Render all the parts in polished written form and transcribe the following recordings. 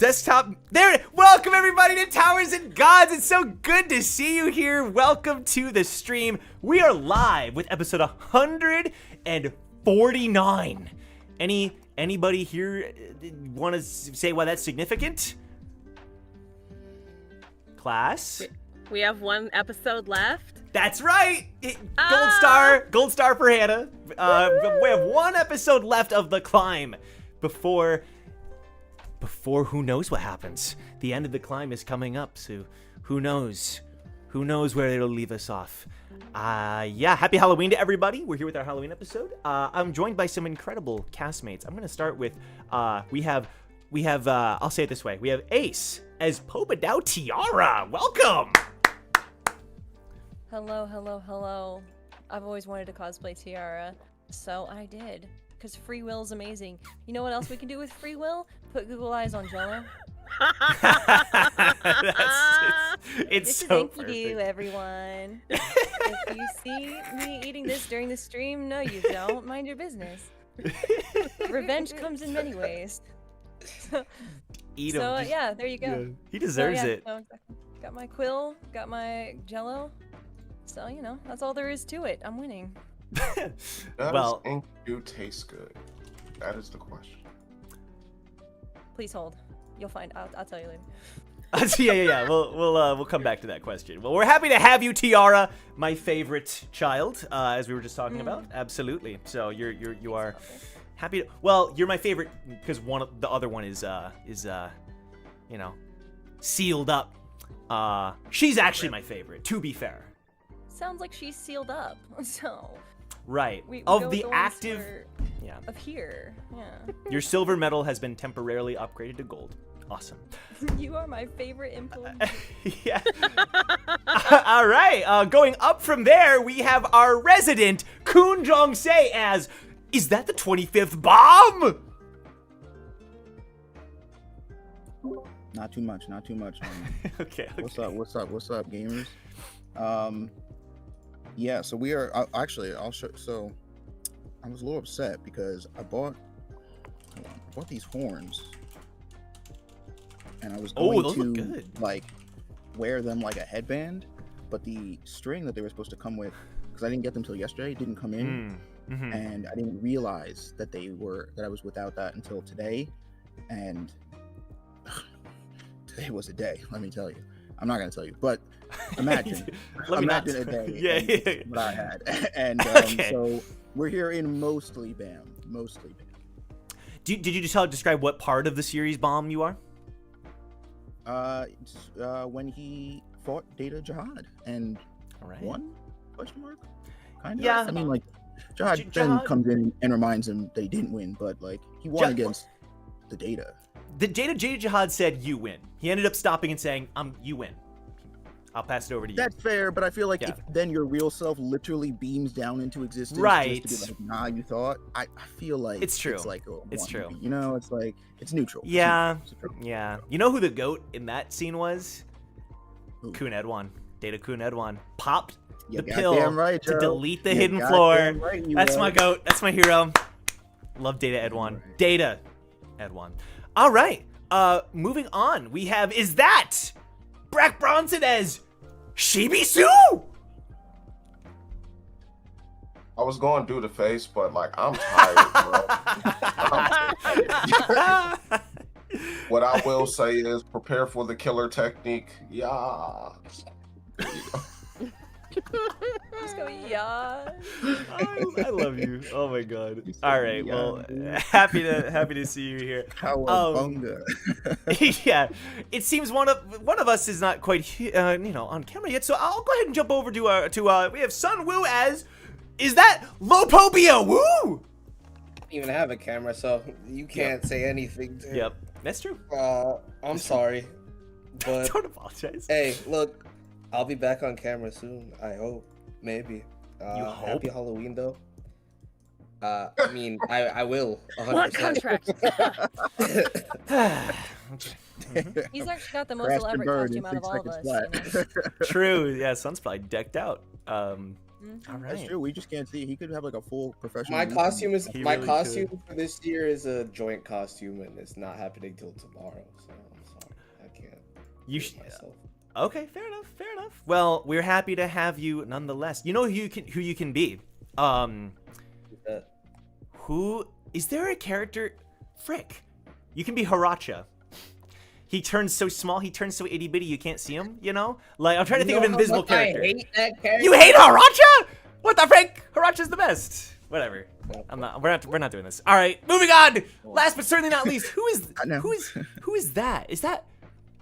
desktop. There. Welcome everybody to Towers and Gods. It's so good to see you here. Welcome to the stream. We are live with episode 149. Anybody here want to say why that's significant? Class? We have one episode left. That's right. Gold star for Hannah. We have one episode left of the climb before who knows what happens. The end of the climb is coming up, so who knows where it'll leave us off. Happy Halloween to everybody. We're here with our Halloween episode. I'm joined by some incredible castmates. I'm going to start with we have I'll say it this way. We have Ace as Pobadao Tiara. Welcome. Hello. I've always wanted to cosplay Tiara, so I did. Because free will is amazing. You know what else we can do with free will? Put Google eyes on Jello. It's so thank perfect. you, everyone. If you see me eating this during the stream, no, you don't. Mind your business. Revenge comes in many ways. Eat him. So yeah, there you go. Yeah, he deserves it. So, got my quill, got my Jello. So that's all there is to it. I'm winning. Does ink do taste good? That is the question. Please hold. You'll find out. I'll tell you later. Yeah. We'll come back to that question. Well, we're happy to have you, Tiara, my favorite child, as we were just talking about. Absolutely. So you are happy. Well, you're my favorite because the other one is sealed up. She's actually my favorite, to be fair. Sounds like she's sealed up. So. Right. We of go the with active. Yeah. Of here. Yeah. Your silver medal has been temporarily upgraded to gold. Awesome. You are my favorite employee. Yeah. All right. Going up from there, we have our resident Kun Jong Se as. Is that the 25th bomb? Not too much. Okay. What's up, gamers? Yeah, so we are actually. I'll show. So I was a little upset because I bought these horns, and I was going those to look good. like wear them like a headband, but the string that they were supposed to come with, because I didn't get them till yesterday, didn't come in, and I didn't realize that I was without that until today, and today was a day. Let me tell you. I'm not gonna tell you, but imagine a day. Yeah. What I had, and Okay. So we're here in mostly BAM. Did you just describe what part of the series bomb you are? When he fought Data Jahad and won? Question mark? Kind of. Yeah. I mean, like Jahad then comes in and reminds him that he didn't win, but like he won against the Data. The Jada Jahad said you win. He ended up stopping and saying, you win. I'll pass it over to you. That's fair, but I feel like if then your real self literally beams down into existence, right? Just to be like, nah, you thought. I feel like it's true. It's like it's true. It's like it's neutral. Yeah, it's neutral. Yeah. You know who the goat in that scene was? Who? Kun Edwan. Data Kun Edwan popped the You're pill right, to delete the You're hidden floor. Right, That's my goat. That's my hero. Love Data Edwan. Right. Data Edwan. All right. Moving on, we have is that Brack Bronson as Shibisu? I was going to do the face, but like I'm tired, bro. What I will say is prepare for the killer technique. Yeah. There you go. Just go, yeah. I love you. Oh my god. All right. Well, happy to see you here. Cowabunga. Yeah. It seems one of us is not quite on camera yet, so I'll go ahead and jump over to we have Sun Woo as is that Lopobia Woo? Even have a camera, so you can't say anything. Yep. That's true. I'm sorry, but don't apologize. Hey, look. I'll be back on camera soon. I hope. Maybe. You hope? Happy Halloween, though. I mean, I will. 100%. What contract? Okay. He's actually got the most elaborate costume out of all of us. True. Yeah, Sun's probably decked out. All right. That's true. We just can't see. He could have like a full professional. My costume is He my really costume for this year is a joint costume, and it's not happening till tomorrow. So You do it myself. Okay, fair enough. Fair enough. Well, we're happy to have you nonetheless. You know who you can be. Who is there a character? Frick, you can be Haracha. He turns so small. He turns so itty bitty. You can't see him. You know, like I'm trying to think of an invisible character. I hate that character. You hate Haracha? What the frick? Haracha's the best. Whatever. We're not doing this. All right, moving on. Last but certainly not least, who is that? Is that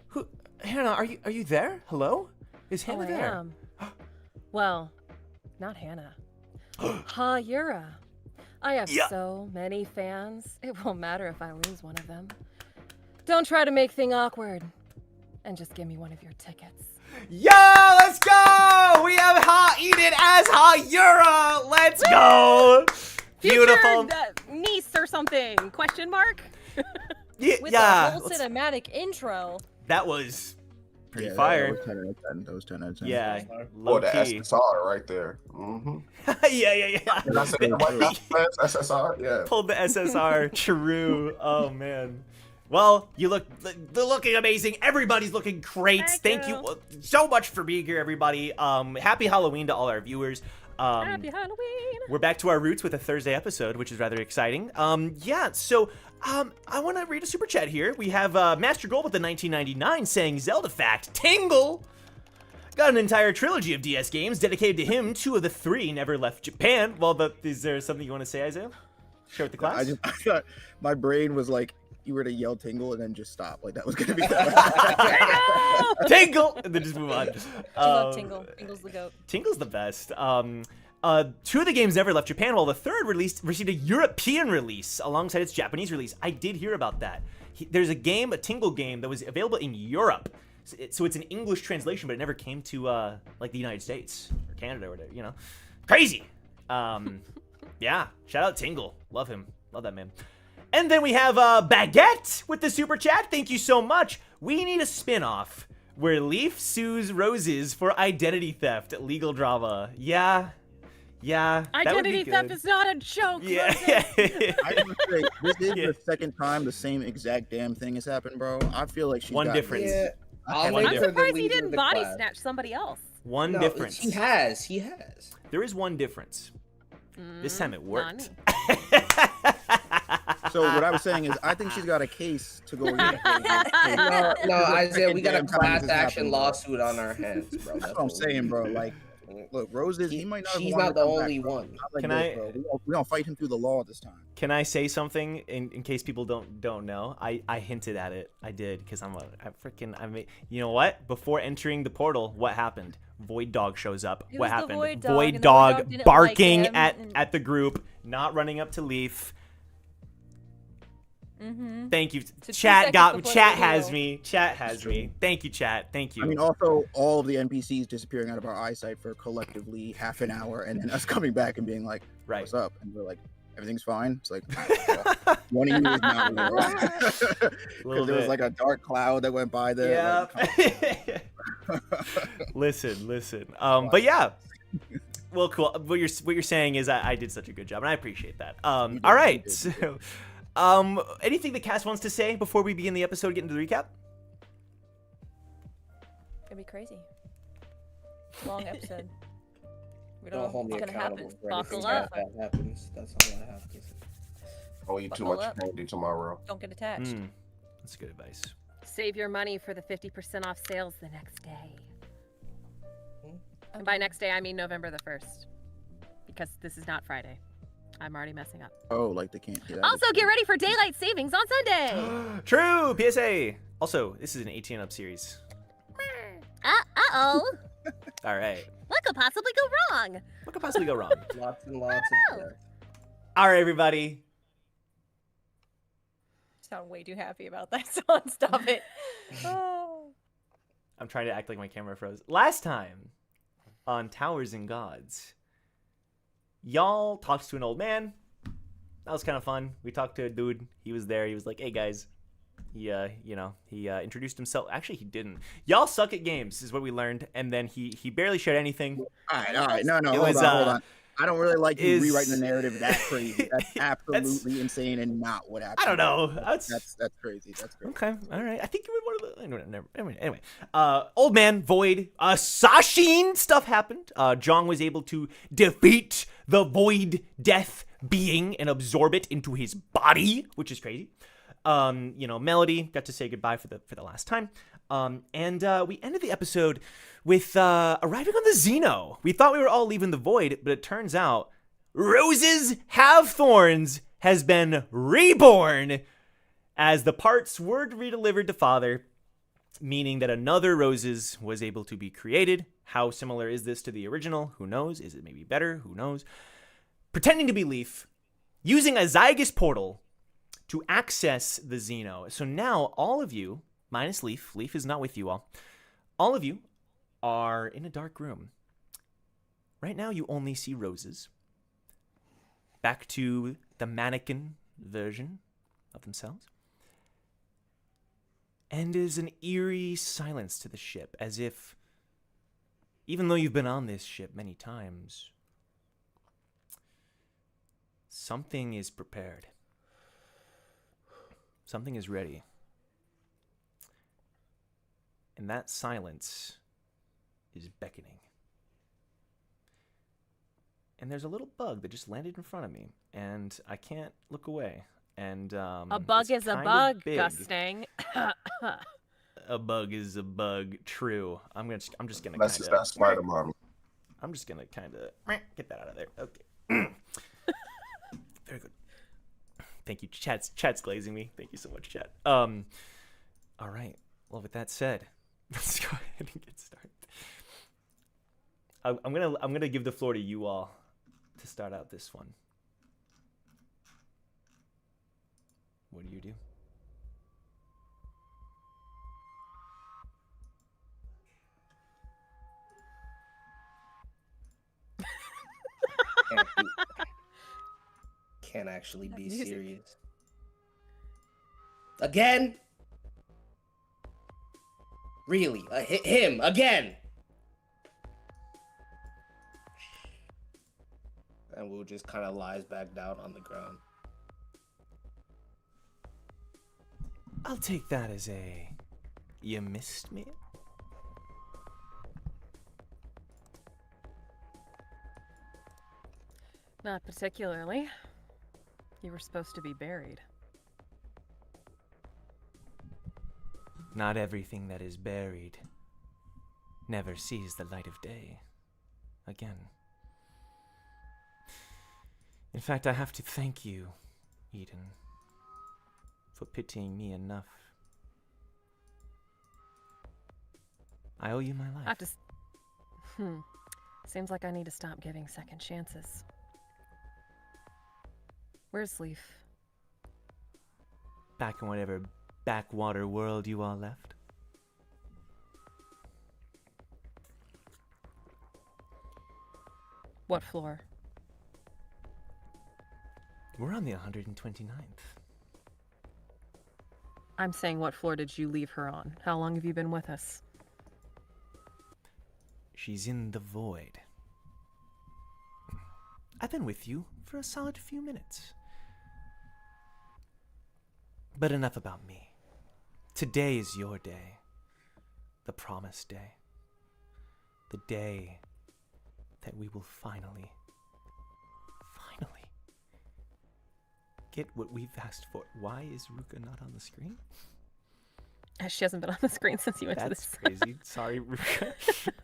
who? Hannah, are you there? Hello? Is Hannah there? I am. Well, not Hannah. Yura. I have so many fans. It won't matter if I lose one of them. Don't try to make things awkward. And just give me one of your tickets. Yo, let's go! We have Edith as Yura. Let's go! Beautiful. Future, niece or something? Question mark? With the whole cinematic intro. That was pretty fire. That was 10 out of 10. Yeah. Oh, the SSR right there. Mm-hmm. yeah. Did I say that SSR? Yeah. Pulled the SSR. True. Oh man. Well, they're looking amazing. Everybody's looking great. Thank you so much for being here, everybody. Happy Halloween to all our viewers. Happy Halloween. We're back to our roots with a Thursday episode, which is rather exciting. So I want to read a super chat here. We have Master Gold with the 1999 saying Zelda fact. Tingle got an entire trilogy of DS games dedicated to him. 2 of the 3 never left Japan. Well, is there something you want to say, Isaiah? Share with the class. I thought my brain was like, you were to yell Tingle and then just stop. Like that was gonna be Tingle, and then just move on. I love Tingle. Tingle's the goat. Tingle's the best. 2 of the games never left Japan, while the 3rd received a European release alongside its Japanese release. I did hear about that. There's a Tingle game that was available in Europe, so it's an English translation, but it never came to like the United States or Canada or whatever. You know, crazy. Yeah, shout out Tingle. Love him. Love that man. And then we have Baguette with the super chat. Thank you so much. We need a spin-off where Leaf sues Roses for identity theft, legal drama. Yeah. Identity theft is not a joke. Yeah. I would say this is the second time the same exact damn thing has happened, bro. I feel like she's One got difference. this. Yeah. I'm surprised he didn't body snatch somebody else. One No, difference. He has. There is one difference. This time it worked. So what I was saying is, I think she's got a case to go. No, Isaiah, we got a class action lawsuit on our hands, bro. That's what I'm saying, bro. Like, look, Roses, he might not. She's not the only one. We don't fight him through the law this time. Can I say something in case people don't know? I hinted at it. I did because you know what? Before entering the portal, what happened? Void Dog shows up. What happened? Void Dog barking at the group, not running up to Leaf. Mm-hmm. Thank you. So Chat got me. Chat has me. Chat has me. Thank you, chat. Thank you. I mean, also all of the NPCs disappearing out of our eyesight for collectively half an hour, and then us coming back and being like, right. "What's up?" And we're like, "Everything's fine." It's like one of you is not real. Because there was like a dark cloud that went by there. Yeah. Listen. But yeah. Well, cool. What you're saying is I did such a good job, and I appreciate that. All right. So. Anything the cast wants to say before we begin the episode, get into the recap? It'd be crazy. Long episode. We Don't don't know hold me what's gonna accountable happen. for anything Buckle up. that happens. That's all I have to say. I'll eat too Buckle much up. candy tomorrow. Don't get attached. That's good advice. Save your money for the 50% off sales the next day. And by next day, I mean November the 1st. Because this is not Friday. I'm already messing up. Oh, like they can't. Also, get ready for daylight savings on Sunday. True. PSA. Also, this is an 18 up series. Uh-oh. All right. What could possibly go wrong? What could possibly go wrong? Lots and lots of there. All right, everybody. Sound way too happy about that song. Stop it. Oh. I'm trying to act like my camera froze. Last time on Towers and Gods, y'all talked to an old man. That was kind of fun. We talked to a dude. He was there. He was like, "Hey guys," he introduced himself. Actually, he didn't. Y'all suck at games, is what we learned. And then he barely shared anything. All right. No. It Hold was, on. I don't really like you is- rewriting the narrative that crazy. That's absolutely insane and not what happened. I don't know. That's crazy. That's crazy. Okay, all right. I think you were one of the. Anyway, old man Void, Sashin stuff happened. Jong was able to defeat the Void Death being and absorb it into his body, which is crazy. Melody got to say goodbye for the last time. And we ended the episode with arriving on the Xeno. We thought we were all leaving the Void, but it turns out Roses Have Thorns has been reborn as the parts were redelivered to Father, meaning that another Roses was able to be created. How similar is this to the original? Who knows? Is it maybe better? Who knows? Pretending to be Leaf, using a Zygus portal to access the Xeno. So now all of you, minus Leaf is not with you all of you are in a dark room. Right now you only see Roses. Back to the mannequin version of themselves. And is an eerie silence to the ship, as if, even though you've been on this ship many times, something is prepared. Something is ready. And that silence is beckoning. And there's a little bug that just landed in front of me, and I can't look away. And A bug is a bug, Gustang. A bug is a bug. True. I'm just gonna. That's Spider-Man. I'm just gonna kind of get that out of there. Okay. Very good. Thank you. Chat's glazing me. Thank you so much, chat. All right. Well, with that said, let's go ahead and get started. I'm gonna give the floor to you all to start out this one. What do you do? Can't actually be serious. Again? Really? Him again? And Wu just kind of lies back down on the ground. I'll take that as a you missed me. Not particularly. You were supposed to be buried. Not everything that is buried never sees the light of day again. In fact, I have to thank you, Eden, for pitying me enough. I owe you my life. I have to. Seems like I need to stop giving second chances. Where's Leaf? Back in whatever backwater world you all left. What floor? We're on the 129th. I'm saying, what floor did you leave her on? How long have you been with us? She's in the void. I've been with you for a solid few minutes. But enough about me. Today is your day. The promised day. The day that we will finally get what we've asked for. Why is Ruka not on the screen? She hasn't been on the screen since you went to this. That's crazy. Sorry, Ruka.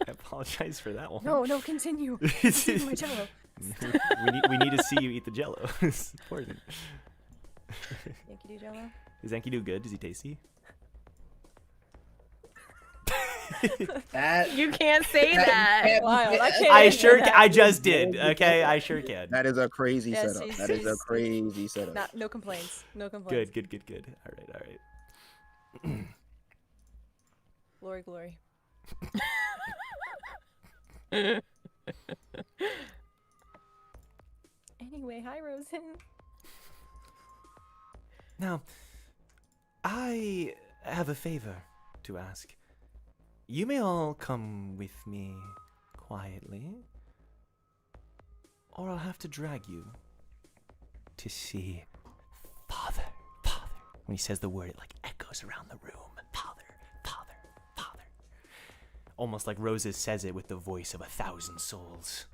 I apologize for that one. No, continue. Continue my jello. we need to see you eat the jello. It's important. Yankee Do jello? Is Enkidu good? Is he tasty? That You can't say that. Wild. I can't I even sure hear that. I just did. Okay, I sure can. That is a crazy Yes, setup. he's- That is a he's- crazy setup. No complaints. No complaints. Good. All right. Glory, glory. Anyway, hi, Rosen. Now, I have a favor to ask. You may all come with me quietly, or I'll have to drag you to see Father. Father. When he says the word, it like echoes around the room. Father, Father, Father. Almost like Roses says it with the voice of 1,000 souls.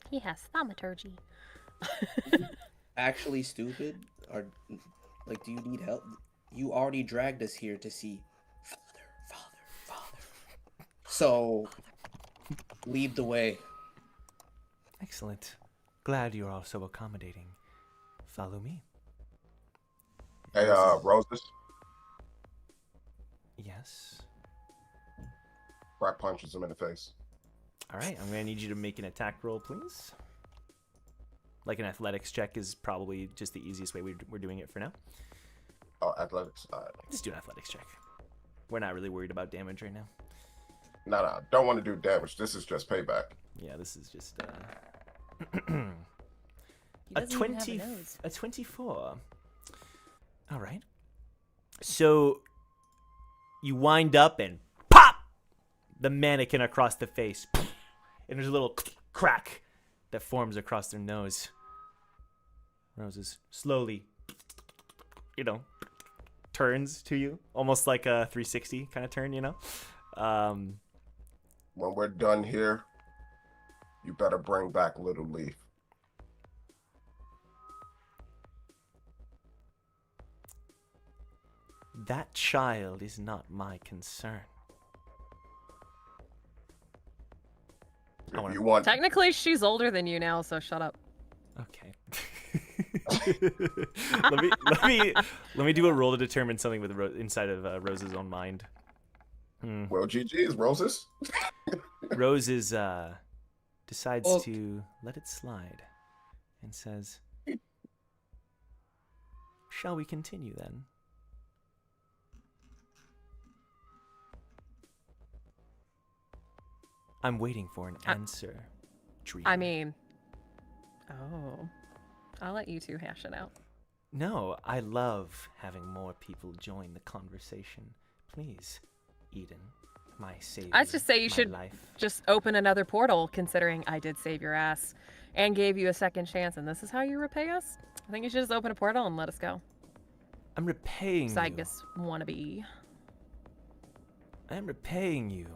He has thaumaturgy. Actually stupid? Or like, do you need help? You already dragged us here to see Father. So lead the way. Excellent. Glad you're all so accommodating. Follow me. Hey, Roses. Yes. Brad punches him in the face. All right, I'm going to need you to make an attack roll, please. Like an athletics check is probably just the easiest way we're doing it for now. Oh, athletics. Just do an athletics check. We're not really worried about damage right now. No, don't want to do damage. This is just payback. Yeah, this is just He doesn't even have a nose. a 24. All right. So you wind up and pop the mannequin across the face, and there's a little crack that forms across their nose. Roses slowly, turns to you, almost like a 360 kind of turn, When we're done here, you better bring back Little Leaf. That child is not my concern. If you want, Technically, she's older than you now, so shut up. Okay. let me do a roll to determine something with inside of Rose's own mind. well, GG's, Roses. Rose decides to let it slide and says, "Shall we continue then?" I'm waiting for an answer. Dream. I mean, I'll let you two hash it out. No, I love having more people join the conversation. Please, Eden, my savior. I'd just say you my should life. just open another portal, considering I did save your ass and gave you a second chance, and this is how you repay us? I think you should just open a portal and let us go. I'm repaying you. Zygus wannabe. I'm repaying you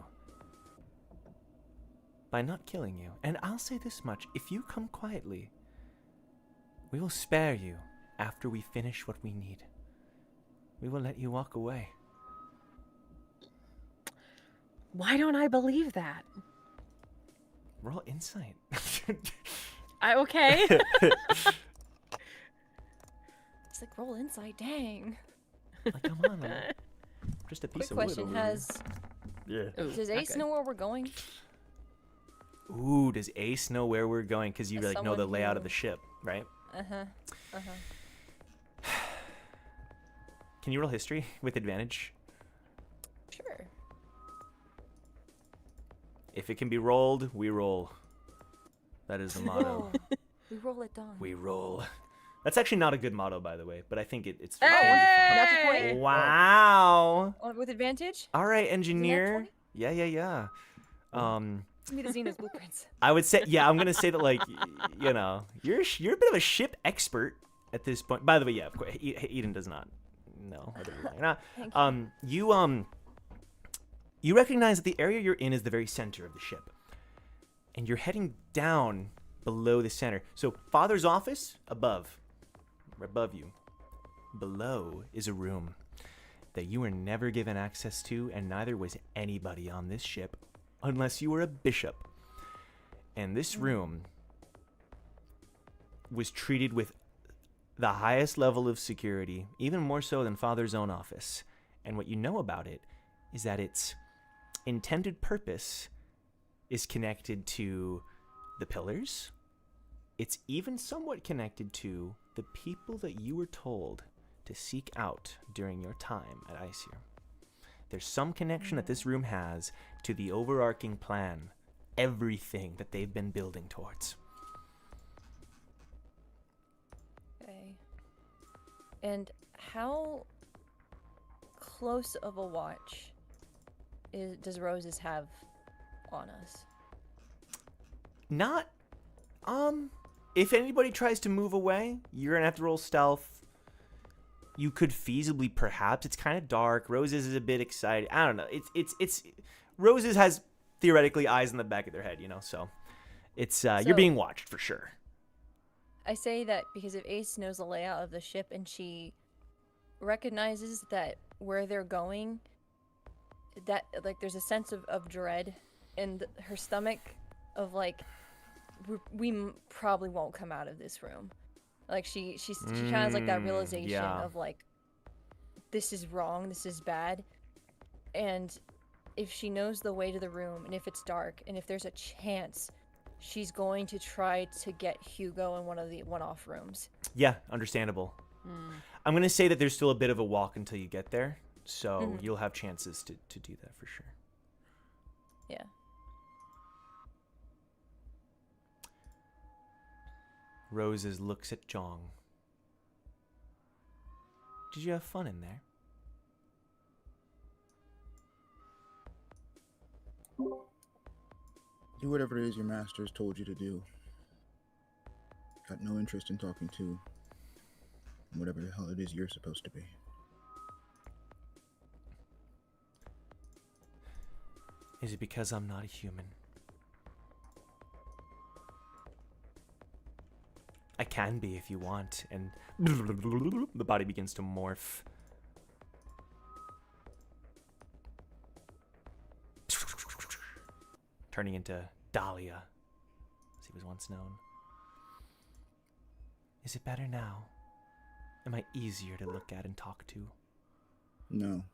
by not killing you. And I'll say this much, if you come quietly, we will spare you after we finish what we need. We will let you walk away. Why don't I believe that? Roll insight. Okay. It's like roll inside. Dang. Like, come on, man. Just a piece Quick of wood question: over Has here. does Ace know where we're going? Yeah. Ooh, does Ace know where we're going? Because you As know the someone layout of who- the ship, right? Uh-huh. Can you roll history with advantage? Sure. If it can be rolled, we roll. That is the motto. We roll it down. We roll. That's actually not a good motto, by the way, but I think it's That's a 20? Wow. With advantage? All right, engineer. 20? Yeah. Give me the Xenos blueprints. I would say, yeah, I'm gonna say that, like, you're a bit of a ship expert at this point. By the way, yeah, of course, Eden does not know. Thank You recognize that the area you're in is the very center of the ship, and you're heading down below the center. So, Father's office above you. Below is a room that you were never given access to, and neither was anybody on this ship, unless you were a bishop. And this room was treated with the highest level of security, even more so than Father's own office. And what you know about it is that its intended purpose is connected to the pillars. It's even somewhat connected to the people that you were told to seek out during your time at Iceer. There's some connection that this room has to the overarching plan, everything that they've been building towards. Okay. And how close of a watch does Roses have on us? Not If anybody tries to move away, you're gonna have to roll stealth. You could feasibly, perhaps. It's kind of dark. Roses is a bit excited. I don't know. It's Roses has theoretically eyes in the back of their head, you know. So it's you're So- being watched for sure. I say that because if Ace knows the layout of the ship and she recognizes that where they're going, that like there's a sense of dread in her stomach of like probably won't come out of this room. Like she kind of has like that realization yeah. of like this is wrong, this is bad, and if she knows the way to the room and if it's dark and if there's a chance, she's going to try to get Hugo in one of the one-off rooms. Yeah, understandable. I'm gonna say that there's still a bit of a walk until you get there, so you'll have chances to do that for sure. Yeah. Roses looks at Jong. Did you have fun in there? Do whatever it is your masters told you to do. Got no interest in talking to whatever the hell it is you're supposed to be. Is it because I'm not a human? I can be if you want. And the body begins to morph. Turning into Dahlia, as he was once known. Is it better now? Am I easier to look at and talk to? No.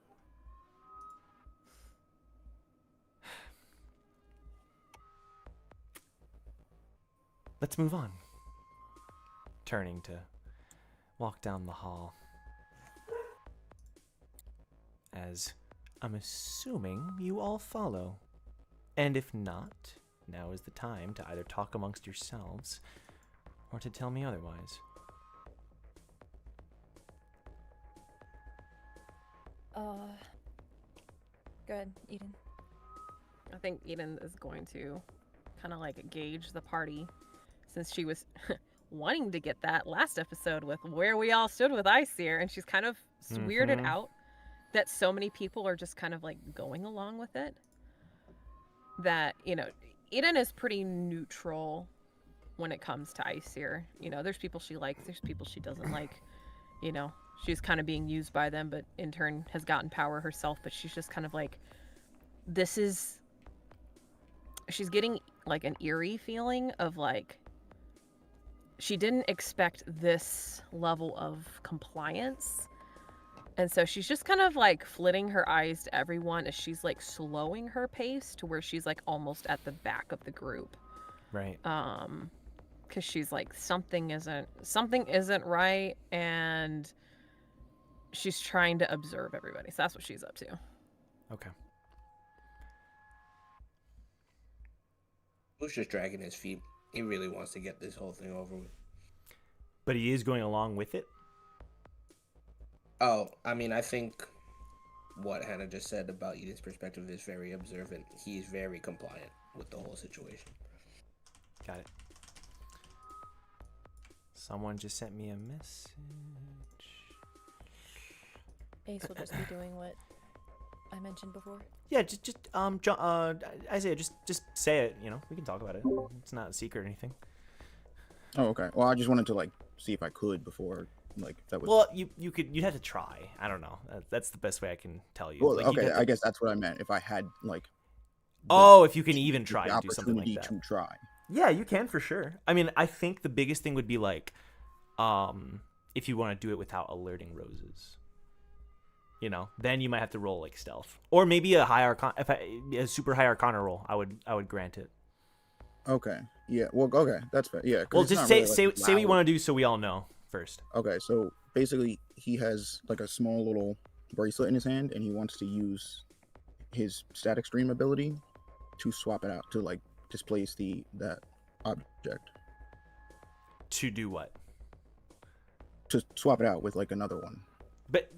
Let's move on. Turning to walk down the hall. As I'm assuming you all follow. And if not, now is the time to either talk amongst yourselves or to tell me otherwise. Go ahead, Eden. I think Eden is going to kind of like gauge the party since she was wanting to get that last episode with where we all stood with Iceseer, and she's kind of weirded out that so many people are just kind of like going along with it. That, you know, Eden is pretty neutral when it comes to Iceseer. You know, there's people she likes, there's people she doesn't like. You know, she's kind of being used by them, but in turn has gotten power herself. But she's just kind of like, she's getting like an eerie feeling of like, she didn't expect this level of compliance. And so she's just kind of like flitting her eyes to everyone as she's like slowing her pace to where she's like almost at the back of the group. Right. Because she's like, something isn't right, and she's trying to observe everybody. So that's what she's up to. Okay. Luke's just dragging his feet. He really wants to get this whole thing over with. But he is going along with it? Oh, I mean, I think what Hannah just said about Eden's perspective is very observant. He's very compliant with the whole situation. Got it. Someone just sent me a message. Ace will just be doing what I mentioned before. Yeah, Isaiah, just say it. You know, we can talk about it. It's not a secret or anything. Oh, okay. Well, I just wanted to like see if I could before, like, if that was. Well, you'd have to try. I don't know. That's the best way I can tell you. Well, like, okay. I guess that's what I meant. If I had like. If you can even try the to do something like that. opportunity to try. Yeah, you can for sure. I mean, I think the biggest thing would be like, if you want to do it without alerting Roses. You know, then you might have to roll like stealth, or maybe a high arcana. A super high arcana roll, I would grant it. Okay. Yeah. Well. Okay. That's fair. Yeah. 'cause Well, it's just not say really, like, say what you loud. want to do so we all know first. Okay. So basically, he has like a small little bracelet in his hand, and he wants to use his static stream ability to swap it out to like displace that object. To do what? To swap it out with like another one. But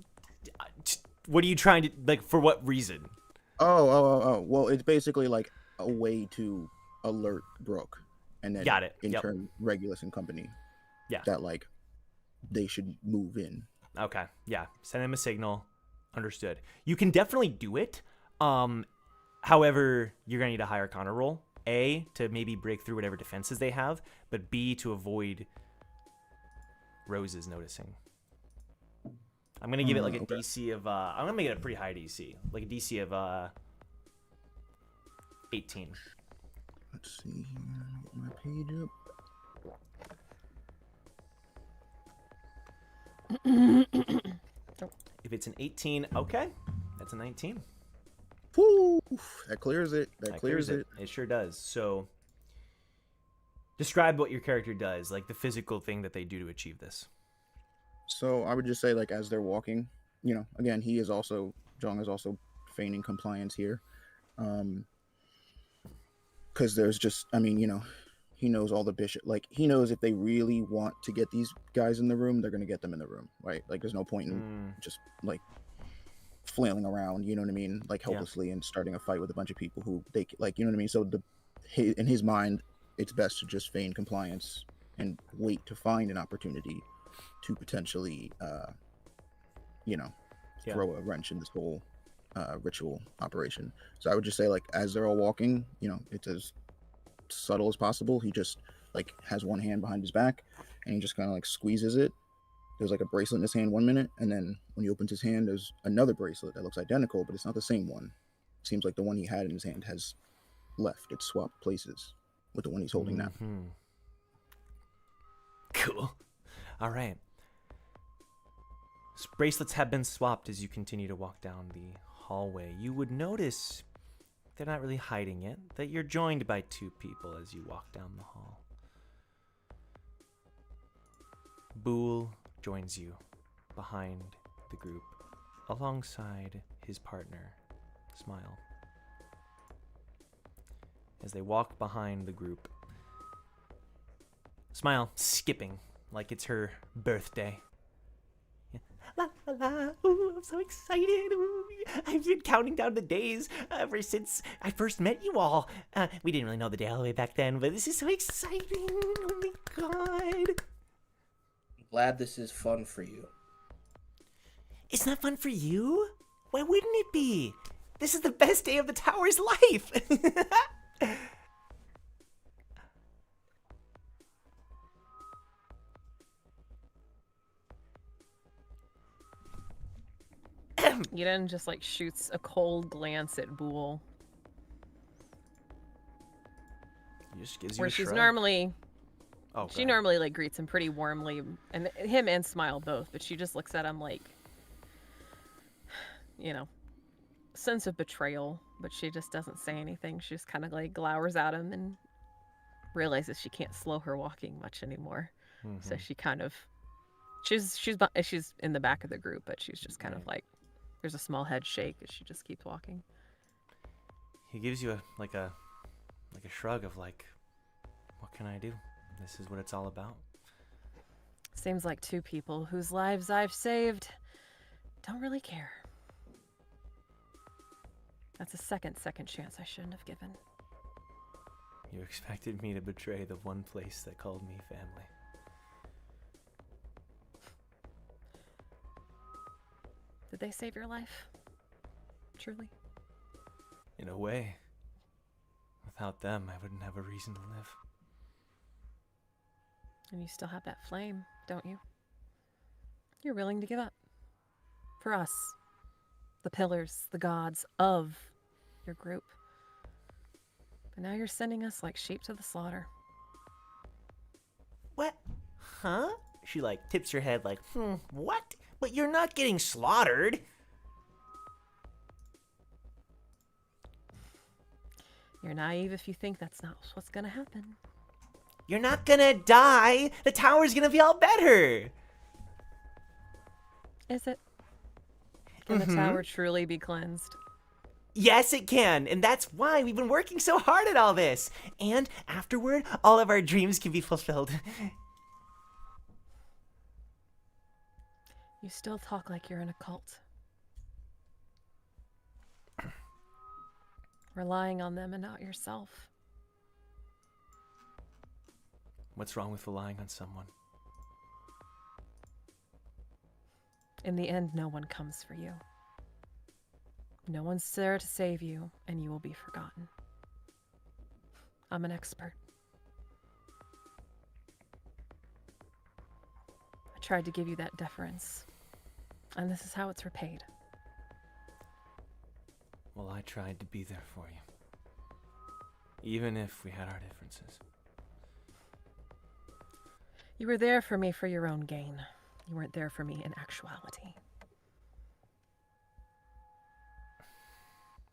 what are you trying to like? For what reason? Oh. Well, it's basically like a way to alert Brooke. and then Got it. in Yep. turn Regulus and company. Yeah. That like they should move in. Okay. Yeah. Send him a signal. Understood. You can definitely do it. However, you're gonna need a higher Arcana roll. A, to maybe break through whatever defenses they have, but B, to avoid Rose's noticing. I'm gonna give it like a Okay. DC of I'm gonna make it a pretty high DC, like a DC of 18. Let's see here. Get my page up. If it's an 18, okay, that's a 19. Woo! That clears it. That clears it. It sure does. So, describe what your character does, like the physical thing that they do to achieve this. So I would just say, like, as they're walking, you know, again, Jong is also feigning compliance here. Because there's just, I mean, you know, he knows all the bishop, like, he knows if they really want to get these guys in the room, they're going to get them in the room, right? Like, there's no point in just, like, flailing around, you know what I mean? Like, helplessly and starting a fight with a bunch of people who they, like, you know what I mean? So, in his mind, it's best to just feign compliance and wait to find an opportunity to potentially, throw a wrench in this whole ritual operation. So I would just say, like, as they're all walking, you know, it's as subtle as possible. He just, like, has one hand behind his back and he just kind of, like, squeezes it. There's, like, a bracelet in his hand 1 minute, and then when he opens his hand, there's another bracelet that looks identical, but it's not the same one. It seems like the one he had in his hand has left. It's swapped places with the one he's holding now. Cool. All right. Bracelets have been swapped as you continue to walk down the hallway. You would notice they're not really hiding it, that you're joined by two people as you walk down the hall. Boole joins you behind the group, alongside his partner, Smile. As they walk behind the group, Smile skipping like it's her birthday. La la la, ooh, I'm so excited. Ooh, I've been counting down the days ever since I first met you all. We didn't really know the day all the way back then, but this is so exciting. Oh my god. I'm glad this is fun for you. It's not fun for you? Why wouldn't it be? This is the best day of the tower's life. Eden just like shoots a cold glance at Boole. He just gives you Where a she's shrug. normally Oh, she normally like greets him pretty warmly, and him and Smile both, but she just looks at him like, you know, sense of betrayal, but she just doesn't say anything. She just kind of like glowers at him and realizes she can't slow her walking much anymore. So she kind of she's in the back of the group, but she's just kind of like, there's a small head shake as she just keeps walking. He gives you a shrug of like, what can I do? This is what it's all about. Seems like two people whose lives I've saved don't really care. That's a second chance I shouldn't have given. You expected me to betray the one place that called me family. Did they save your life? Truly? In a way. Without them, I wouldn't have a reason to live. And you still have that flame, don't you? You're willing to give up. For us. The pillars, the gods of your group. But now you're sending us like sheep to the slaughter. What? Huh? She like tips her head like, what? But you're not getting slaughtered. You're naive if you think that's not what's gonna happen. You're not gonna die. The tower's gonna be all better. Is it? Can the tower truly be cleansed? Yes, it can. And that's why we've been working so hard at all this. And afterward, all of our dreams can be fulfilled. You still talk like you're in a cult. Relying on them and not yourself. What's wrong with relying on someone? In the end, no one comes for you. No one's there to save you, and you will be forgotten. I'm an expert. I tried to give you that deference, and this is how it's repaid. Well, I tried to be there for you. Even if we had our differences. You were there for me for your own gain. You weren't there for me in actuality.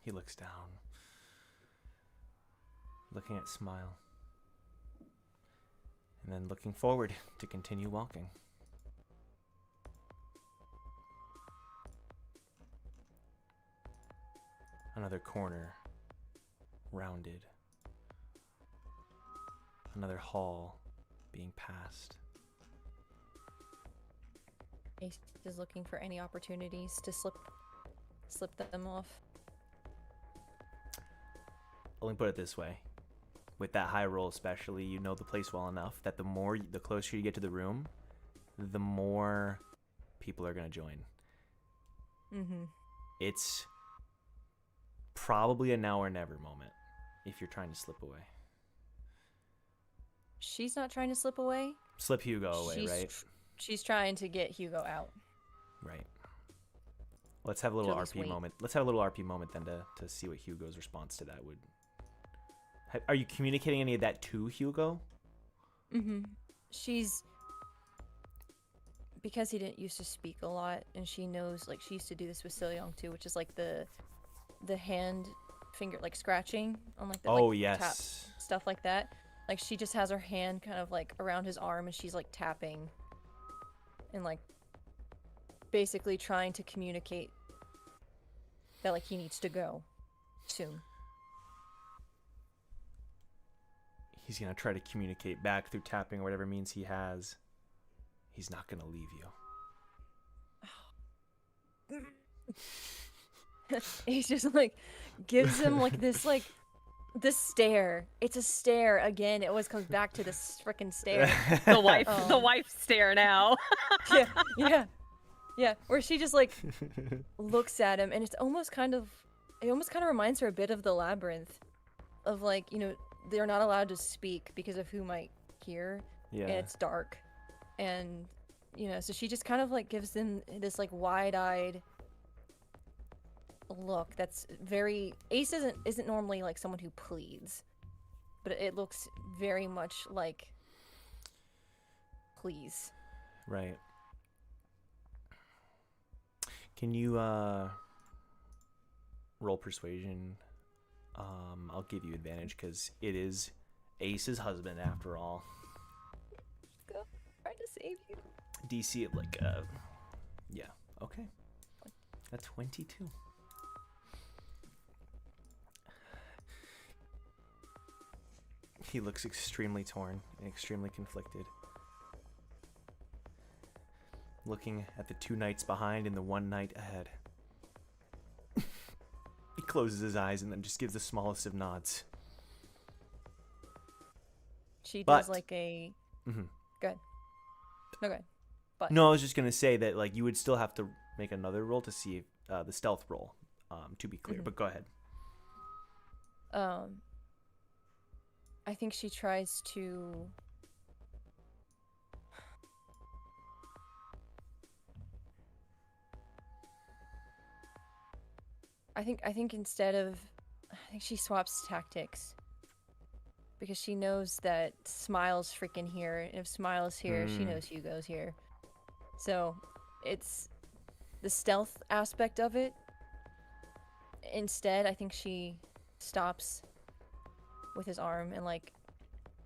He looks down, looking at Smile, and then looking forward to continue walking. Another corner rounded. Another hall being passed. Ace is looking for any opportunities to slip them off. Let me put it this way. With that high roll especially, you know the place well enough that the closer you get to the room, the more people are going to join. Mm-hmm. It's probably a now or never moment if you're trying to slip away. She's not trying to slip away. Slip Hugo away, right? She's trying to get Hugo out. Right. Let's have a little To at least RP wait. moment. Let's have a little RP moment then to see what Hugo's response to that would. Are you communicating any of that to Hugo? Mm-hmm. She's... Because he didn't used to speak a lot, and she knows, like, she used to do this with Silyong too, which is like the hand finger, like, scratching on, like, the Oh, like, yes. tap, stuff like that. Like, she just has her hand kind of, like, around his arm, and she's, like, tapping and, like, basically trying to communicate that, like, he needs to go soon. He's going to try to communicate back through tapping or whatever means he has. He's not going to leave you. He just, like, gives him, like, this, like, this stare. It's a stare again. It always comes back to this freaking stare. The wife stare now. Yeah. Where she just, like, looks at him, and it almost kind of reminds her a bit of the labyrinth, of, like, you know, they're not allowed to speak because of who might hear, Yeah. and it's dark, and, you know, so she just kind of, like, gives them this, like, wide-eyed look that's very... Ace isn't normally, like, someone who pleads, but it looks very much like please. Right. Can you roll persuasion? I'll give you advantage because it is Ace's husband after all. Go, trying to save you. DC of like yeah, okay. A 22. He looks extremely torn and extremely conflicted. Looking at the 2 nights behind and the 1 night ahead. He closes his eyes and then just gives the smallest of nods. She does But- like a... Mhm. Good. Okay. But No, I was just gonna say that like you would still have to make another roll to see the stealth roll, to be clear. Mhm. But go ahead. I think she tries to... I think instead of... I think she swaps tactics. Because she knows that Smile's freaking here, and if Smile's here, she knows Hugo's here. So, it's the stealth aspect of it. Instead, I think she stops with his arm and, like,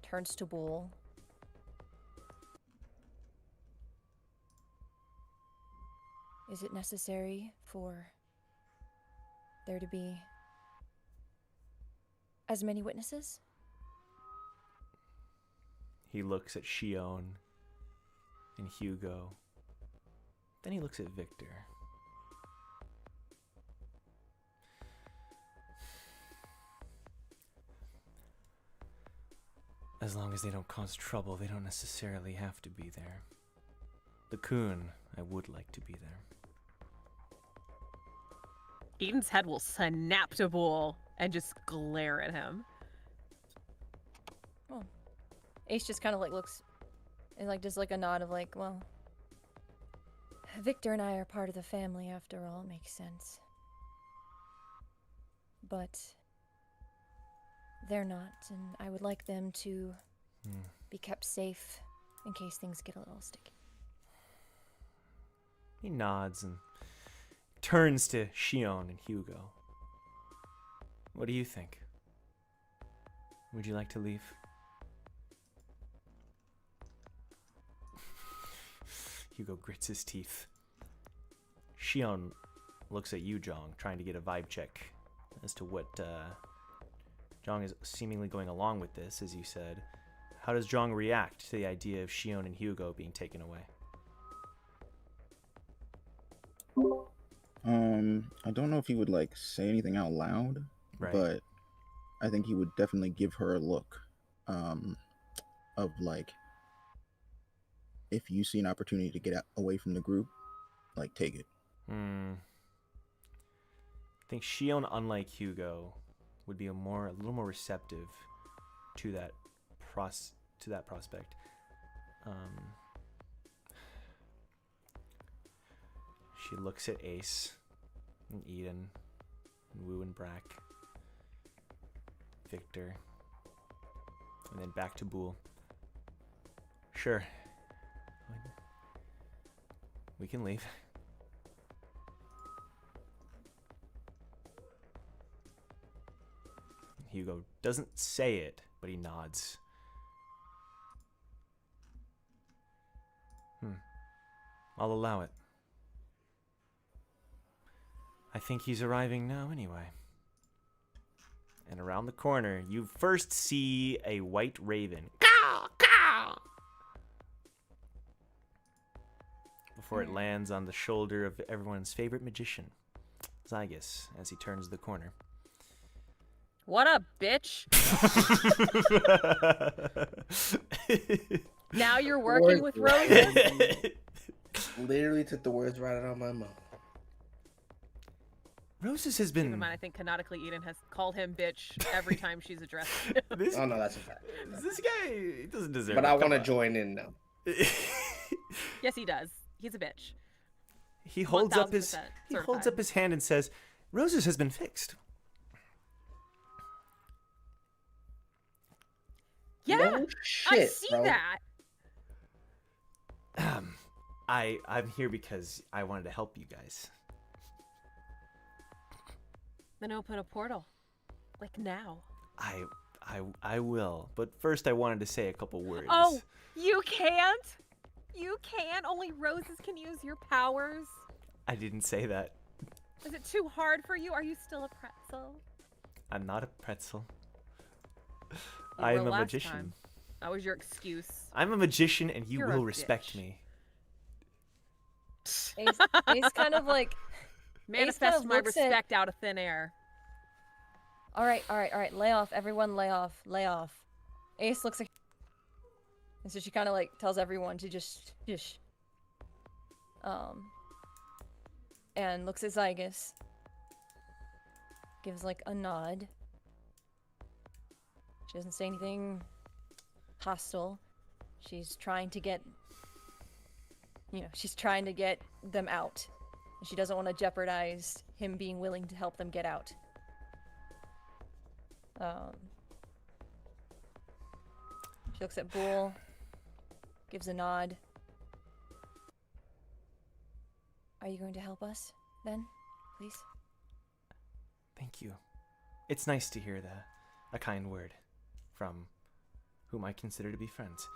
turns to Bull. Is it necessary for there to be as many witnesses? He looks at Shion and Hugo. Then he looks at Victor. As long as they don't cause trouble, they don't necessarily have to be there. The coon, I would like to be there. Eden's head will snap to Bull and just glare at him. Oh. Ace just kind of like looks and like does like a nod of like, well, Victor and I are part of the family after all. It makes sense. But they're not, and I would like them to be kept safe in case things get a little sticky. He nods and turns to Shion and Hugo. What do you think? Would you like to leave? Hugo grits his teeth. Shion looks at you, Jong, trying to get a vibe check as to what Jong is seemingly going along with this, as you said. How does Jong react to the idea of Shion and Hugo being taken away? I don't know if he would like say anything out loud, Right. but I think he would definitely give her a look, of like, if you see an opportunity to get away from the group, like take it. I think Shion, unlike Hugo, would be a little more receptive to that prospect. She looks at Ace and Eden and Wu and Brack, Victor, and then back to Boole. Sure. We can leave. Hugo doesn't say it, but he nods. I'll allow it. I think he's arriving now anyway. And around the corner, you first see a white raven. Caw, caw! Before it lands on the shoulder of everyone's favorite magician, Zygus, as he turns the corner. What up, bitch? Now you're working with Roses? Literally took the words right out of my mouth. Roses has Keep in been... mind, I think canonically Eden has called him bitch every time she's addressed him. This, Oh no, that's a fact. this guy, he doesn't deserve But it. I Come want to on. join in now. Yes, he does. He's a bitch. He holds up 1000% his hand and says, Roses has been fixed. Yeah, No I shit, see bro. that. I'm here because I wanted to help you guys. Then open a portal. Like now. I will, but first I wanted to say a couple words. Oh, you can't? You can't? Only Roses can use your powers? I didn't say that. Is it too hard for you? Are you still a pretzel? I'm not a pretzel. You I were am a last magician. time. That was your excuse. I'm a magician, and you You're a will respect bitch. me. Ace kind of like, Manifest my looks at- respect out of thin air. all right, lay off, everyone, lay off. Ace looks like, and so she kind of like tells everyone to just, and looks at Zygus, gives like a nod. She doesn't say anything hostile. She's trying to get, she's trying to get them out. She doesn't want to jeopardize him being willing to help them get out. She looks at Bull, gives a nod. Are you going to help us, then, please? Thank you. It's nice to hear a kind word from whom I consider to be friends.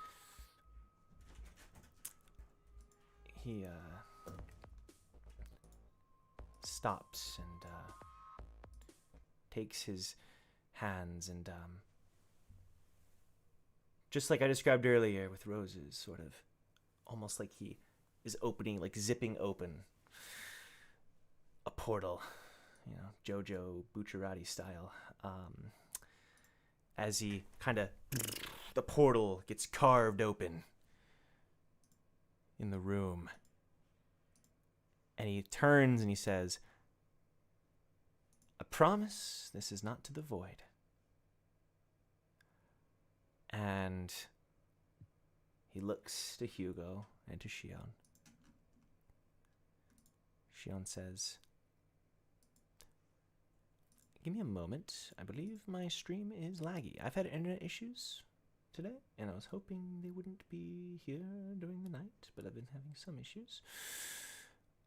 He stops and takes his hands and just like I described earlier with Roses, sort of almost like he is opening, like zipping open a portal, Jojo Bucciarati style, as he kind of the portal gets carved open in the room. And he turns and he says, "I promise this is not to the void." And he looks to Hugo and to Shion. Shion says, "Give me a moment. I believe my stream is laggy. I've had internet issues today, and I was hoping they wouldn't be here during the night, but I've been having some issues.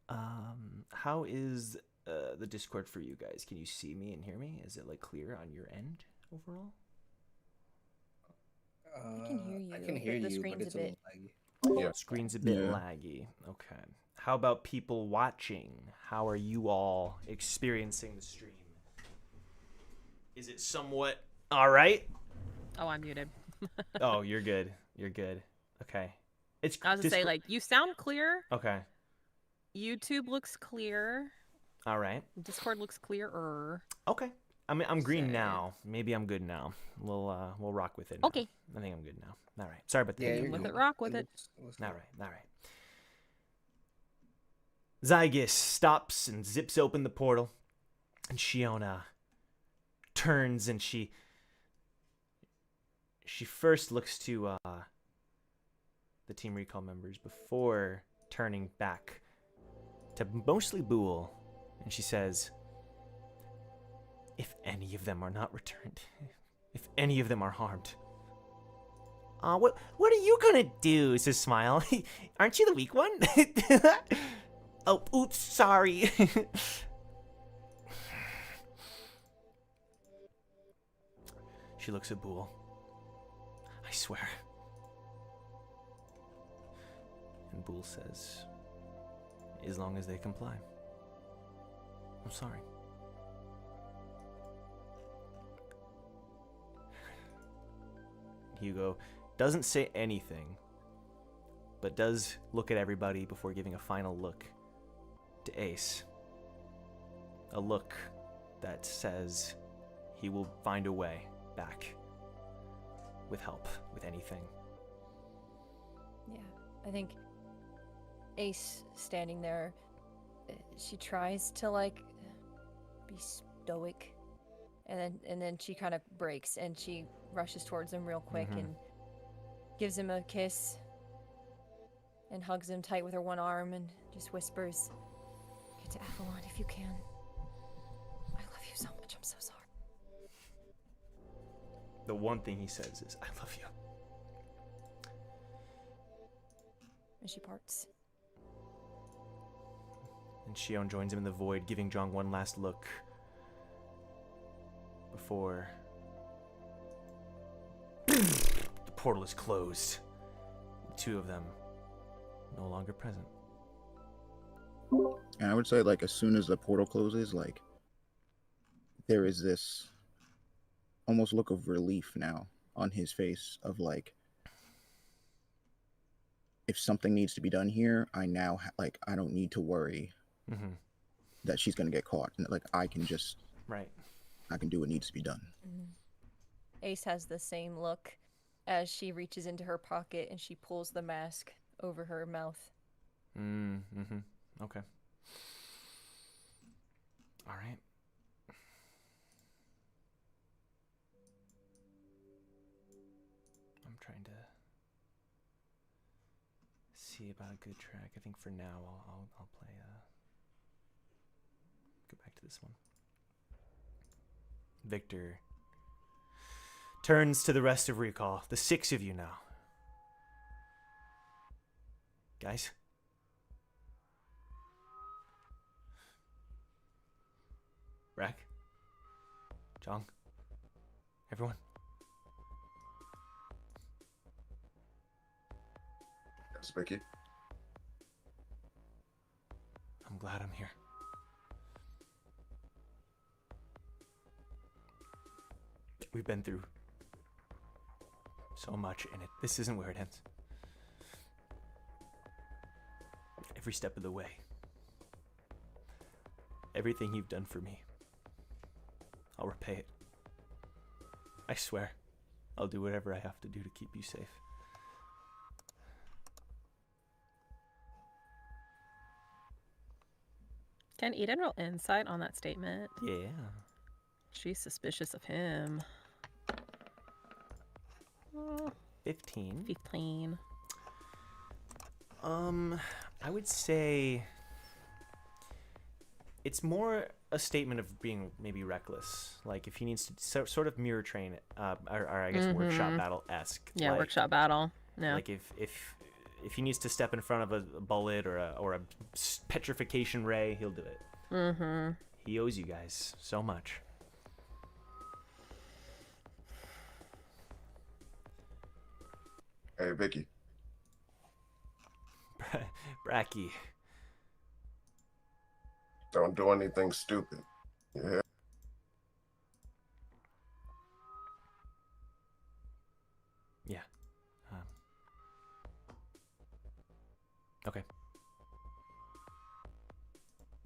How is the Discord for you guys? Can you see me and hear me? Is it like clear on your end overall?" I can hear you. I can but hear the you, but screen's it's a a bit. little laggy. Yeah. Screen's a bit Yeah. laggy. Okay. How about people watching? How are you all experiencing the stream? Is it somewhat all right? Oh, I'm muted. Oh, you're good. You're good. Okay. It's I was gonna say, Discord- like, you sound clear. Okay. YouTube looks clear. All right. Discord looks clearer. Okay. I'm green So- now. Maybe I'm good now. We'll rock with it now. Okay. I think I'm good now. All right. Sorry about that. Yeah, Hit you're with good. it, rock with it. looks All good. right. All right. Zygus stops and zips open the portal, and Shiona turns and she first looks to the Team Recall members before turning back to mostly Boole, and she says, "If any of them are not returned, if any of them are harmed, what are you gonna do?" Says Smile. "Aren't you the weak one?" "Oh, oops, sorry." She looks at Boole. "I swear." And Boole says, "As long as they comply. I'm sorry." Hugo doesn't say anything, but does look at everybody before giving a final look to Ace. A look that says he will find a way back with help, with anything. Yeah, I think Ace standing there, she tries to like be stoic, and then she kind of breaks and she rushes towards him real quick Mhm. and gives him a kiss and hugs him tight with her one arm and just whispers, "Get to Avalon if you can. I love you so much. I'm so sorry." The one thing he says is, "I love you." And she parts. And Shion joins him in the void, giving Jong one last look before the portal is closed. The two of them no longer present. And I would say, like, as soon as the portal closes, like, there is this almost look of relief now on his face of, like, if something needs to be done here, I now, like, I don't need to worry Mm-hmm. that she's going to get caught. And, like, I can just, Right. I can do what needs to be done. Ace has the same look as she reaches into her pocket and she pulls the mask over her mouth. Mm-hmm. Okay. All right. I'm trying to see about a good track. I think for now I'll play. Go back to this one. Victor turns to the rest of Recall, the 6 of you now. Guys. Rack. Jong. Everyone. Yes, Vicky. I'm glad I'm here. We've been through so much, and this isn't where it ends. Every step of the way. Everything you've done for me. I'll repay it. I swear. I'll do whatever I have to do to keep you safe. Can Eden roll insight on that statement? Yeah. She's suspicious of him. 15. 15. I would say it's more a statement of being maybe reckless. Like if he needs to sort of mirror train it, or I guess workshop battle-esque. Yeah, like, workshop battle. Yeah. Like if he needs to step in front of a bullet or a petrification ray, he'll do it. Mm-hmm. He owes you guys so much. Hey, Vicky. Bracky. Don't do anything stupid. Yeah. Yeah. Okay.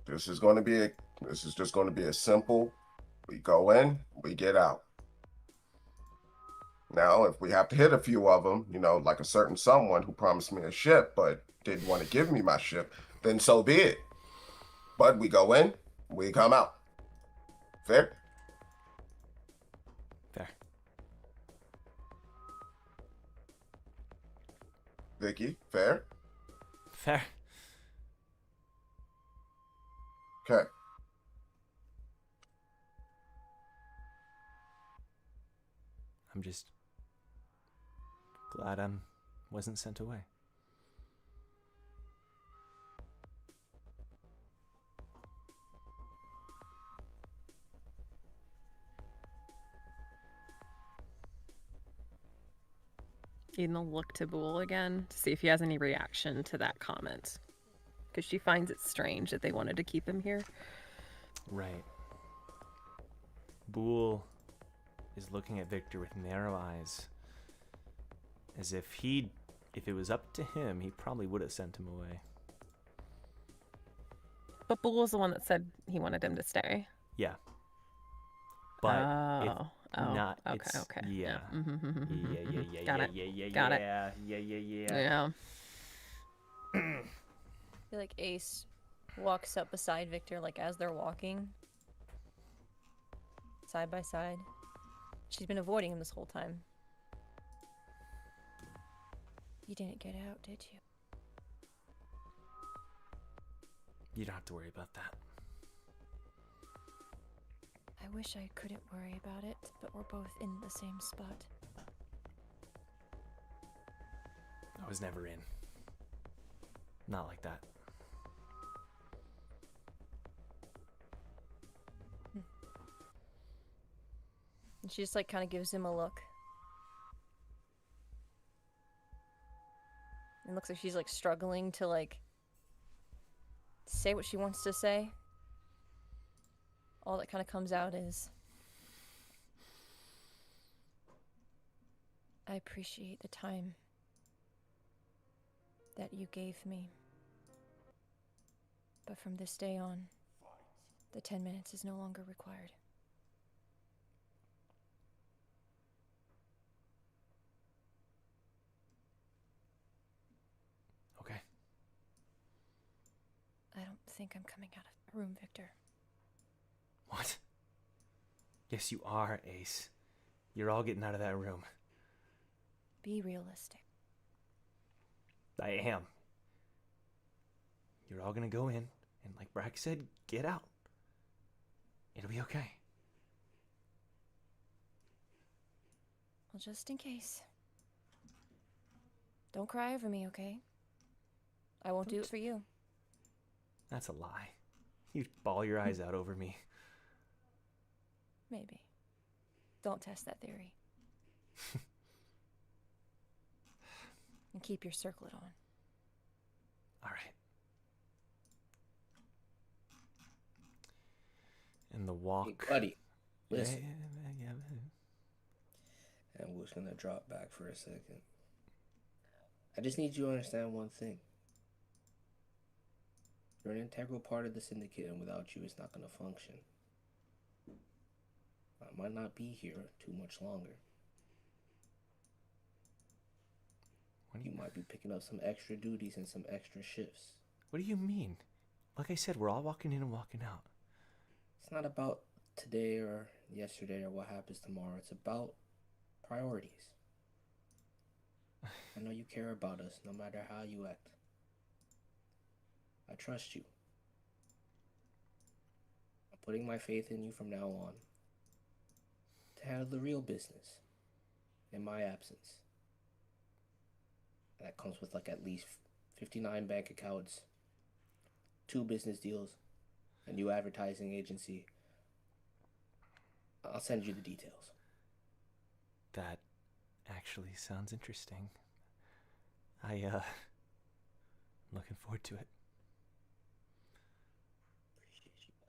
This is just going to be a simple. We go in, we get out. Now, if we have to hit a few of them, like a certain someone who promised me a ship but didn't want to give me my ship, then so be it. But we go in, we come out. Fair? Fair. Vicky, fair? Fair. Okay. I'm just glad I wasn't sent away. Eden will look to Boole again to see if he has any reaction to that comment. Because she finds it strange that they wanted to keep him here. Right. Boole is looking at Victor with narrow eyes. As if it was up to him, he probably would have sent him away. But Boole was the one that said he wanted him to stay. Yeah. But okay. Yeah. Yeah. Got it. Yeah. I feel like Ace walks up beside Victor, like as they're walking, side by side. She's been avoiding him this whole time. You didn't get out, did you? You don't have to worry about that. I wish I couldn't worry about it, but we're both in the same spot. I was never in. Not like that. And she just like kind of gives him a look. It looks like she's like struggling to like say what she wants to say. All that kind of comes out is, I appreciate the time that you gave me. But from this day on, the 10 minutes is no longer required. Okay. I don't think I'm coming out of the room, Victor. What? Yes, you are, Ace. You're all getting out of that room. Be realistic. I am. You're all gonna go in, and like Brack said, get out. It'll be okay. Well, just in case. Don't cry over me, okay? I won't do it for you. That's a lie. You'd bawl your eyes out over me. Maybe. Don't test that theory. And keep your circlet on. All right. And the walk. Hey, buddy, Yeah, listen. yeah. And we're just gonna drop back for a second. I just need you to understand one thing. You're an integral part of the syndicate, and without you, it's not gonna function. I might not be here too much longer. You might be picking up some extra duties and some extra shifts. What do you mean? Like I said, we're all walking in and walking out. It's not about today or yesterday or what happens tomorrow. It's about priorities. I know you care about us no matter how you act. I trust you. I'm putting my faith in you from now on to handle the real business in my absence. And that comes with like at least 59 bank accounts, 2 business deals, a new advertising agency. I'll send you the details. That actually sounds interesting. I'm looking forward to it. Appreciate you, bud.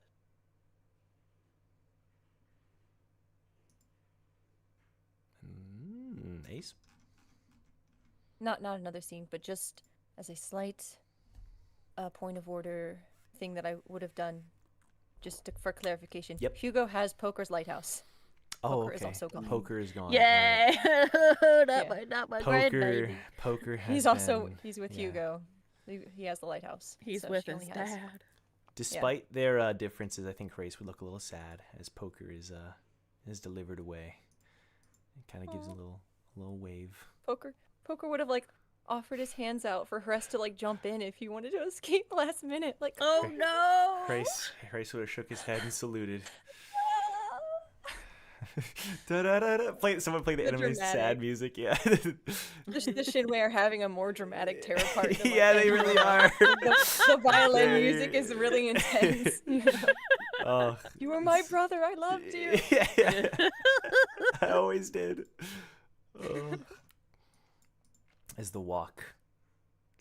Ace? Not another scene, but just as a slight point of order thing that I would have done, for clarification. Yep. Hugo has Poker's lighthouse. Oh, Poker is okay. also gone. Poker is gone. Yay! Right. not my Poker grandbaby. has He's with yeah. Hugo. He has the lighthouse. He's so with she his only has- dad. Despite their differences, I think Grace would look a little sad as Poker is delivered away. It kind of gives a little wave. Poker would have offered his hands out for Hres to jump in if he wanted to escape last minute. Oh no! Grace would have shook his head and saluted. Da-da-da-da. Someone play the enemy's dramatic. sad music. Yeah. the Shinwei are having a more dramatic terror part. Than, Yeah, they really are. The violin music is really intense. Oh, You were my brother. I loved you. yeah. I always did. Oh. As the walk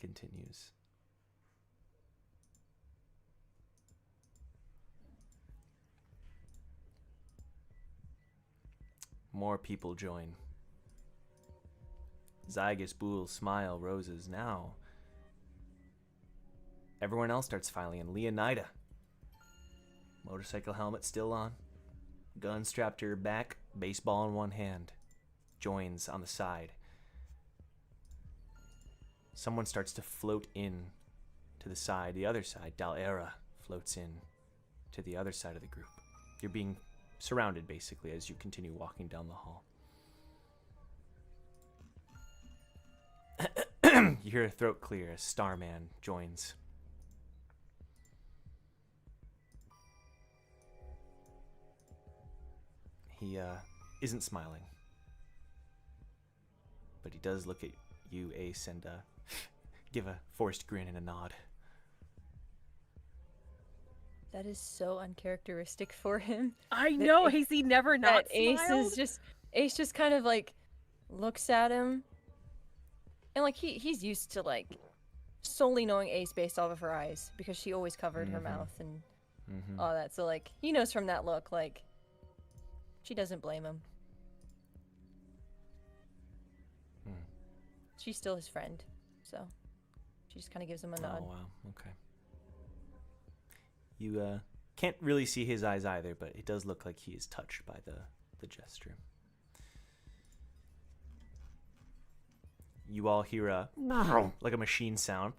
continues. More people join. Zygus, Boole, Smile, Roses. Now, everyone else starts filing in. Leonida. Motorcycle helmet still on. Gun strapped to her back. Baseball in one hand. Joins on the side. Someone starts to float in to the side. The other side. Dal'era floats in to the other side of the group. You're being surrounded, basically, as you continue walking down the hall. You hear a throat clear as Starman joins. He isn't smiling, but he does look at you, Ace, and give a forced grin and a nod. That is so uncharacteristic for him. I know. That- Has he never not That Ace smiled? is Ace just kind of looks at him, and he's used to solely knowing Ace based off of her eyes because she always covered her mouth and all that. So he knows from that look she doesn't blame him. She's still his friend, so she just kind of gives him a nod. Oh, wow. Okay. You can't really see his eyes either, but it does look like he is touched by the gesture. You all hear a machine sound.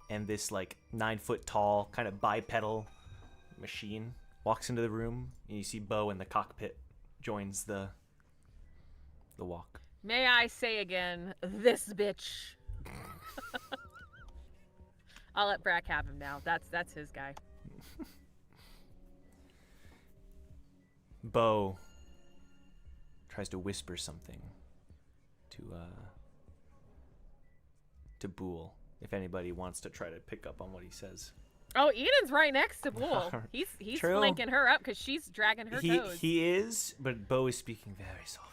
And this 9-foot tall kind of bipedal machine walks into the room, and you see Bo in the cockpit joins the walk. May I say again, this bitch. I'll let Brack have him now. That's his guy. Bo tries to whisper something to Boole, if anybody wants to try to pick up on what he says. Oh, Eden's right next to Boole. He's True. flanking her up because she's dragging her toes. He is, but Bo is speaking very softly.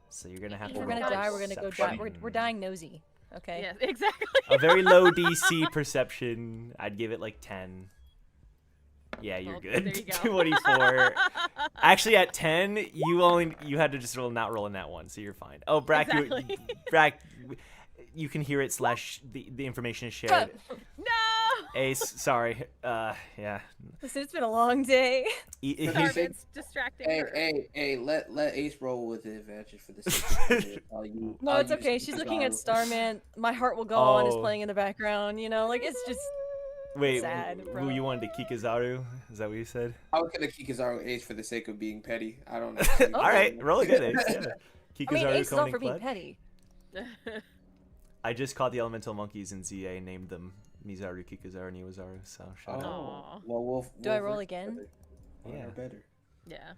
So you're gonna have If to we're roll gonna die, we're gonna go die. perception. We're dying nosy. Okay. Yes, exactly. A very low DC perception. I'd give it 10. Yeah, you're Well, good. there you go. 24. Actually, at 10, you had to just not roll in that one, so you're fine. Oh, Brack, Exactly. Brack, you can hear it / the information is shared. No. Ace, sorry. Yeah. Listen, it's been a long day. Starman's distracting her. Hey, let Ace roll with the advantage for the sake of it. No, it's okay. She's looking at Starman. My Heart Will Go On is playing in the background. You know, like it's just Wait, sad, who bro. you wanted to Kikazaru? Is that what you said? I was gonna Kikazaru Ace for the sake of being petty. I don't know. All right, roll again, Ace. Yeah. Kikazaru, I mean, Ace is all Conan, for being Kled. petty. I just caught the elemental monkeys in ZA, named them Mizaru, Kikazaru, and Iwazaru. So shout out. Aw. Well, Do I roll again? Yeah. Better. Yeah.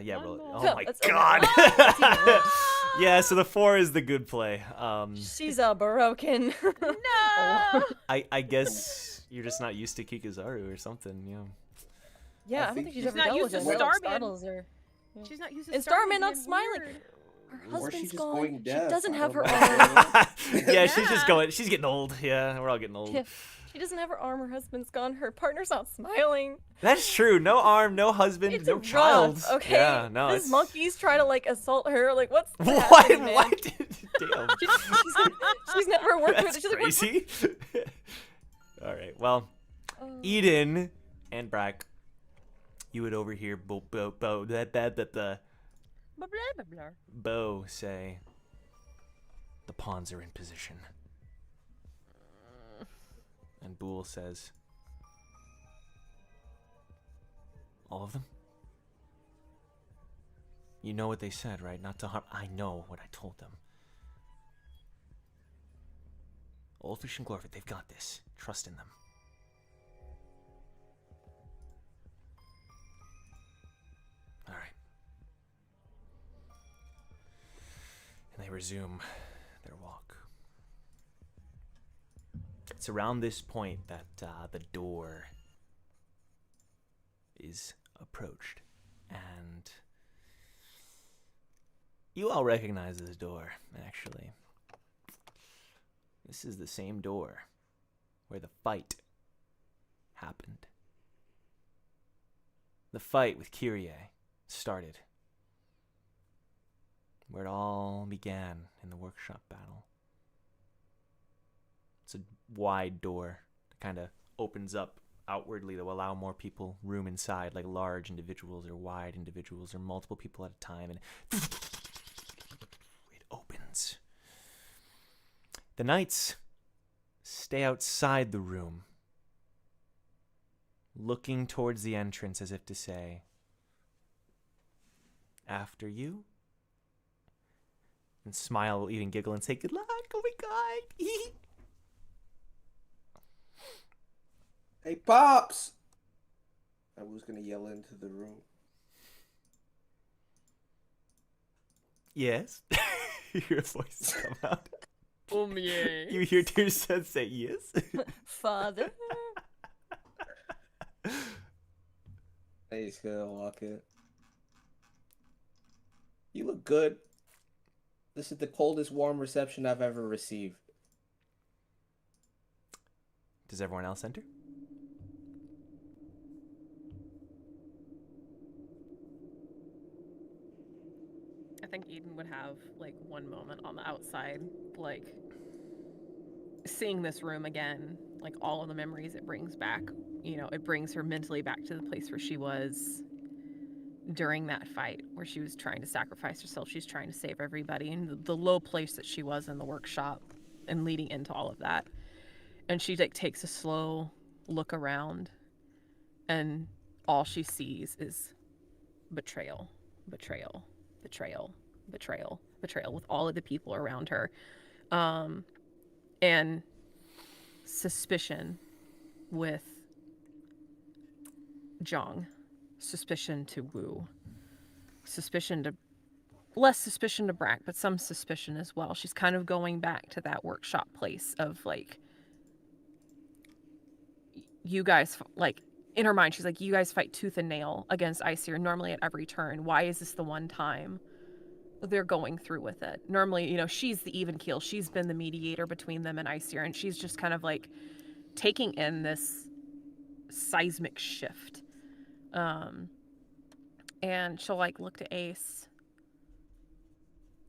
Yeah, One roll it. more. Oh my That's okay. god. That's even worse. Yeah, so the 4 is the good play. She's a broken. No. I guess you're just not used to Kikazaru or something. Yeah. Yeah, I don't think think she's she's ever not dealt used with to it. It Starman. startles her. She's not used to And Starman not being smiling. weird. Her Or she's husband's just gone. going She deaf. doesn't I have her don't arm. know. Yeah, she's just Yeah. going. She's getting old. Yeah, we're all getting old. Yeah, she doesn't have her arm. Her husband's gone. Her partner's not smiling. That's true. No arm, no husband, It's no rough, child. okay? Yeah, no. These it's... monkeys try to like assault her. Like, what's What? happening, man? What? Damn. She's never worked with That's it. She's like, what? crazy. All right. Well, Oh. Eden and Brack, you would overhear Bo Blah, blah, blah, blah. Bo say, "The pawns are in position." And Boole says, "All of them? You know what they said, right? Not to harm." I know what I told them. Oldfish and Glorfit, they've got this. Trust in them. All right. And they resume their walk. It's around this point that the door is approached. And you all recognize this door, actually. This is the same door where the fight happened. The fight with Kyrie started. Where it all began in the workshop battle. It's a wide door that kind of opens up outwardly that will allow more people room inside, like large individuals or wide individuals or multiple people at a time, and it opens. The knights stay outside the room, looking towards the entrance as if to say, "After you," and smile, even giggle, and say, "Good luck, oh my god." Hey, Pops! I was gonna yell into the room. Yes. Your voice come out. Yeah. You hear your son say yes. Father. Hey, just gonna walk in. You look good. This is the coldest warm reception I've ever received. Does everyone else enter? I think Eden would have like one moment on the outside, like seeing this room again, like all of the memories it brings back. You know, it brings her mentally back to the place where she was during that fight, where she was trying to sacrifice herself. She's trying to save everybody, and the low place that she was in the workshop and leading into all of that. And she like takes a slow look around, and all she sees is betrayal, betrayal, betrayal, betrayal, betrayal with all of the people around her, and suspicion with Zhang, suspicion to Wu, suspicion to less suspicion to Brack, but some suspicion as well. She's kind of going back to that workshop place of like, you guys, like, in her mind, she's like, you guys fight tooth and nail against Aesir normally at every turn. Why is this the one time they're going through with it? Normally, you know, she's the even keel. She's been the mediator between them and Aesir, and she's just kind of like taking in this seismic shift. And she'll like look to Ace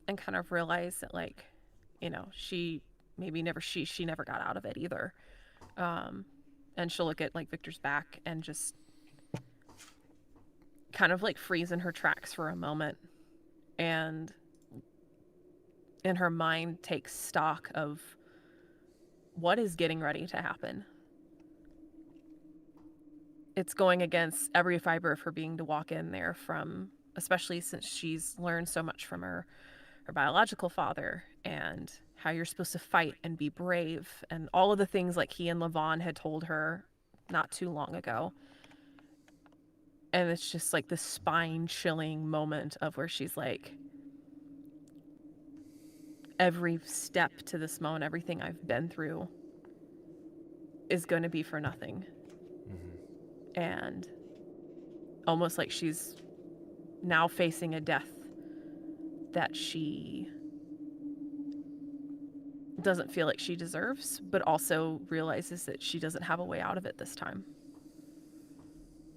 and kind of realize that, like, you know, she never got out of it either. And she'll look at like Victor's back and just kind of like freeze in her tracks for a moment, and in her mind takes stock of what is getting ready to happen. It's going against every fiber of her being to walk in there, from especially since she's learned so much from her biological father, and how you're supposed to fight and be brave, and all of the things like he and Levon had told her not too long ago. And it's just like this spine chilling moment of where she's like, every step to this moment, everything I've been through is going to be for nothing. Mm-hmm. And almost like she's now facing a death that she doesn't feel like she deserves, but also realizes that she doesn't have a way out of it this time.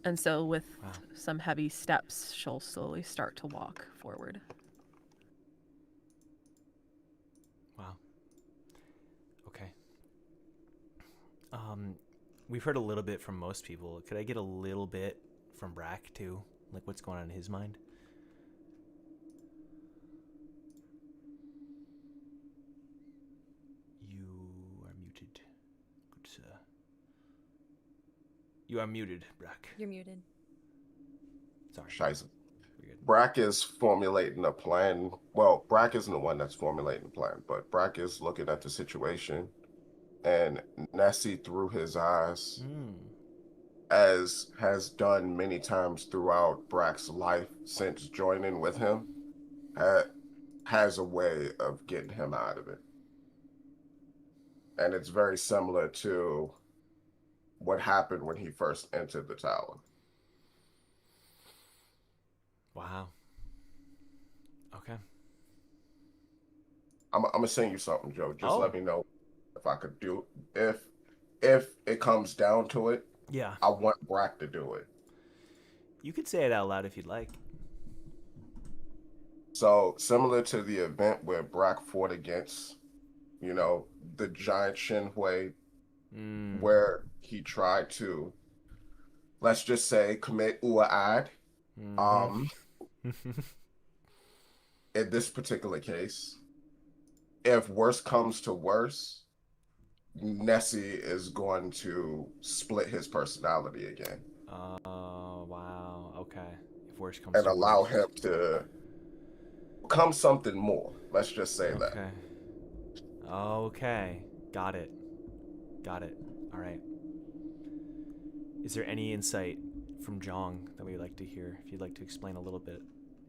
And so with some heavy steps, she'll slowly start to walk forward. Wow. Okay. We've heard a little bit from most people. Could I get a little bit from Brack too? Like what's going on in his mind? You are muted. Good sir. You are muted, Brack. You're muted. Sorry. Scheiße. We're good. Brack is formulating a plan. Well, Brack isn't the one that's formulating the plan, but Brack is looking at the situation, and Nessie, through his eyes, as has done many times throughout Brack's life since joining with him, has a way of getting him out of it. And it's very similar to what happened when he first entered the tower. Wow. Okay. I'm gonna send you something, Joe. Just let me know if I could do if it comes down to it. Yeah. I want Brack to do it. You could say it out loud if you'd like. So similar to the event where Brack fought against, the giant Shinhui, where he tried to, let's just say, commit u'ad. In this particular case, if worse comes to worse, Nessie is going to split his personality again. Oh, wow. Okay. If worse comes and to allow worse. him to become something more. Let's just say that. Okay. Okay. Got it. All right. Is there any insight from Jong that we'd like to hear? If you'd like to explain a little bit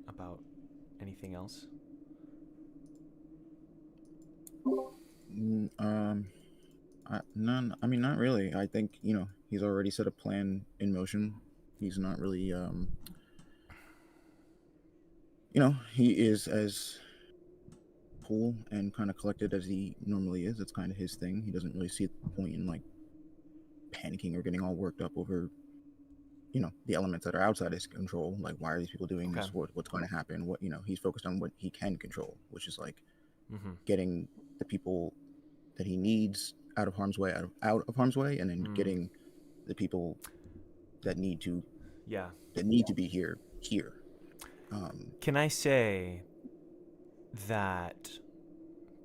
about anything else? None. I mean, not really. I think, he's already set a plan in motion. He's not really, he is as cool and kind of collected as he normally is. It's kind of his thing. He doesn't really see the point in, panicking or getting all worked up over, the elements that are outside his control. Like, why are these people doing this? What's going to happen? What, he's focused on what he can control, which is, getting the people that he needs out of harm's way, and then getting the people that need to be here. Can I say that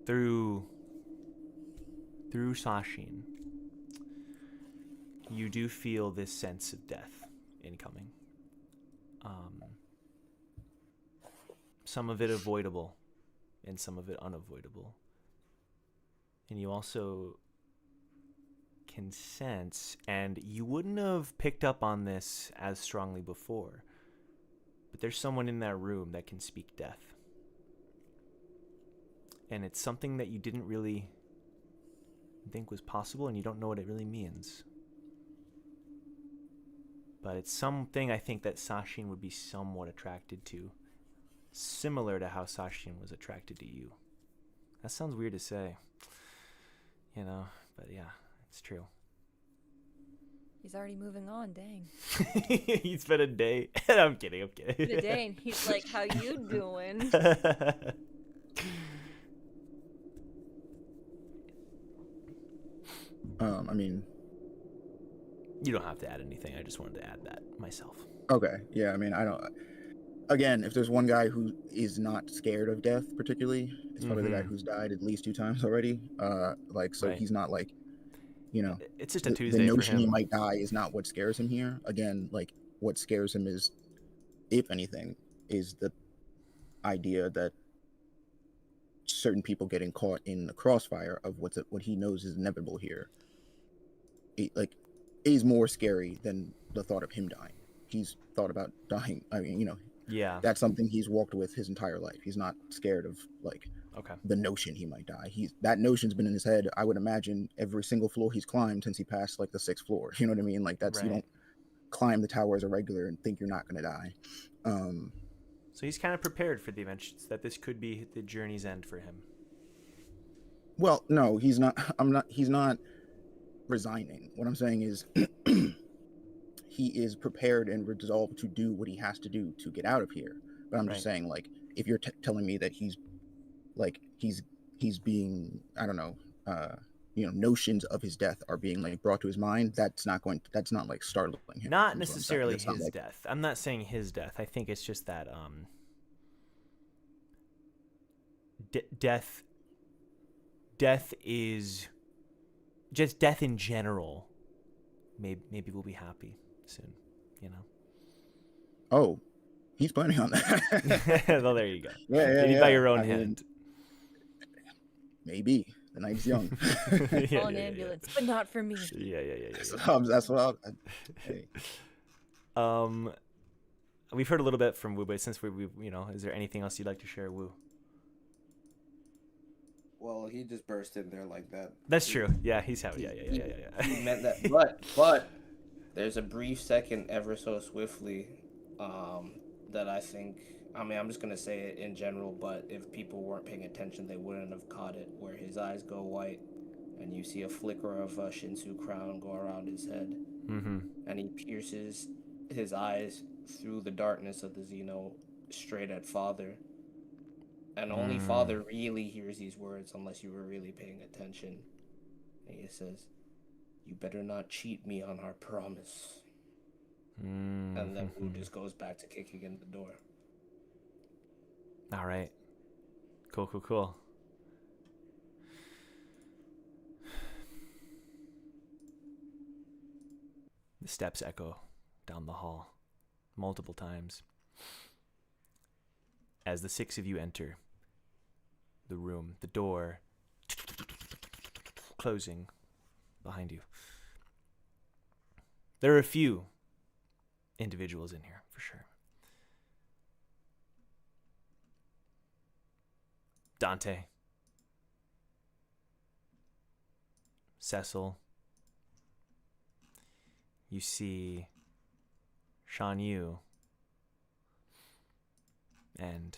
through Sashin, you do feel this sense of death incoming? Some of it avoidable and some of it unavoidable. And you also can sense, and you wouldn't have picked up on this as strongly before, but there's someone in that room that can speak death. And it's something that you didn't really think was possible, and you don't know what it really means. But it's something I think that Sashin would be somewhat attracted to, similar to how Sashin was attracted to you. That sounds weird to say, but yeah, it's true. He's already moving on, dang. He's been a day. I'm kidding. Been a day, and he's like, how you doing? I mean, You don't have to add anything. I just wanted to add that myself. okay, yeah. I mean, I don't. Again, if there's one guy who is not scared of death, particularly, it's probably the guy who's died at least 2 times already. Like, so Right. he's not like, you know, It's just a the Tuesday for notion he him. might die is not what scares him here. Again, like, what scares him is, if anything, is the idea that certain people getting caught in the crossfire of what he knows is inevitable here. It, like, is more scary than the thought of him dying. He's thought about dying. I mean, Yeah. that's something he's walked with his entire life. He's not scared of like Okay. the notion he might die. That notion's been in his head, I would imagine, every single floor he's climbed since he passed like the 6th floor. You know what I mean? Like, that's, you Right. don't climb the tower as a regular and think you're not going to die. So he's kind of prepared for the event that this could be the journey's end for him. Well, no, he's not. He's not resigning. What I'm saying is he is prepared and resolved to do what he has to do to get out of here. But I'm just saying, like, if you're telling me that he's being, I don't know, notions of his death are being like brought to his mind, that's not like startling him. Not necessarily his like, death. I'm not saying his death. I think it's just that death is just death in general. Maybe we'll be happy soon, Oh, he's planning on that. Well, there you go. Yeah. Maybe by your own hand. Maybe. The night's young. Call an ambulance, but not for me. Yeah. That's what I'll... Hey. We've heard a little bit from Wu, but since we is there anything else you'd like to share, Wu? Well, he just burst in there like that. That's true. Yeah, he's how. Yeah. He meant that, but there's a brief second, ever so swiftly, that I think. I mean, I'm just gonna say it in general, but if people weren't paying attention, they wouldn't have caught it. Where his eyes go white, and you see a flicker of a Shinsu crown go around his head, and he pierces his eyes through the darkness of the Xeno straight at Father. And only Father really hears these words unless you were really paying attention. And he says, "You better not cheat me on our promise." And then Wu just goes back to kicking in the door. All right. Cool. The steps echo down the hall multiple times as the 6 of you enter the room, the door closing behind you. There are a few individuals in here, for sure. Dante, Cecil, you see Shan Yu, and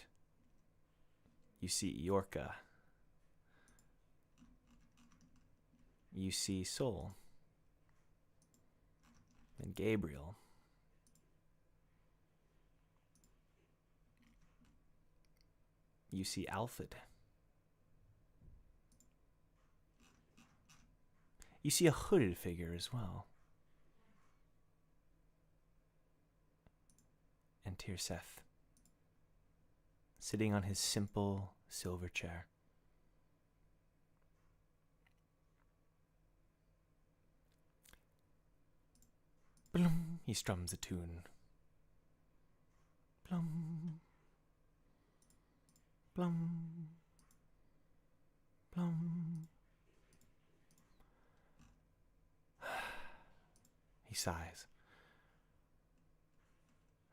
you see Yorka. You see Sol and Gabriel. You see Alfred. You see a hooded figure as well. And Tirseth, sitting on his simple silver chair. Blum, he strums a tune. Blum, blum, blum. He sighs.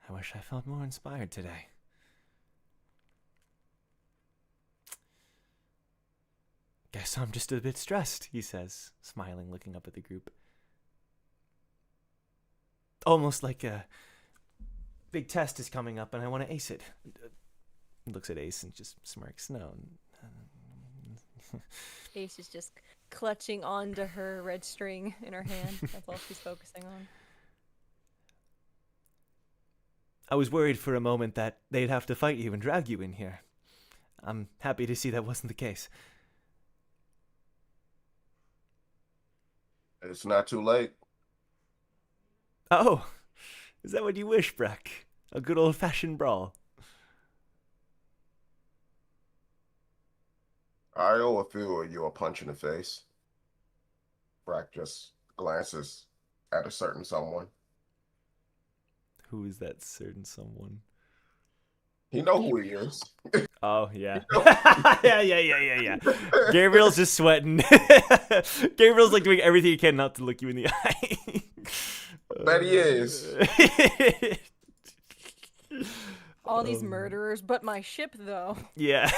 I wish I felt more inspired today. Guess I'm just a bit stressed, he says, smiling, looking up at the group. Almost like a big test is coming up and I want to ace it. Looks at Ace and just smirks. No. Ace is just clutching onto her red string in her hand. That's all she's focusing on. I was worried for a moment that they'd have to fight you and drag you in here. I'm happy to see that wasn't the case. It's not too late. Oh, is that what you wish, Breck? A good old-fashioned brawl. I owe a few of you a punch in the face. Brack just glances at a certain someone. Who is that certain someone? He know who he is. Oh, yeah. yeah. Gabriel's just sweating. Gabriel's like doing everything he can not to look you in the eye. Bet he is. All these murderers, but my ship, though. Yeah.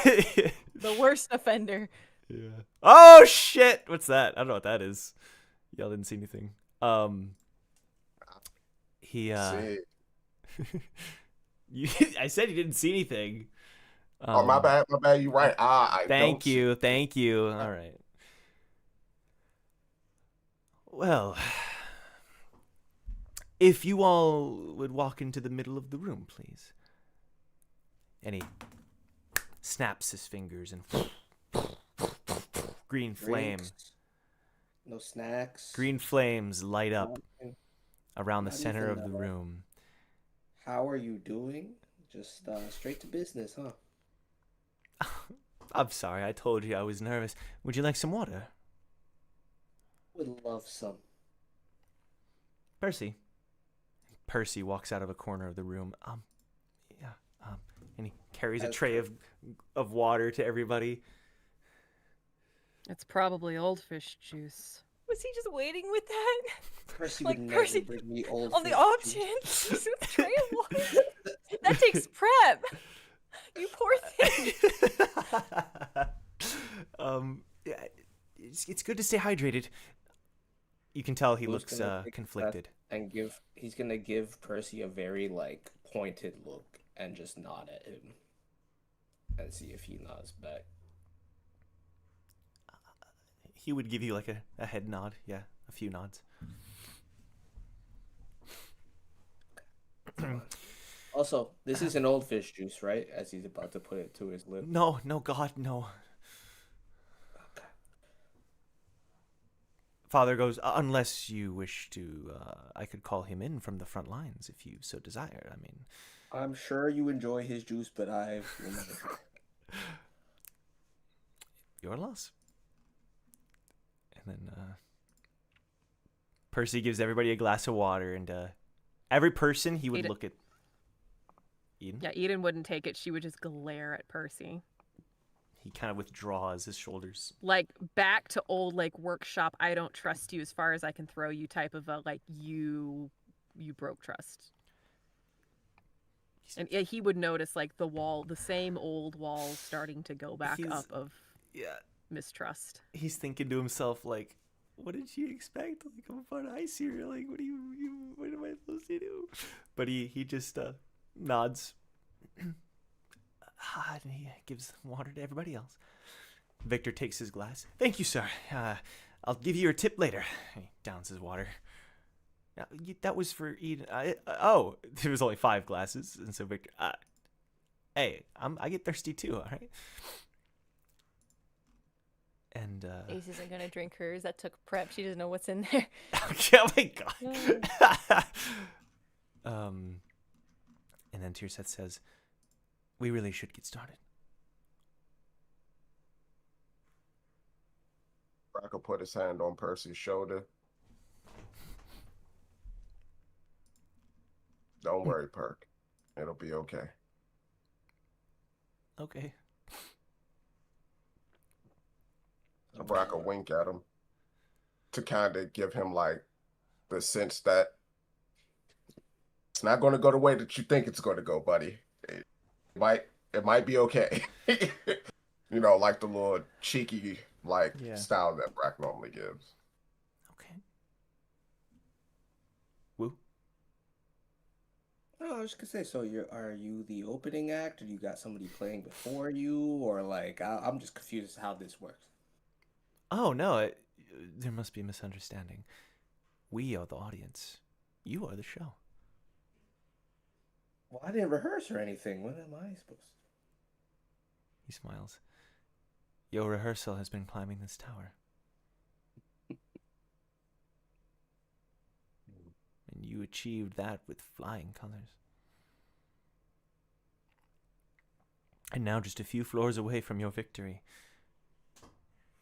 The worst offender. Yeah. Oh, shit! What's that? I don't know what that is. Y'all didn't see anything. He, See. I said you didn't see anything. Oh, my bad. You right. Thank you. All right. Well, if you all would walk into the middle of the room, please. And he snaps his fingers and green flame. Drinks, no snacks. Green flames light up nothing. around the Not center even of the room. How are you doing? Just straight to business, huh? I'm sorry, I told you I was nervous. Would you like some water? Would love some. Percy walks out of a corner of the room. And he carries a tray of water to everybody. It's probably old fish juice. Was he just waiting with that? Percy Like, would Percy- never bring me old On the fish off juice. chance, just a tray of water. That takes prep. You poor thing. Yeah, it's good to stay hydrated. You can tell he Who's looks gonna take conflicted. that And he's gonna give Percy a very like pointed look and just nod at him and see if he nods back. He would give you like a head nod. Yeah, a few nods. Also, this is an old fish juice, right? As he's about to put it to his lip. No, God, no. Okay. Father goes, unless you wish to, I could call him in from the front lines if you so desire. I mean, I'm sure you enjoy his juice, but I will never. your loss. And then Percy gives everybody a glass of water, and every person he would Eden. look at. Eden? Yeah, Eden wouldn't take it. She would just glare at Percy. He kind of withdraws his shoulders. Like back to old like workshop, I don't trust you as far as I can throw you type of a like you broke trust. And he would notice like the same old wall starting to go back up of mistrust. He's thinking to himself like, what did she expect? Like, I'm on ice here. Like, what am I supposed to do? But he just nods. And he gives water to everybody else. Victor takes his glass. Thank you, sir. I'll give you your tip later. He downs his water. That was for Eden. There was only 5 glasses, and so Victor. Hey, I get thirsty too. All right. And Ace isn't gonna drink hers. That took prep. She doesn't know what's in there. oh my god. And then Tearset says, "We really should get started." Brack will put his hand on Percy's shoulder. Don't worry, Perk. It'll be okay. Okay. Brack will wink at him to kind of give him like the sense that it's not going to go the way that you think it's going to go, buddy. It might be okay. You know, like the little cheeky style that Brack normally gives. Okay. Woo. No, I was just gonna say. So, are you the opening act, or you got somebody playing before you, or like I'm just confused as to how this works. Oh no, there must be a misunderstanding. We are the audience. You are the show. Well, I didn't rehearse or anything. When am I supposed to? He smiles. Your rehearsal has been climbing this tower. And you achieved that with flying colors. And now, just a few floors away from your victory,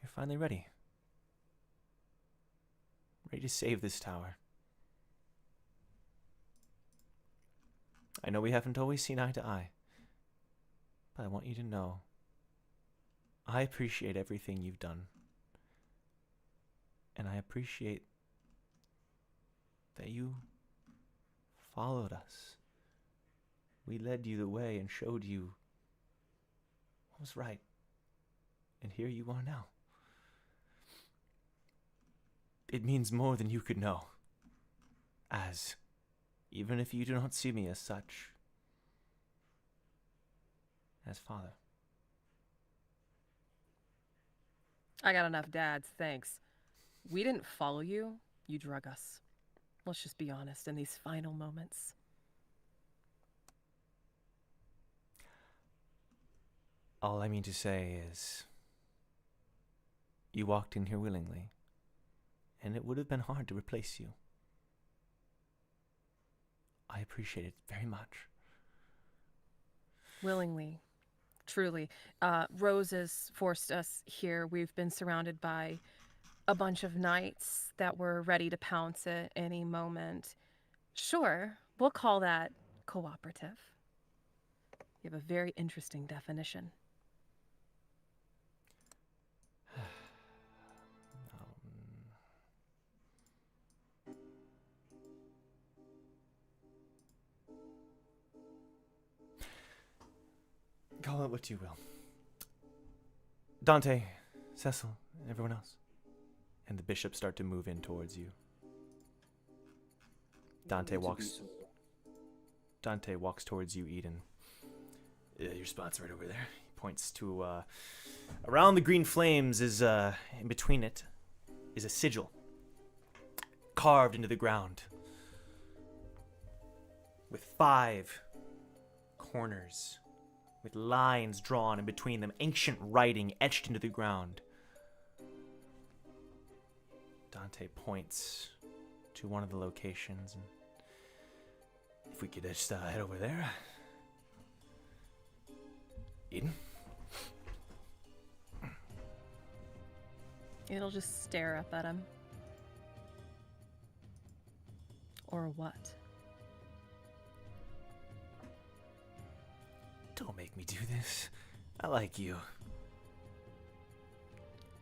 you're finally ready. Ready to save this tower. I know we haven't always seen eye to eye, but I want you to know I appreciate everything you've done. And I appreciate that you followed us. We led you the way and showed you what was right. And here you are now. It means more than you could know. As, even if you do not see me as such, as father. I got enough dads, thanks. We didn't follow you, you drug us. Let's just be honest in these final moments. All I mean to say is, you walked in here willingly, and it would have been hard to replace you. I appreciate it very much. Willingly. Truly. Roses forced us here. We've been surrounded by a bunch of knights that were ready to pounce at any moment. Sure, we'll call that cooperative. You have a very interesting definition. Call it what you will. Dante, Cecil, and everyone else. And the bishops start to move in towards you. Dante walks towards you, Eden. Your spot's right over there. He points to around the green flames is in between it is a sigil carved into the ground with 5 corners, with lines drawn in between them, ancient writing etched into the ground. Dante points to one of the locations, and if we could just head over there. Eden? It'll just stare up at him. Or what? Don't make me do this. I like you.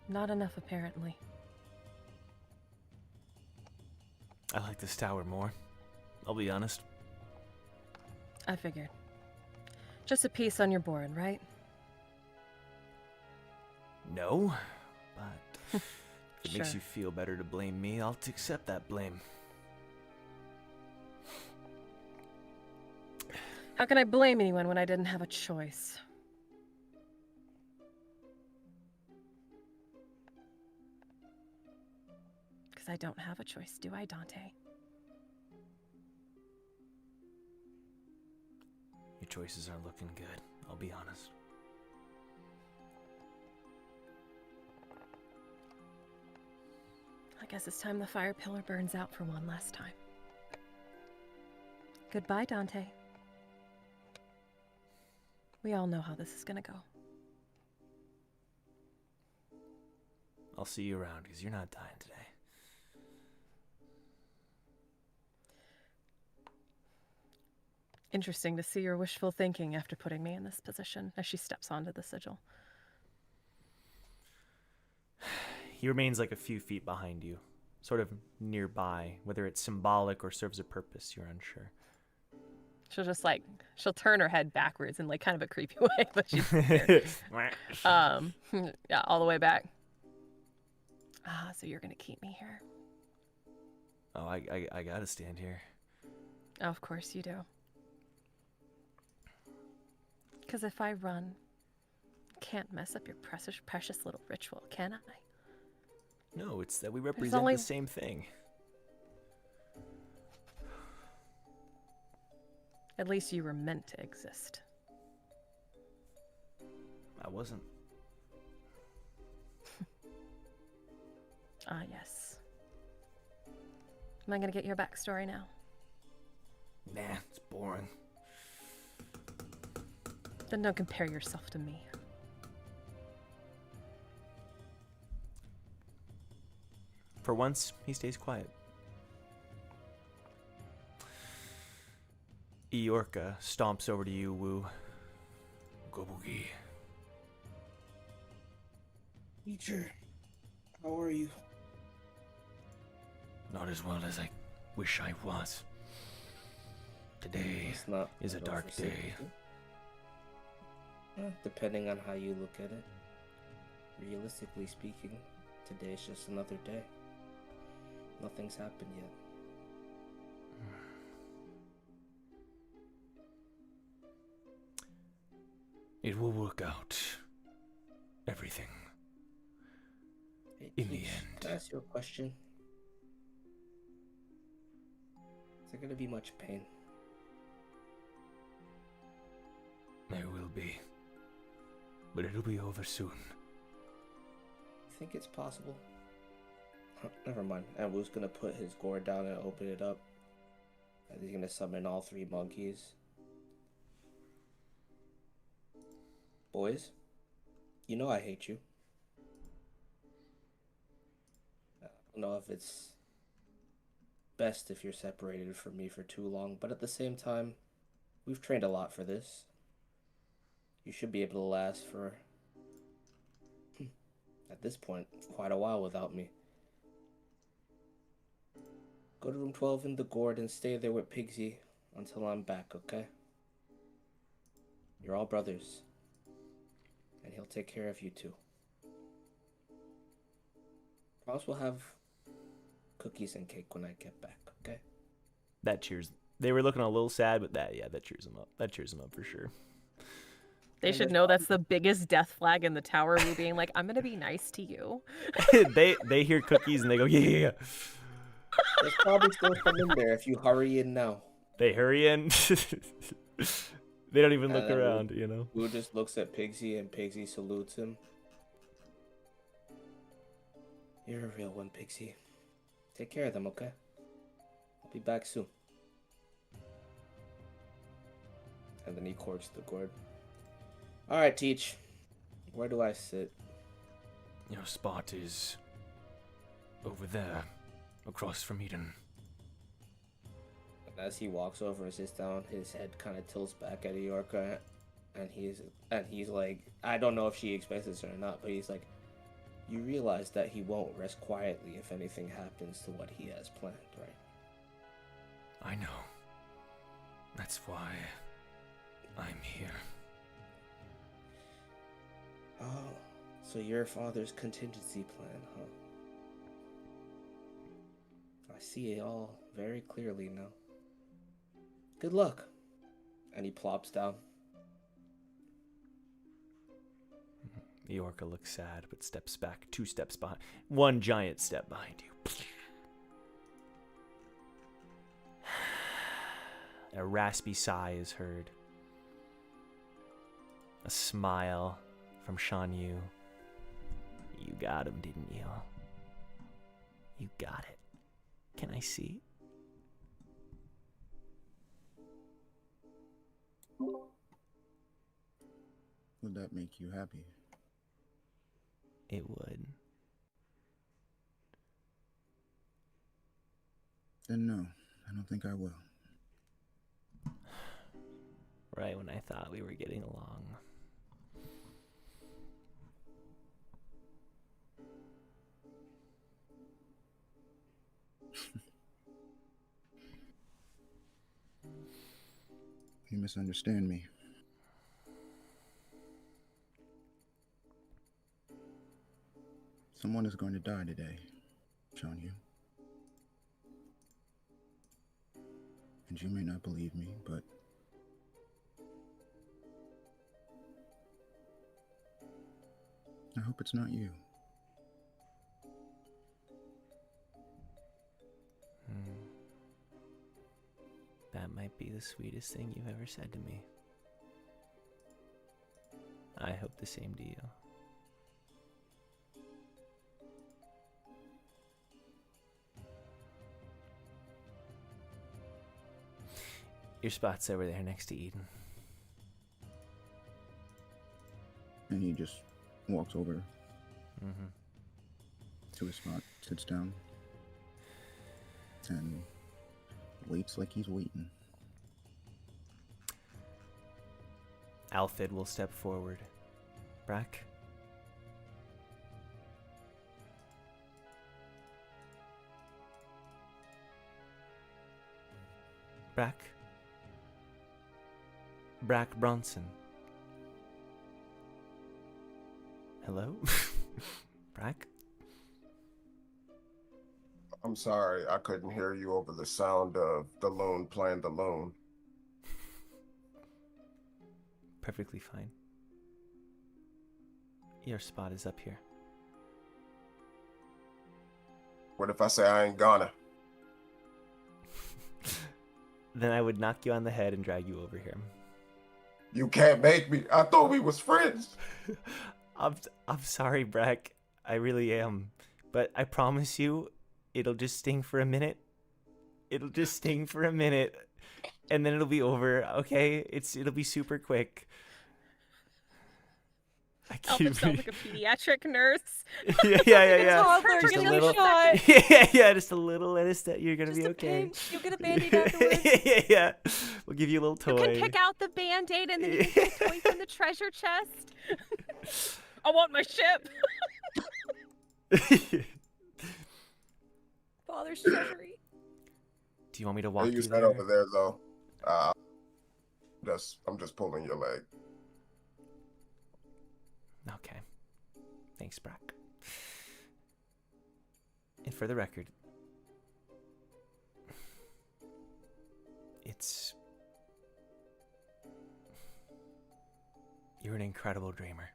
Not enough, apparently. I like this tower more. I'll be honest. I figured. Just a piece on your board, right? No, but if it makes Sure. you feel better to blame me, I'll accept that blame. How can I blame anyone when I didn't have a choice? Because I don't have a choice, do I, Dante? Your choices aren't looking good, I'll be honest. I guess it's time the fire pillar burns out for one last time. Goodbye, Dante. We all know how this is gonna go. I'll see you around, because you're not dying today. Interesting to see your wishful thinking after putting me in this position as she steps onto the sigil. He remains like a few feet behind you, sort of nearby. Whether it's symbolic or serves a purpose, you're unsure. She'll turn her head backwards in like kind of a creepy way, but she's there. Yeah, all the way back. Ah, so you're gonna keep me here. Oh, I gotta stand here. Of course you do. Because if I run, can't mess up your precious little ritual, can I? No, it's that we represent only- the same thing. At least you were meant to exist. I wasn't. Ah, yes. Am I gonna get your backstory now? Nah, it's boring. Then don't compare yourself to me. For once, he stays quiet. Eorca stomps over to you, Wu. Gobugi. Teacher, how are you? Not as well as I wish I was. Today It's not is a dark day. Depending on how you look at it. Realistically speaking, today's just another day. Nothing's happened yet. It will work out. Everything. Hey, In the Teach, end. can I ask you a question? Is there gonna be much pain? There will be. But it'll be over soon. You think it's possible? Never mind. And Wu's gonna put his gourd down and open it up. And he's gonna summon all 3 monkeys. Boys, you know I hate you. I don't know if it's best if you're separated from me for too long, but at the same time, we've trained a lot for this. You should be able to last for, at this point, quite a while without me. Go to room 12 in the gourd and stay there with Pigsy until I'm back, okay? You're all brothers. And he'll take care of you too. Promise we'll have cookies and cake when I get back, okay? That cheers. They were looking a little sad, but that cheers them up. That cheers them up for sure. They should know that's the biggest death flag in the tower. Wu being like, I'm gonna be nice to you. they hear cookies and they go, yeah. There's probably still some in there if you hurry in now. They hurry in. They don't even look then around, you know. Wu just looks at Pigsy and Pigsy salutes him. You're a real one, Pigsy. Take care of them, okay? I'll be back soon. And then he corks the gourd. Alright, Teach. Where do I sit? Your spot is over there, across from Eden. And as he walks over and sits down, his head kind of tilts back at Eorca, and he's like, I don't know if she expects this or not, but he's like, you realize that he won't rest quietly if anything happens to what he has planned, right? I know. That's why I'm here. Oh, so your father's contingency plan, huh? I see it all very clearly now. Good luck. And he plops down. Eorca looks sad, but steps back 2 steps behind. 1 giant step behind you. A raspy sigh is heard. A smile from Shan Yu. You got him, didn't you? You got it. Can I see? Would that make you happy? It would. Then no, I don't think I will. Right when I thought we were getting along. You misunderstand me. Someone is going to die today, Shanyu. And you may not believe me, but I hope it's not you. That might be the sweetest thing you've ever said to me. I hope the same to you. Your spot's over there next to Eden. And he just walks over Mm-hmm. to his spot, sits down, and waits like he's waiting. Alfred will step forward. Brack? Brack Bronson. Hello? Brack? I'm sorry, I couldn't hear you over the sound of the loon playing the loon. Perfectly fine. Your spot is up here. What if I say I ain't gonna? Then I would knock you on the head and drag you over here. You can't make me. I thought we was friends. I'm sorry, Brack. I really am. But I promise you, it'll just sting for a minute. It'll just sting for a minute. And then it'll be over, okay? It'll be super quick. I Alfred sounds like a pediatric nurse. yeah. Toddler Just a getting little- a shot. yeah, just a little anesthesia. You're gonna Just be a okay. pain. You'll get a Band-Aid afterwards. yeah. We'll give you a little You toy. can pick out the Band-Aid and then you can get a toy from the treasure chest. I want my ship. Father's treasury. Do you want me to I walk you use there? that over there though. I'm just pulling your leg. Okay. Thanks, Brack. And for the record, you're an incredible dreamer.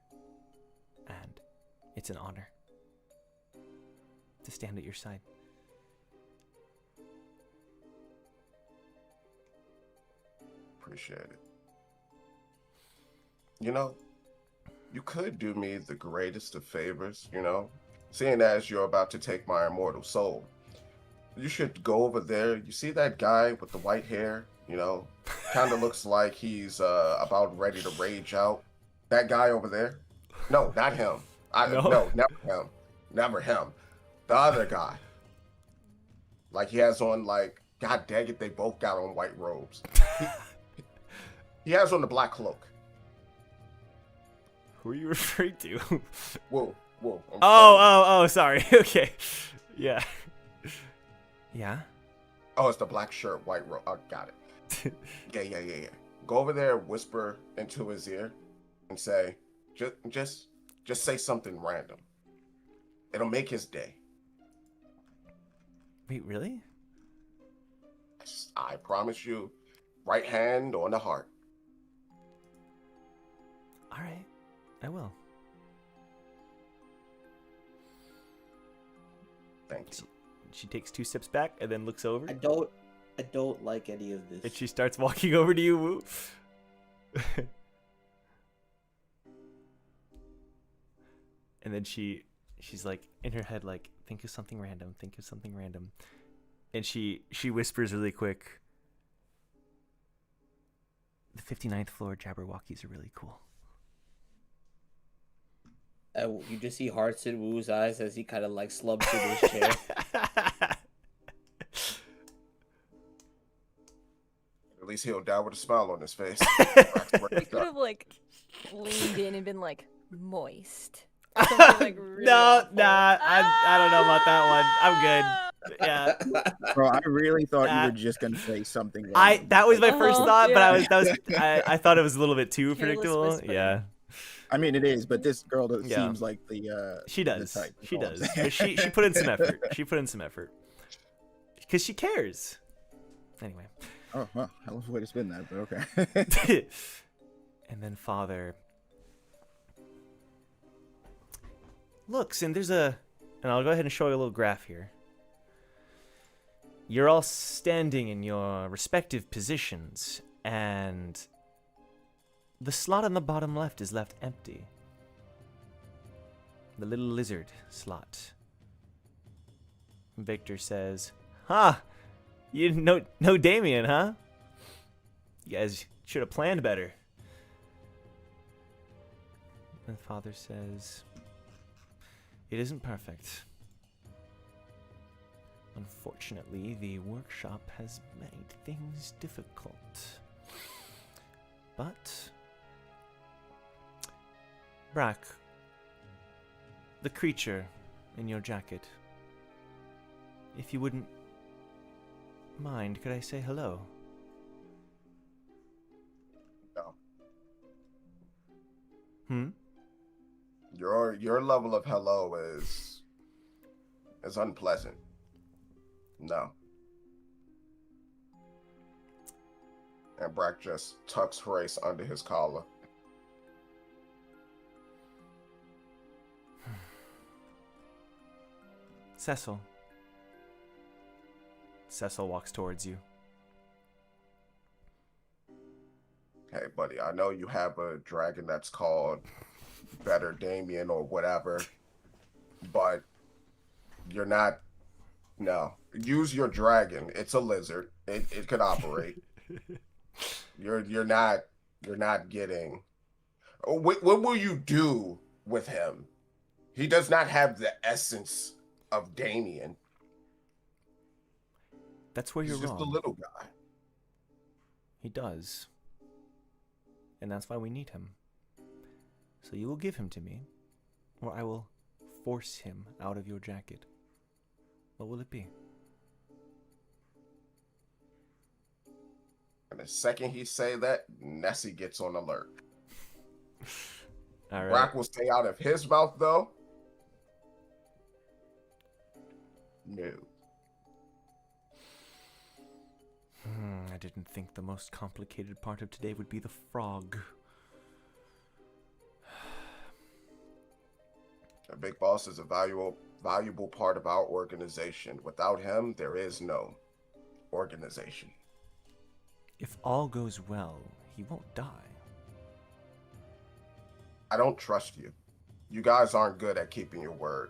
And it's an honor to stand at your side. Appreciate it. You know, you could do me the greatest of favors, seeing as you're about to take my immortal soul. You should go over there. You see that guy with the white hair, kind of looks like he's about ready to rage out. That guy over there? No, not him. No, never him. Never him. The other guy. Like he has on God dang it, they both got on white robes. He has on the black cloak. Who are you referring to? Whoa. Oh, sorry. Okay. Yeah. Yeah? Oh, it's the black shirt, white robe. Oh, got it. Yeah. Go over there, whisper into his ear, and say, just say something random. It'll make his day. Wait, really? I promise you, right hand on the heart. All right. I will. Thank you. She takes 2 steps back and then looks over. I don't like any of this. And she starts walking over to you. Woo. And then she's like in her head, like, think of something random. And she whispers really quick. The 59th floor Jabberwockies are really cool. You just see hearts in Woo's eyes as he kind of like slumps in his chair. At least he'll die with a smile on his face. He could have leaned in and been moist. Or something, really No, awful. nah, I don't know about that one. I'm good. Yeah, Bro, I really thought you were just gonna say something. that was my first thought, but yeah. I thought it was a little bit too Careless predictable. whisper. Yeah, I mean, it is, but this girl Yeah. seems like the she does. The type, She is all I'm does. saying. But she put in some effort. Because she cares. Anyway. Oh, well, I love the way to spin that, but okay. And then Father looks, and and I'll go ahead and show you a little graph here. You're all standing in your respective positions, and the slot on the bottom left is left empty. The little lizard slot. Victor says, "Ha! You know Damien, huh?" You guys should have planned better. The father says, it isn't perfect. Unfortunately, the workshop has made things difficult. But, Brack, the creature in your jacket, if you wouldn't mind, could I say hello? No. Your level of hello is unpleasant. No. And Brack just tucks Horace under his collar. Cecil. Cecil walks towards you. Hey, buddy, I know you have a dragon that's called Better Damien or whatever, but you're not. No. Use your dragon. It's a lizard. It could operate. You're not getting. What will you do with him? He does not have the essence of Damien. That's where you're He's just wrong. a little guy. He does. And that's why we need him. So you will give him to me, or I will force him out of your jacket. What will it be? And the second he say that, Nessie gets on alert. All right. Brack will stay out of his mouth, though. No. I didn't think the most complicated part of today would be the frog. The big boss is a valuable part of our organization. Without him, there is no organization. If all goes well, he won't die. I don't trust you. You guys aren't good at keeping your word.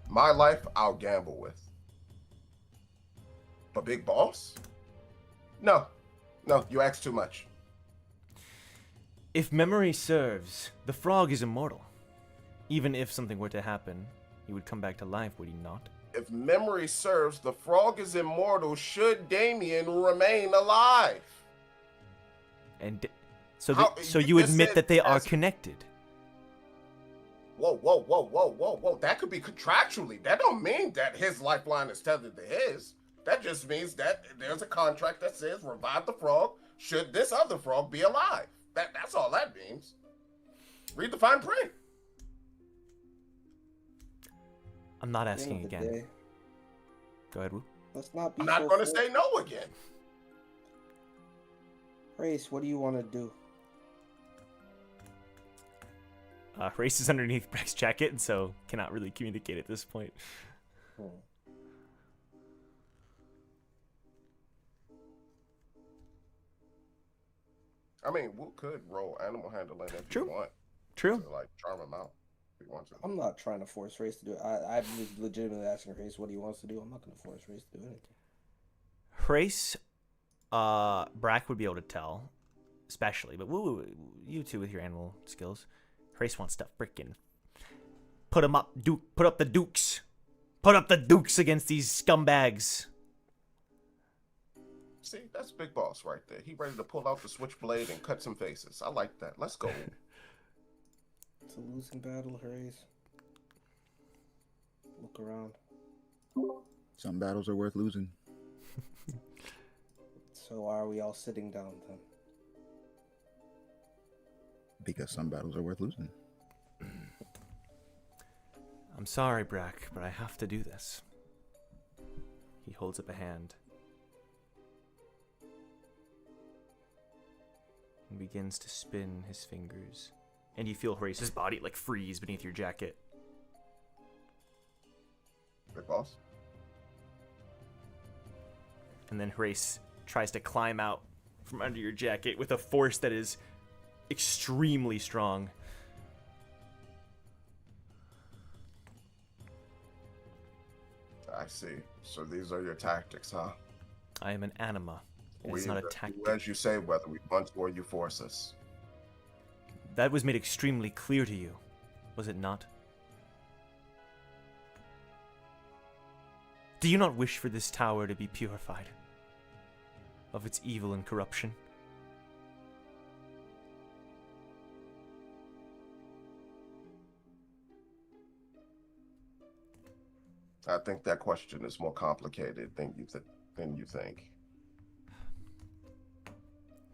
My life, I'll gamble with. But big boss? No, you ask too much. If memory serves, the frog is immortal. Even if something were to happen, he would come back to life, would he not? If memory serves, the frog is immortal should Damien remain alive. And so, How- so you you just admit said that they are as- connected. Whoa. That could be contractually. That don't mean that his lifeline is tethered to his. That just means that there's a contract that says revive the frog should this other frog be alive. That's all that means. Read the fine print. I'm not At the end asking of the again. day, Go ahead, Wu. let's not be I'm not so going to full- say no again. Race, what do you want to do? Race is underneath Breck's jacket, and so cannot really communicate at this point. I mean, Wu could roll animal handling if True. you want. True. To, like, charm him out if he wants to. I'm not trying to force Race to do it. I was legitimately asking Race what he wants to do. I'm not going to force Race to do anything. Race, Brack would be able to tell, especially, but Wu, you two with your animal skills. Race wants to frickin' put him up, put up the dukes. Put up the dukes against these scumbags. See, that's Big Boss right there. He ready to pull out the switchblade and cut some faces. I like that. Let's go. It's a losing battle, Race. Look around. Some battles are worth losing. So why are we all sitting down then? Because some battles are worth losing. I'm sorry, Brack, but I have to do this. He holds up a hand and begins to spin his fingers. And you feel Horace's body like freeze beneath your jacket. Big Boss? And then Horace tries to climb out from under your jacket with a force that is extremely strong. I see. So these are your tactics, huh? I am an anima. It We is not a either tactic. do as you say, whether we want to or you force us. That was made extremely clear to you, was it not? Do you not wish for this tower to be purified of its evil and corruption? I think that question is more complicated than you think.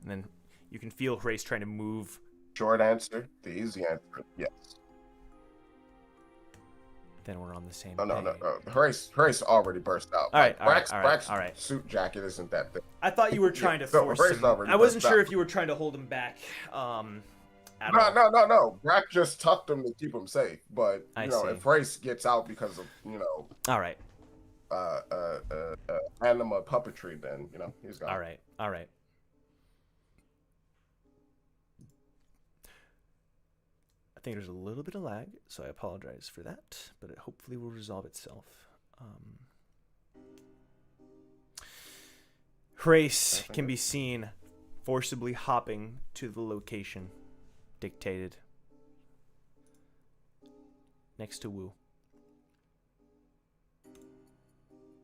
And then you can feel Grace trying to move. Short answer, the easy answer, yes. Then we're on the same No. page. Horace already burst out. All right, Brack's all right. suit jacket isn't that thick. I thought you were trying to No, force Horace him. already I wasn't burst sure out. if you were trying to hold him back. At all. No. Brack just tucked him to keep him safe. But I see. If Horace gets out because of All right. anima puppetry, then he's gone. All right. I think there's a little bit of lag, so I apologize for that, but it hopefully will resolve itself. Grace can be seen forcibly hopping to the location dictated next to Wu.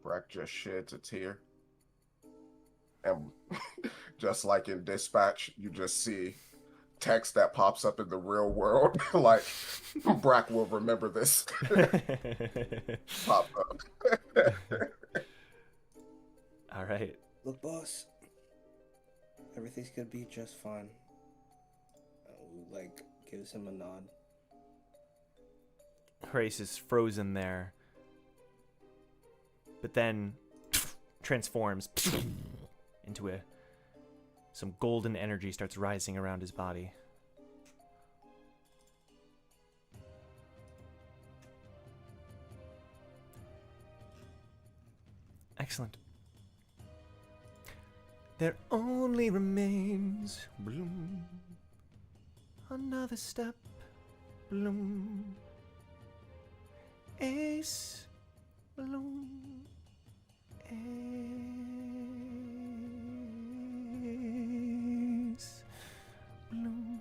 Brack just sheds a tear. And just like in Dispatch, you just see text that pops up in the real world. Like, Brack will remember this. Pop up. All right. Look, boss. Everything's gonna be just fine. Like, gives him a nod. Grace is frozen there, but then transforms into some golden energy starts rising around his body. Excellent. There only remains bloom, another step, bloom, ace, bloom, ace, bloom.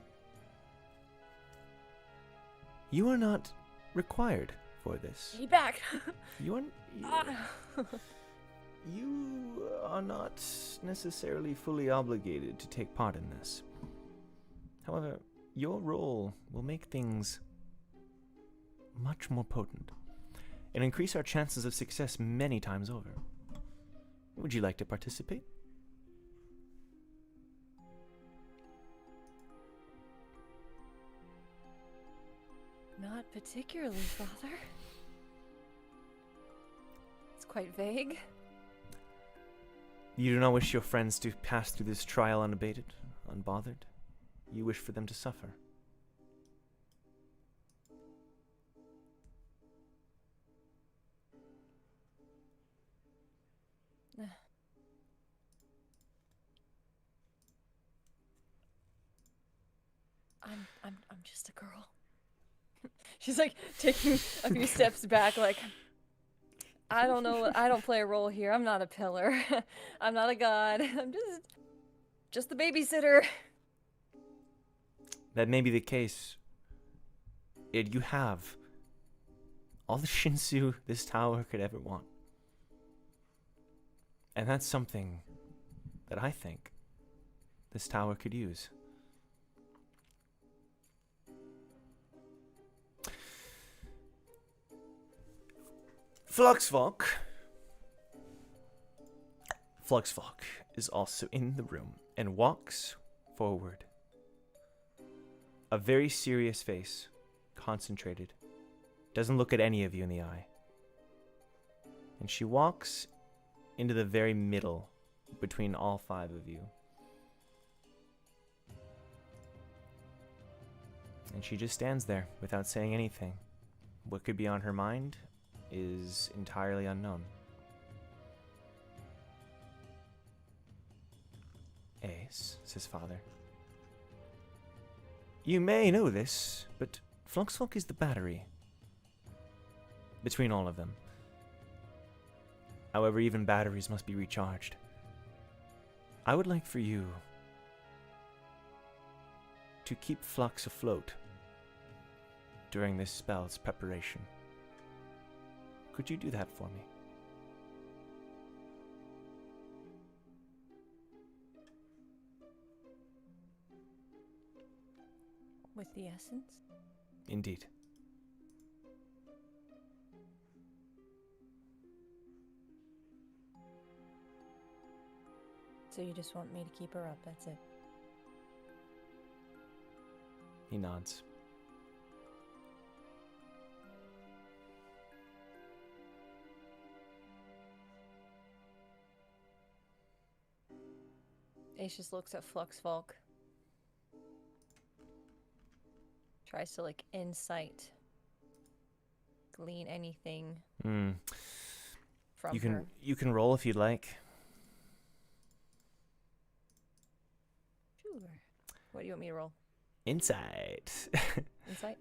You are not required for this. He back. You are not necessarily fully obligated to take part in this. However, your role will make things much more potent and increase our chances of success many times over. Would you like to participate? Not particularly, Father. It's quite vague. You do not wish your friends to pass through this trial unabated, unbothered. You wish for them to suffer. I'm just a girl. She's like taking a few steps back, like, I don't know. I don't play a role here. I'm not a pillar. I'm not a god. I'm just the babysitter. That may be the case. Yet you have all the Shinsu this tower could ever want. And that's something that I think this tower could use. Fluxvolk is also in the room and walks forward. A very serious face, concentrated, doesn't look at any of you in the eye. And she walks into the very middle between all five of you. And she just stands there without saying anything. What could be on her mind is entirely unknown. Ace, says Father. You may know this, but Fluxvolk is the battery between all of them. However, even batteries must be recharged. I would like for you to keep Flux afloat during this spell's preparation. Could you do that for me? With the essence? Indeed. So you just want me to keep her up, that's it. He nods. Ace just looks at Flux Volk. Tries to, like, insight. Glean anything from her. You can roll if you'd like. Sure. What do you want me to roll? Insight. Insight?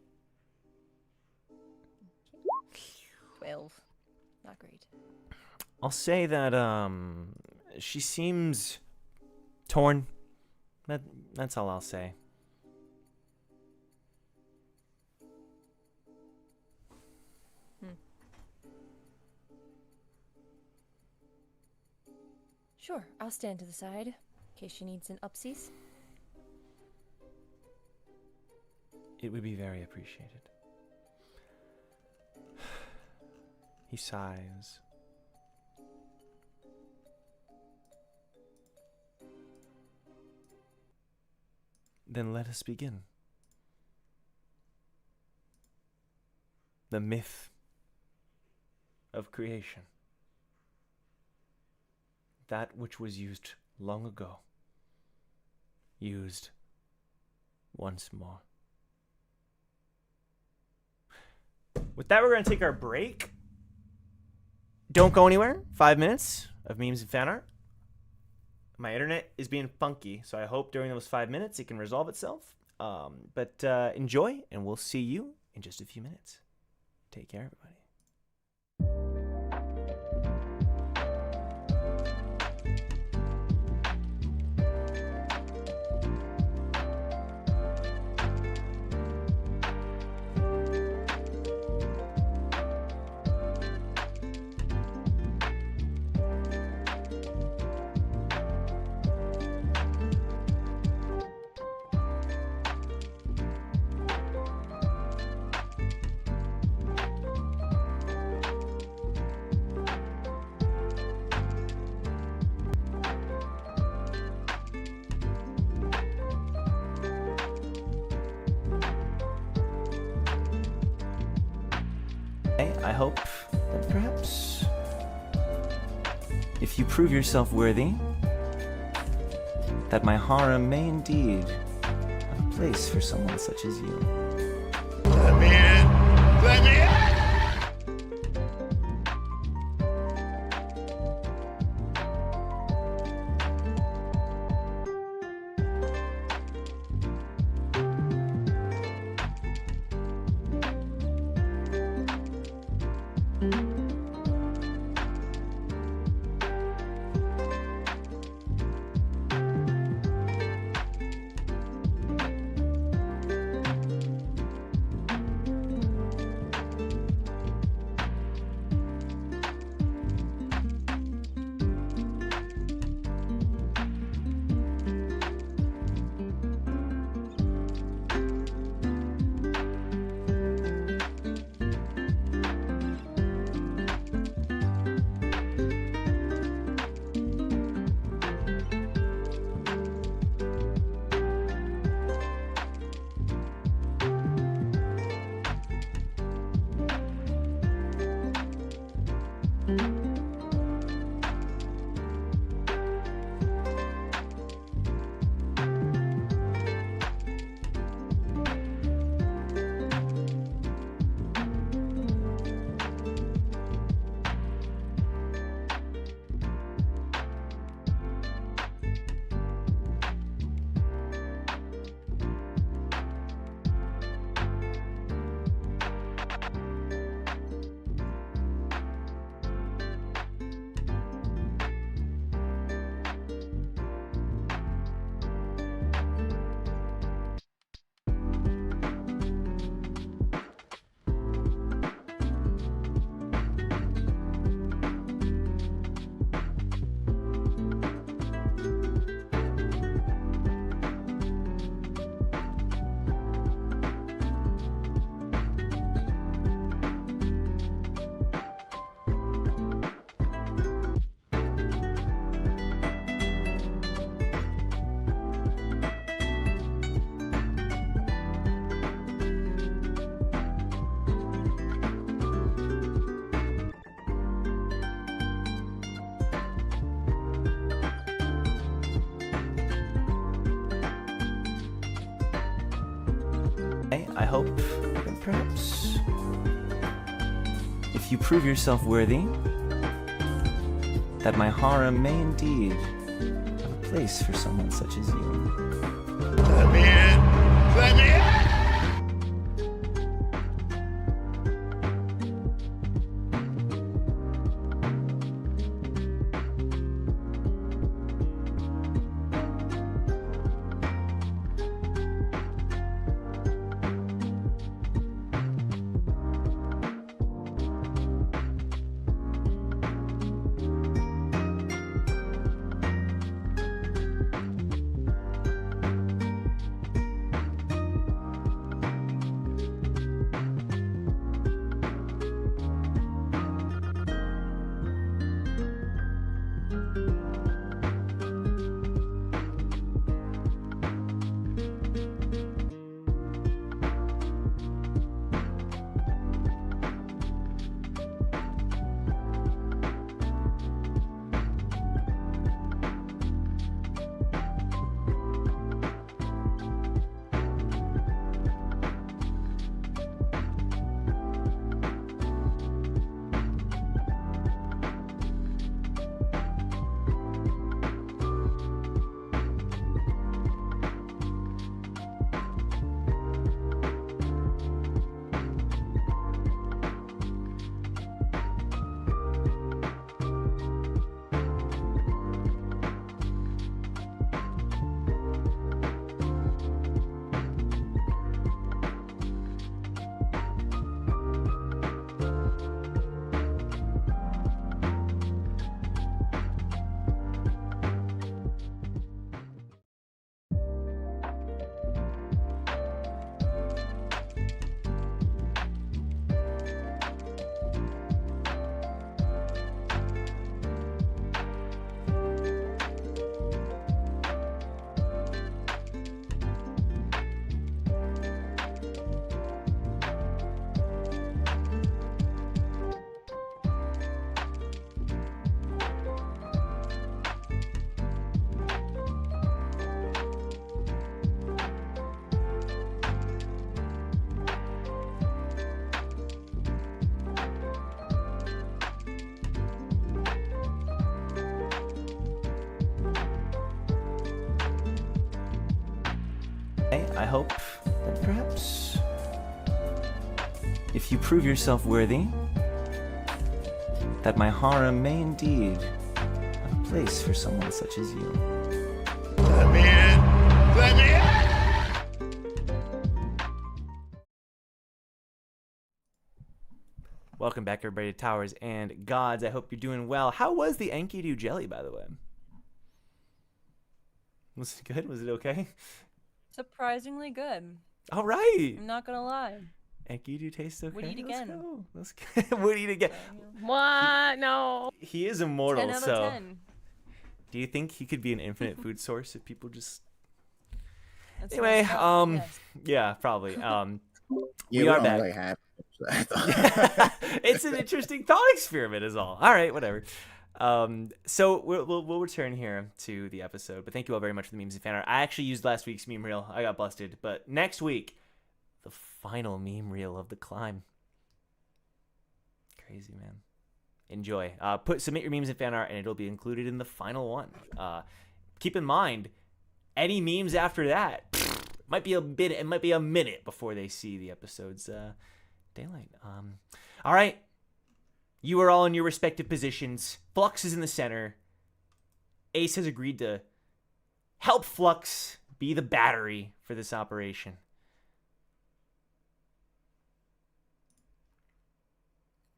12. Not great. I'll say that she seems torn. That's all I'll say. Sure, I'll stand to the side in case she needs an upsies. It would be very appreciated. He sighs. Then let us begin. The myth of creation. That which was used long ago. Used once more. With that, we're going to take our break. Don't go anywhere. 5 minutes of memes and fan art. My internet is being funky, so I hope during those 5 minutes it can resolve itself. But enjoy, and we'll see you in just a few minutes. Take care, everybody. I hope that perhaps if you prove yourself worthy, that my harem may indeed have a place for someone such as you. Let me in! Let me in! I hope that perhaps if you prove yourself worthy, that my harem may indeed have a place for someone such as you. Let me in! Let me in! I hope that perhaps if you prove yourself worthy, that my harem may indeed have a place for someone such as you. Let me in! Let me in! Welcome back, everybody, to Towers and Gods. I hope you're doing well. How was the Enkidu jelly, by the way? Was it good? Was it okay? Surprisingly good. All right. I'm not gonna lie. Enkidu tastes okay. Would eat Let's again. go. Let's go. Would eat again. What? No. He is immortal, 10 out so of 10. do you think he could be an infinite food source if people just... That's Anyway, messed up, yes. yeah, probably. Yeah, we are back. Like half. I It's an interesting thought experiment is all. All right, whatever. So we'll return here to the episode, but thank you all very much for the memes and fan art. I actually used last week's meme reel. I got busted, but next week, the final meme reel of the climb. Crazy, man. Enjoy. Submit your memes and fan art, and it'll be included in the final one. Keep in mind, any memes after that might be a bit. It might be a minute before they see the episode's daylight. All right. You are all in your respective positions. Flux is in the center. Ace has agreed to help Flux be the battery for this operation.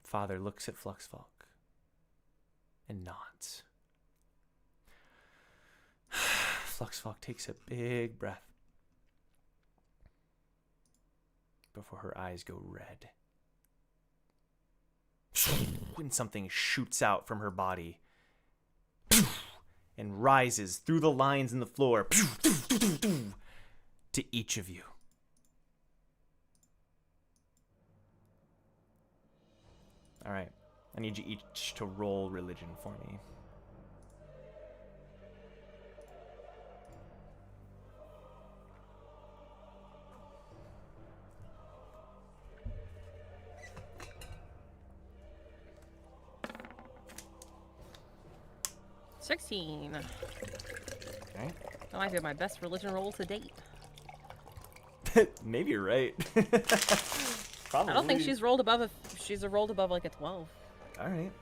Father looks at Fluxfolk and nods. Fluxfolk takes a big breath before her eyes go red. When something shoots out from her body and rises through the lines in the floor to each of you. All right. I need you each to roll religion for me. 16. Okay. That might be my best religion roll to date. Maybe you're right. Probably. I don't think she's rolled above rolled above like a 12. All right.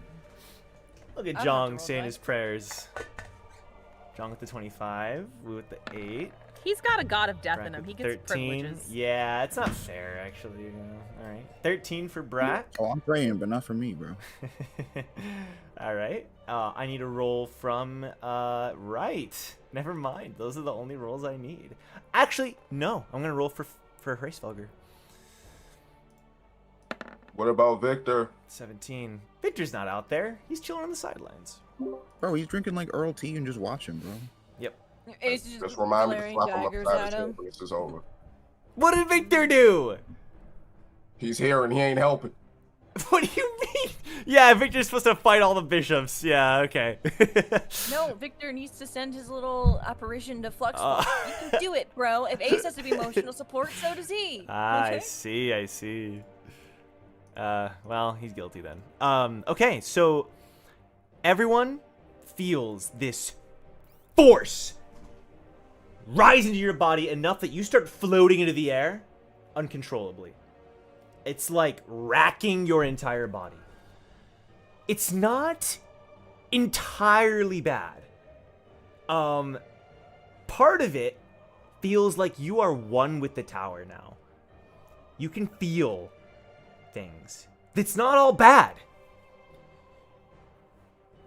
Look at I don't have to Jong roll saying that. his prayers. Jong with the 25, Wu with the 8. He's got a god of death Brak in him. with He gets 13. privileges. Yeah, it's not fair, actually. You know. All right. 13 for Brak. Oh, I'm praying, but not for me, bro. All right. I need a roll from right. Never mind. Those are the only rolls I need. Actually, no. I'm gonna roll for Hraesvelgr. What about Victor? 17. Victor's not out there. He's chilling on the sidelines. Bro, he's drinking like Earl tea and just watching, bro. Yep. Ace is Just remind me to glaring slap him daggers upside at his head him. when this is over. What did Victor do? He's here and he ain't helping. What do you mean? Yeah, Victor's supposed to fight all the bishops. Yeah, okay. No, Victor needs to send his little apparition to Flux. You can do it, bro. If Ace has to be emotional support, so does he. I Okay? see. Well, he's guilty then. Okay, so everyone feels this force rise into your body enough that you start floating into the air uncontrollably. It's like racking your entire body. It's not entirely bad. Part of it feels like you are one with the tower now. You can feel things. It's not all bad.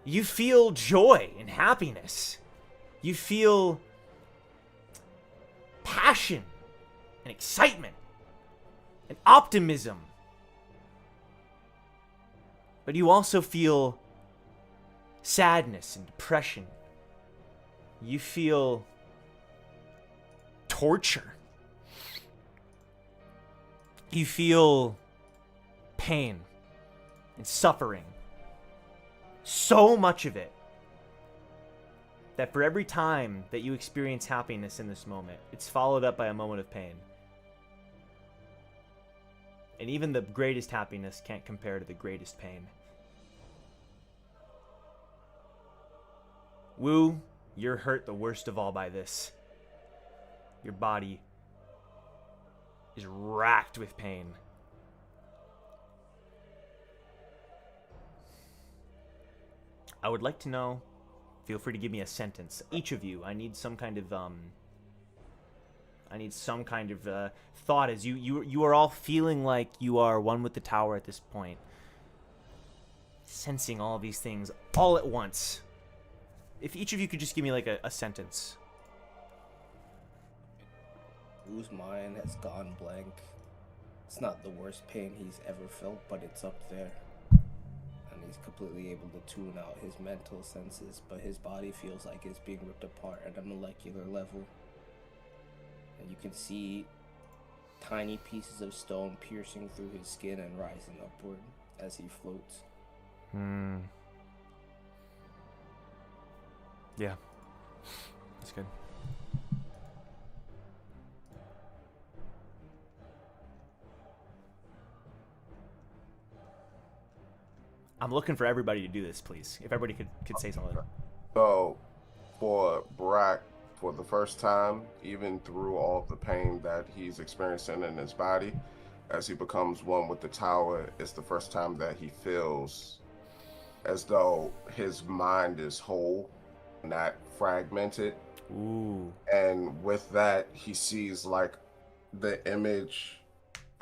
You feel joy and happiness. You feel passion and excitement and optimism. But you also feel sadness and depression. You feel torture. You feel pain and suffering. So much of it that for every time that you experience happiness in this moment, it's followed up by a moment of pain. And even the greatest happiness can't compare to the greatest pain. Wu, you're hurt the worst of all by this. Your body is racked with pain. I would like to know, feel free to give me a sentence. Each of you, I need some kind of thought as you are all feeling like you are one with the tower at this point. Sensing all of these things all at once. If each of you could just give me like a sentence. Wu's mind has gone blank. It's not the worst pain he's ever felt, but it's up there. And he's completely able to tune out his mental senses, but his body feels like it's being ripped apart at a molecular level. And you can see tiny pieces of stone piercing through his skin and rising upward as he floats. Yeah. That's good. I'm looking for everybody to do this, please. If everybody could say something. So, for Brak, for the first time, even through all of the pain that he's experiencing in his body, as he becomes one with the tower, it's the first time that he feels as though his mind is whole, not fragmented. Ooh. And with that, he sees like the image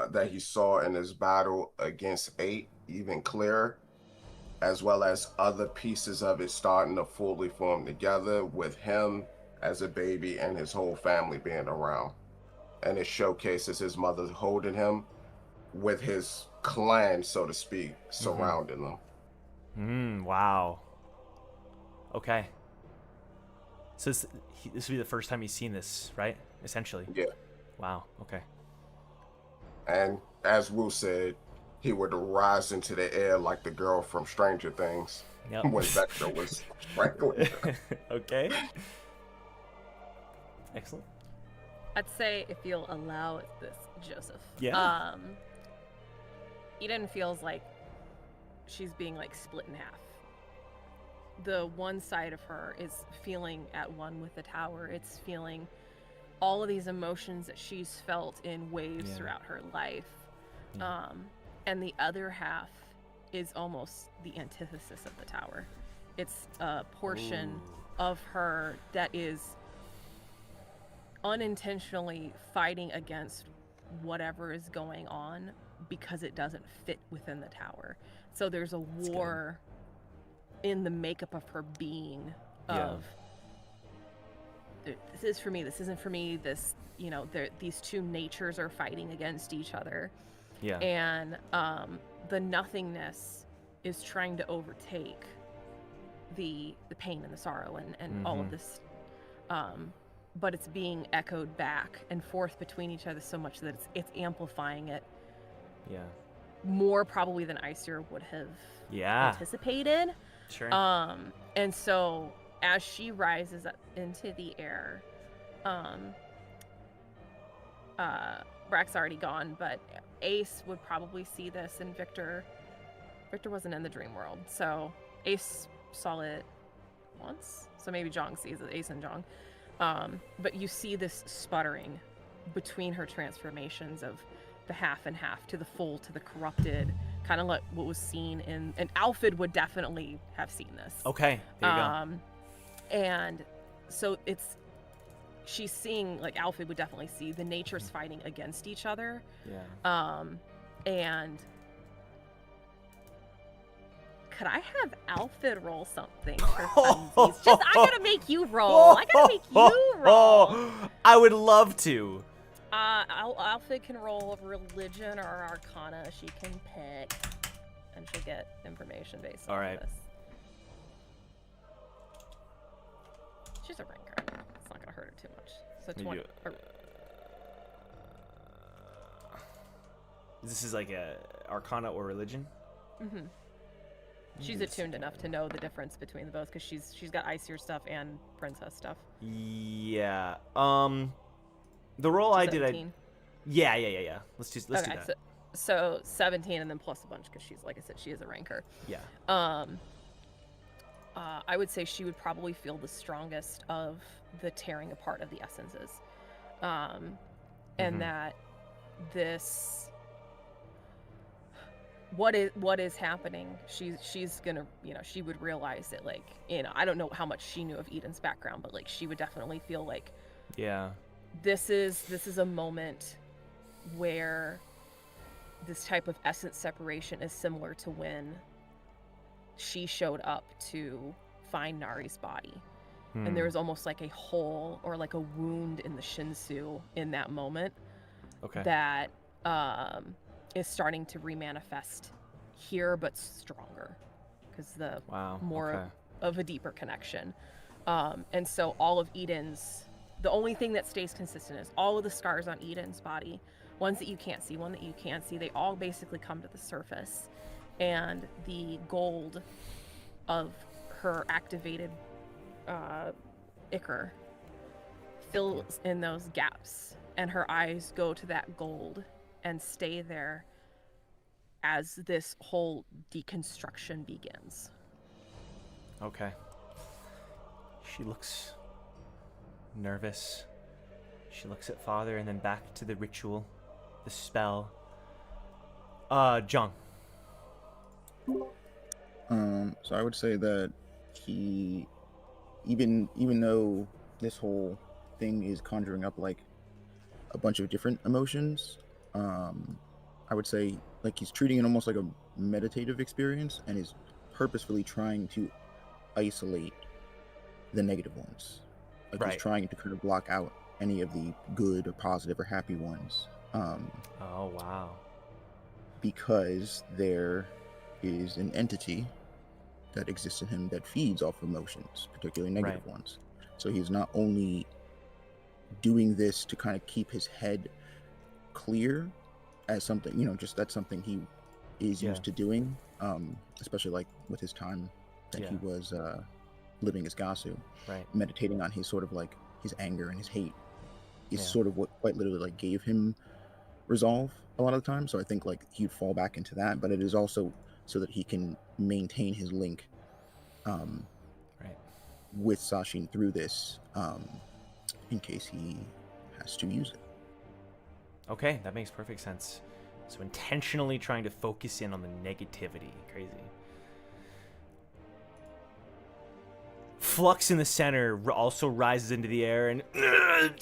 that he saw in his battle against 8 even clearer, as well as other pieces of it starting to fully form together with him as a baby and his whole family being around. And it showcases his mother holding him with his clan, so to speak, surrounding him. Wow. Okay. So this will be the first time he's seen this, right? Essentially. Yeah. Wow. Okay. And as Wu said, he would rise into the air like the girl from Stranger Things. Yep. When Vector was strangling her. Okay. Excellent. I'd say if you'll allow this, Joseph. Yeah. Eden feels like she's being like split in half. the one side of her is feeling at one with the tower. It's feeling all of these emotions that she's felt in waves throughout her life. And the other half is almost the antithesis of the tower. It's a portion of her that is unintentionally fighting against whatever is going on because it doesn't fit within the tower. So there's a war in the makeup of her being of this is for me, this isn't for me, this, you know, these two natures are fighting against each other. Yeah. And the nothingness is trying to overtake the pain and the sorrow and all of this, but it's being echoed back and forth between each other so much that it's amplifying it more probably than Aesir would have anticipated. Sure. And so as she rises up into the air, Brack's already gone, but Ace would probably see this, and Victor wasn't in the dream world, so Ace saw it once, so maybe Jong sees it, Ace and Jong. But you see this sputtering between her transformations of the half and half to the full to the corrupted, kind of like what was seen in, and Alfred would definitely have seen this. Okay, there you go. And so she's seeing, like Alfred would definitely see, the natures fighting against each other. And could I have Alfred roll something for funsies? Just, I gotta make you roll. I gotta make you roll. I would love to. Alfred can roll religion or arcana. She can pick, and she'll get information based on this. She's a ranker. It's not gonna hurt her too much. So 20. This is like a arcana or religion. She's attuned enough to know the difference between the both because she's got Aesir stuff and princess stuff. Yeah. The roll I did, yeah. Let's do that. So 17 and then plus a bunch because she's, like I said, she is a ranker. Yeah. I would say she would probably feel the strongest of the tearing apart of the essences, and that this what is happening. She's gonna, you know, she would realize that, like, you know, I don't know how much she knew of Eden's background, but like she would definitely feel like this is a moment where this type of essence separation is similar to when she showed up to find Nari's body. And there was almost like a hole or like a wound in the Shinsu in that moment that is starting to remanifest here, but stronger because the more of a deeper connection. And so all of Eden's, the only thing that stays consistent is all of the scars on Eden's body, ones that you can't see, one that you can see, they all basically come to the surface. And the gold of her activated ichor fills in those gaps, and her eyes go to that gold and stay there as this whole deconstruction begins. Okay. She looks nervous. She looks at Father and then back to the ritual, the spell. Jong. So I would say that he, even though this whole thing is conjuring up like a bunch of different emotions, I would say like he's treating it almost like a meditative experience and is purposefully trying to isolate the negative ones. Like he's trying to kind of block out any of the good or positive or happy ones. Oh wow. Because there is an entity that exists in him that feeds off emotions, particularly negative ones. So he's not only doing this to kind of keep his head clear as something, you know, just that's something he is used to doing, especially like with his time that he was living as Gasu. Meditating on his sort of like his anger and his hate is sort of what quite literally like gave him resolve a lot of the time. So I think like he'd fall back into that, but it is also so that he can maintain his link with Sashin through this, in case he has to use it. Okay, that makes perfect sense. So intentionally trying to focus in on the negativity. Crazy. Flux in the center also rises into the air, and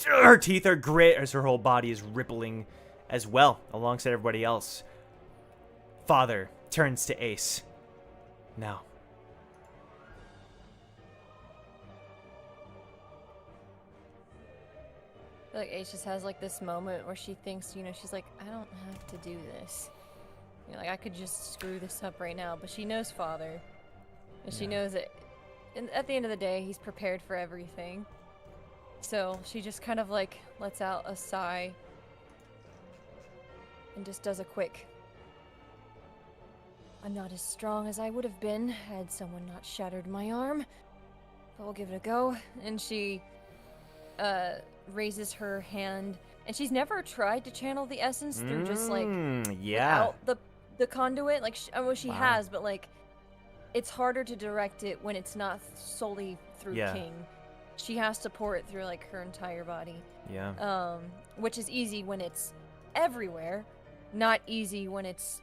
her teeth are grit as her whole body is rippling as well, alongside everybody else. Father turns to Ace. Now. Like Ace just has like this moment where she thinks, she's like, I don't have to do this. Like I could just screw this up right now, but she knows Father, and she knows that. And at the end of the day, he's prepared for everything. So she just kind of like lets out a sigh and just does a quick, I'm not as strong as I would have been had someone not shattered my arm, but we'll give it a go. And she raises her hand, and she's never tried to channel the essence through just like without the conduit. Like she has, but like it's harder to direct it when it's not solely through King. She has to pour it through like her entire body. Yeah. Which is easy when it's everywhere, not easy when it's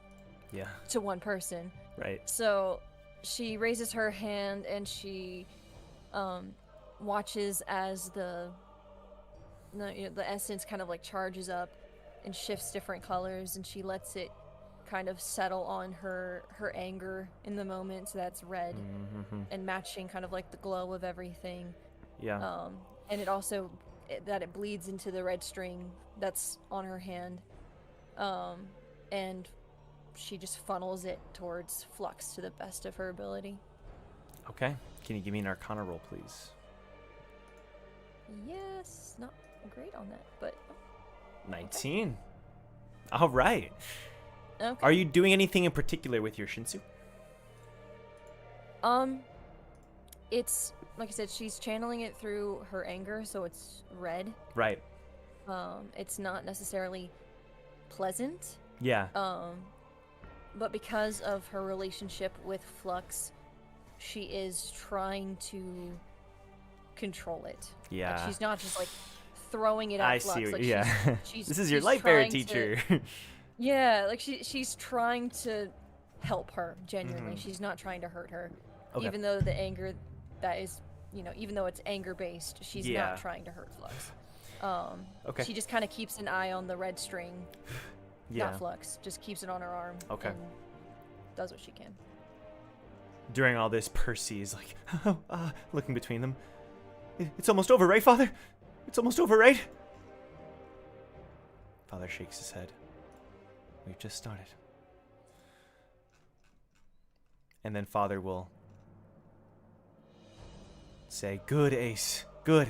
to one person. Right. So she raises her hand and she watches as the essence kind of like charges up and shifts different colors, and she lets it kind of settle on her anger in the moment, so that's red and matching kind of like the glow of everything. And it also that it bleeds into the red string that's on her hand, and she just funnels it towards Flux to the best of her ability. Okay, can you give me an Arcana roll, please? Yes, not great on that, but 19. All right. Okay. Are you doing anything in particular with your Shinsu? It's like I said, she's channeling it through her anger, so it's red. Right. It's not necessarily pleasant. Yeah. But because of her relationship with Flux, she is trying to control it. Yeah. Like, she's not just like throwing it at Flux. I see. Like, Yeah. she's This is your she's light bearer trying teacher. Yeah, like she's trying to help her genuinely. She's not trying to hurt her. Okay. Even though the anger that is, even though it's anger based, she's not trying to hurt Flux. Okay. She just kind of keeps an eye on the red string. Not Flux, just keeps it on her arm. Okay. And does what she can. During all this, Percy is like, looking between them. It's almost over, right, Father? It's almost over, right? Father shakes his head. We've just started. And then Father will say, good, Ace, good.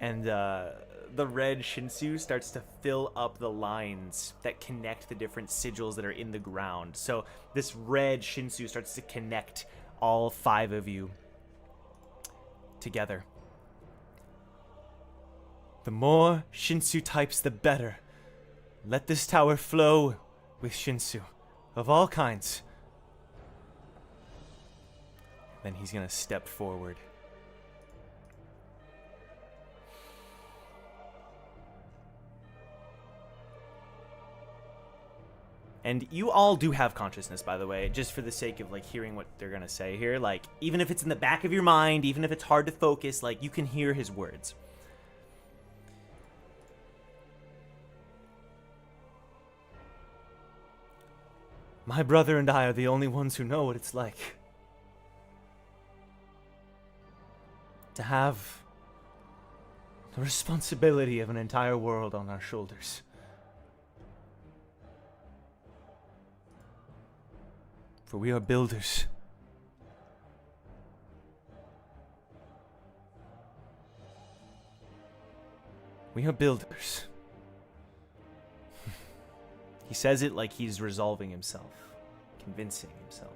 And the red Shinsu starts to fill up the lines that connect the different sigils that are in the ground. So this red Shinsu starts to connect all 5 of you together. The more Shinsu types, the better. Let this tower flow with Shinsu of all kinds. Then he's gonna step forward. And you all do have consciousness, by the way, just for the sake of like hearing what they're gonna say here. Like, even if it's in the back of your mind, even if it's hard to focus, like you can hear his words. My brother and I are the only ones who know what it's like to have the responsibility of an entire world on our shoulders. For we are builders. We are builders. He says it like he's resolving himself, convincing himself.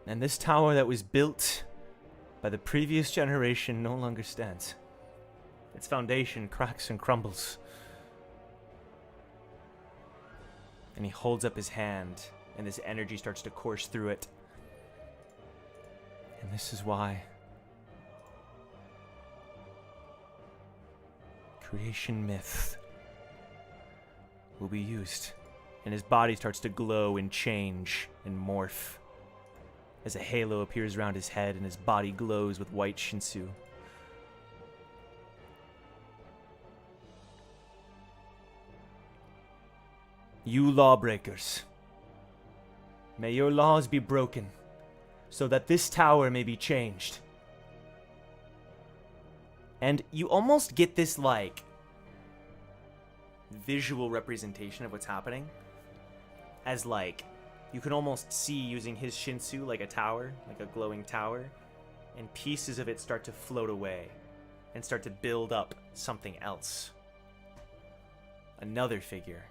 And this tower that was built by the previous generation no longer stands. Its foundation cracks and crumbles. And he holds up his hand, and this energy starts to course through it. And this is why creation myth will be used. And his body starts to glow and change and morph as a halo appears around his head and his body glows with white Shinsu. You lawbreakers, may your laws be broken so that this tower may be changed. And you almost get this, like, visual representation of what's happening. As, like, you can almost see using his Shinsu like a tower, like a glowing tower, and pieces of it start to float away and start to build up something else. Another figure.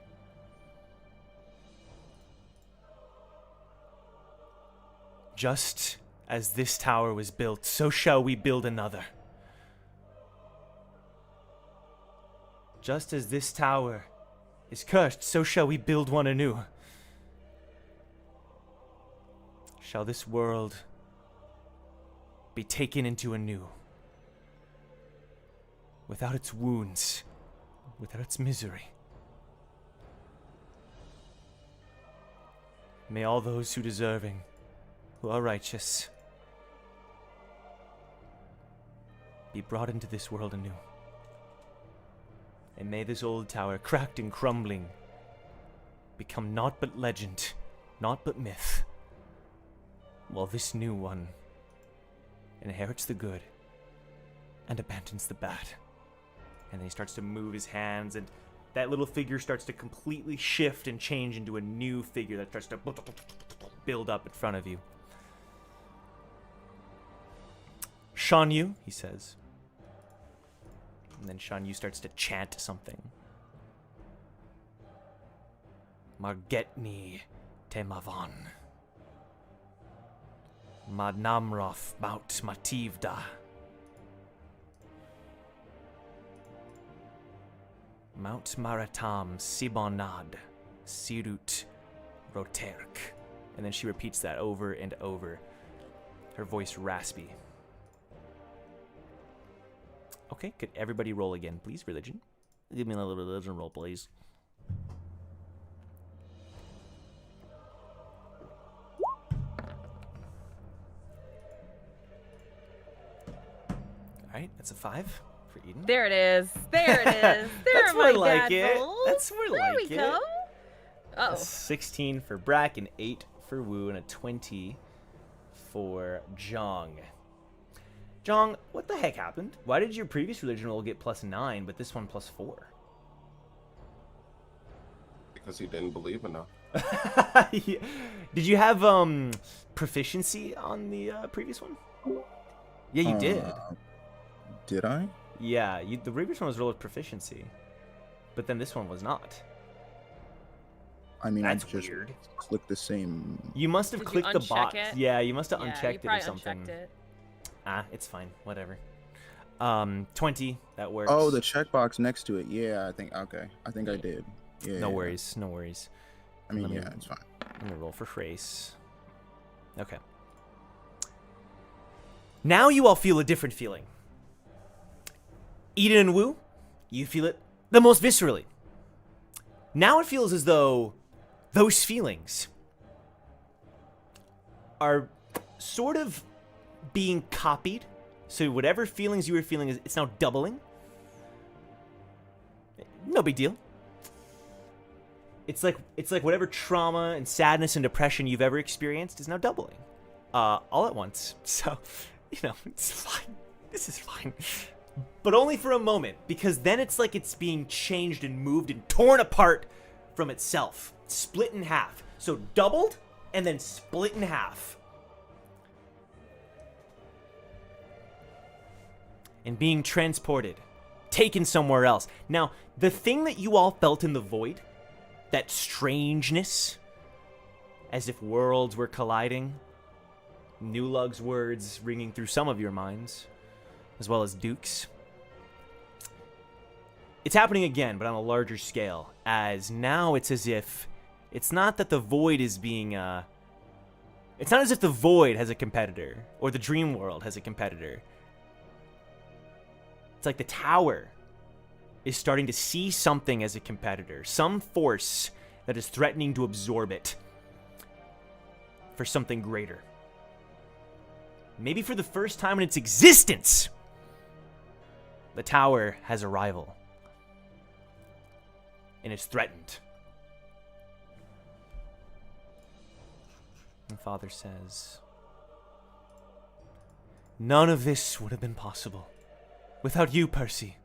Just as this tower was built, so shall we build another. Just as this tower is cursed, so shall we build one anew. Shall this world be taken into anew, without its wounds, without its misery. May all those who deserving, who are righteous, be brought into this world anew. And may this old tower, cracked and crumbling, become naught but legend, naught but myth, while this new one inherits the good and abandons the bad. And then he starts to move his hands, and that little figure starts to completely shift and change into a new figure that starts to build up in front of you. Shan Yu, he says. And then Shan Yu starts to chant something. Margetni Temavan. Madnamroth Mount Mativda. Mount Maratam Sibonad Sirut Roterk. And then she repeats that over and over, her voice raspy. Okay, could everybody roll again, please? Religion. Give me a little religion roll, please. Alright, that's a 5 for Eden. There it is. There it is. There That's are more my like it. dazzles. That's more there like we it. go. Oh, A 16 for Brack, an 8 for Wu, and a 20 for Zhang. Zhang, what the heck happened? Why did your previous religion roll get +9, but this one +4? Because he didn't believe enough. Yeah. Did you have proficiency on the previous one? Yeah, you did. Did I? Yeah, the previous one was rolled with proficiency, but then this one was not. I mean, That's I just weird. clicked the same. You must have Did you clicked the uncheck box. it? Yeah, you must have yeah, unchecked you it or probably something. unchecked it. It's fine. Whatever. 20. That works. Oh, the checkbox next to it. Yeah, I think. Okay, I think I did. Yeah. No worries. No worries. I mean, Let me- yeah, it's fine. I'm gonna roll for Frace. Okay. Now you all feel a different feeling. Eden and Wu, you feel it the most viscerally. Now it feels as though those feelings are sort of being copied. So whatever feelings you were feeling, it's now doubling. No big deal. It's like whatever trauma and sadness and depression you've ever experienced is now doubling, all at once. So, it's fine. This is fine, but only for a moment, because then it's like it's being changed and moved and torn apart from itself, split in half. So doubled and then split in half, and being transported, taken somewhere else. Now, the thing that you all felt in the void, that strangeness, as if worlds were colliding, Nulug's words ringing through some of your minds, as well as Duke's. It's happening again, but on a larger scale, as now it's as if It's not that the void is being it's not as if the void has a competitor or the dream world has a competitor. It's like the tower is starting to see something as a competitor, some force that is threatening to absorb it for something greater. Maybe for the first time in its existence, the tower has a rival and is threatened. And Father says, none of this would have been possible without you, Percy.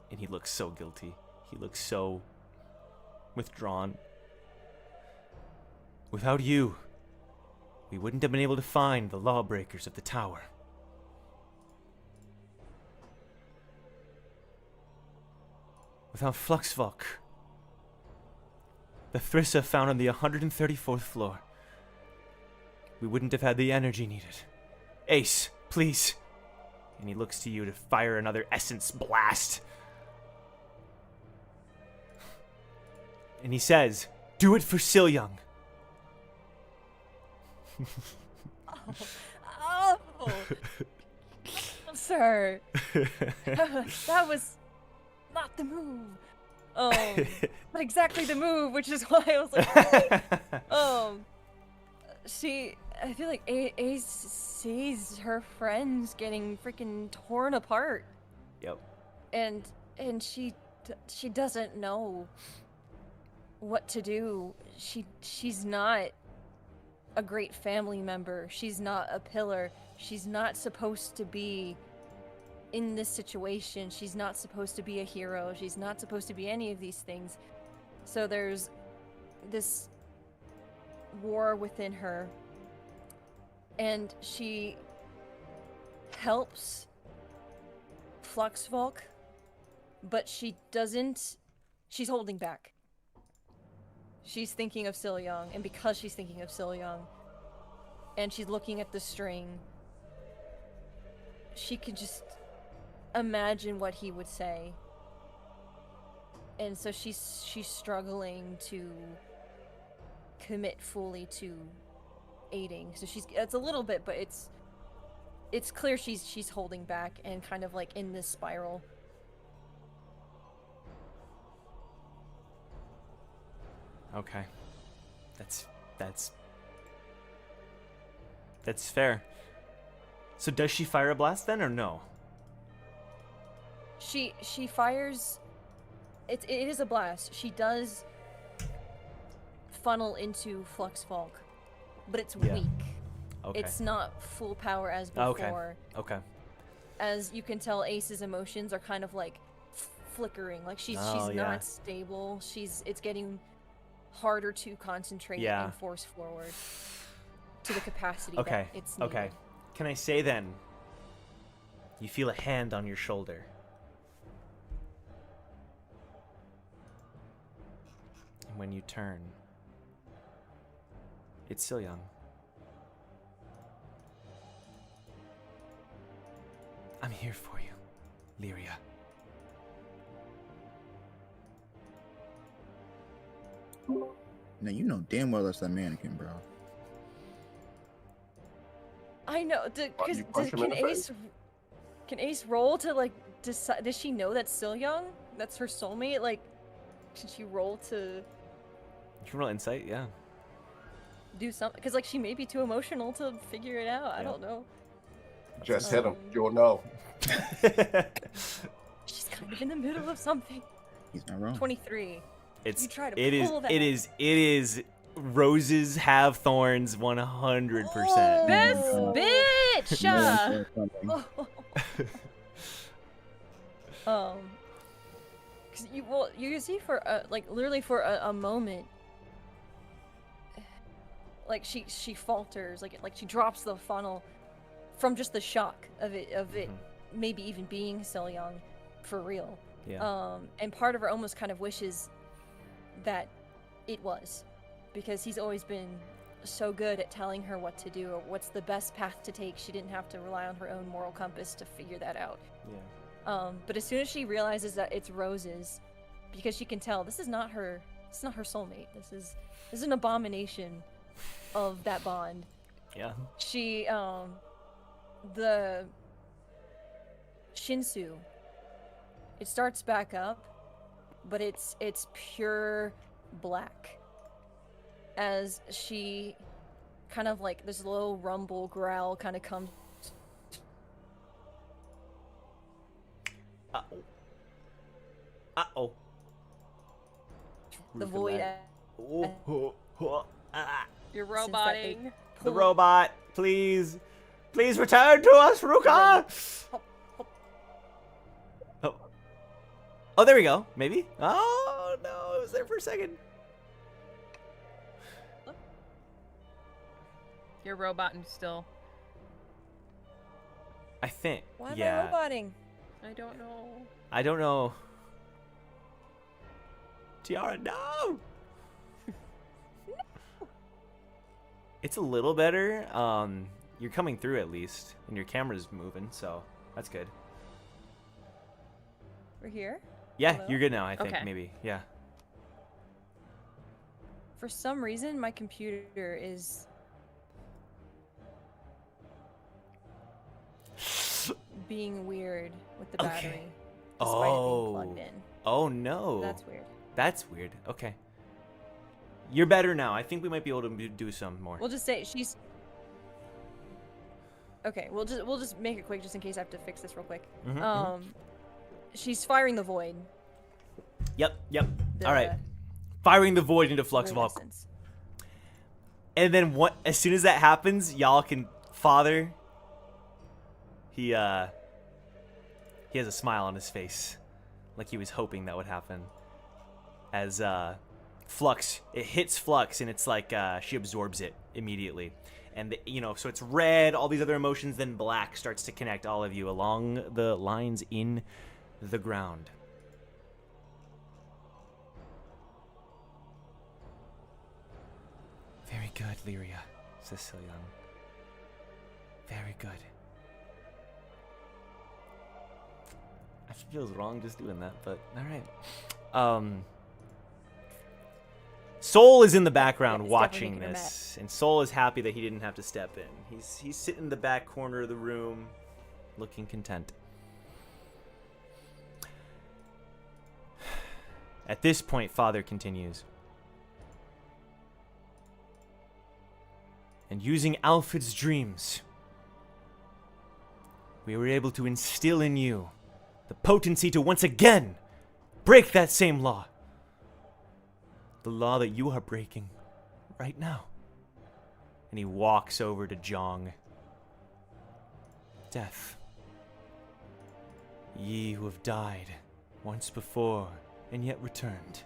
And he looks so guilty. He looks so withdrawn. Without you, we wouldn't have been able to find the lawbreakers of the tower. Without Fluxvolk, the Thrissa found on the 134th floor, we wouldn't have had the energy needed. Ace, please. And he looks to you to fire another essence blast. And he says, do it for Silyoung. Oh, sir. That was not the move. Not exactly the move, which is why I was like, I feel like Ace sees her friends getting freaking torn apart. Yep. And she doesn't know what to do. She's not a great family member. She's not a pillar. She's not supposed to be in this situation. She's not supposed to be a hero. She's not supposed to be any of these things. So there's this war within her, and she helps Fluxvolk, but she's holding back. She's thinking of Silyoung, and because she's thinking of Silyoung, and she's looking at the string, she could just imagine what he would say. And so she's struggling to commit fully to aiding. So it's a little bit, but it's clear she's holding back and kind of like in this spiral. Okay. That's fair. So does she fire a blast then or no? She fires. It is a blast. She does funnel into Fluxvolk, but it's weak. Okay. It's not full power as before. Okay. As you can tell, Ace's emotions are kind of like flickering. Like she's not stable. It's getting harder to concentrate and force forward to the capacity that it's needed. Okay. Can I say then, you feel a hand on your shoulder. And when you turn, it's Silyoung. I'm here for you, Lyria. Now you know damn well that's that mannequin, bro. I know. Can Ace roll to like decide? Does she know that's Silyoung? That's her soulmate. Like, should she roll to You can roll insight, yeah. do something? Because like she may be too emotional to figure it out. I don't know. Just hit him. You'll know. She's kind of in the middle of something. He's not wrong. 23. It's You try to it pull is that. it is roses have thorns 100%. This bitch! Cause you see for literally for a moment, like she falters, like she drops the funnel from just the shock of it maybe even being Silyoung for real. Yeah. And part of her almost kind of wishes that it was, because he's always been so good at telling her what to do or what's the best path to take. She didn't have to rely on her own moral compass to figure that out. Yeah. But as soon as she realizes that it's roses, because she can tell this is not her It's not her soulmate. This is an abomination of that bond. Yeah. She, the Shinsu, it starts back up, but it's pure black. As she kind of like this low rumble growl kind of comes. Uh-oh. Uh-oh. The Ruth void. You're Since that roboting. The robot, please. Please return to us, Ruka! Oh. Oh, there we go. Maybe? Oh, no. It was there for a second. You're roboting still. I think. Why am yeah. I roboting? I don't know. I don't know. Tiara, no! It's a little better. You're coming through at least, and your camera's moving, so that's good. We're here? Yeah, Hello? you're good now, I think, Okay. maybe. Yeah. For some reason, my computer is being weird with the battery, despite it being plugged in. Oh, no. That's weird. That's weird. Okay. You're better now. I think we might be able to do some more. We'll just say she's. Okay, we'll just make it quick, just in case I have to fix this real quick. She's firing the void. Yep. The All right. Firing the void into Flux void Vault. essence. And then as soon as that happens, y'all can Father. He has a smile on his face, like he was hoping that would happen. As Flux, it hits Flux, and it's like she absorbs it immediately. And so it's red, all these other emotions, then black starts to connect all of you along the lines in the ground. Very good, Lyria, says Silion. Very good. It feels wrong just doing that, but all right. Soul is in the background It's watching definitely making her this, and Soul is happy that he didn't have to step in. He's sitting in the back corner of the room, looking content. At this point, Father continues. And using Alfred's dreams, we were able to instill in you the potency to once again break that same law. The law that you are breaking right now. And he walks over to Jong. Death. Ye who have died once before and yet returned.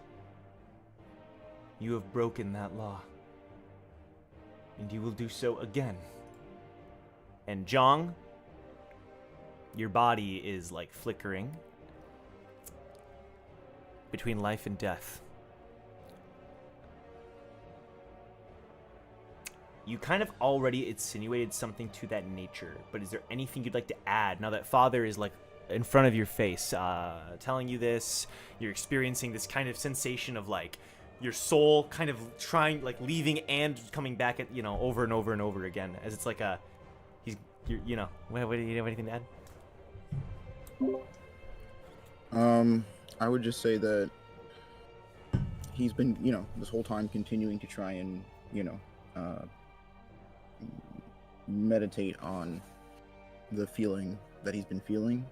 You have broken that law. And you will do so again. And Jong, your body is like flickering between life and death. You kind of already insinuated something to that nature, but is there anything you'd like to add now that Father is like in front of your face, telling you this? You're experiencing this kind of sensation of like your soul kind of trying, like leaving and coming back at over and over and over again, as it's like what do you have anything to add? I would just say that he's been, this whole time continuing to try and, meditate on the feeling that he's been feeling.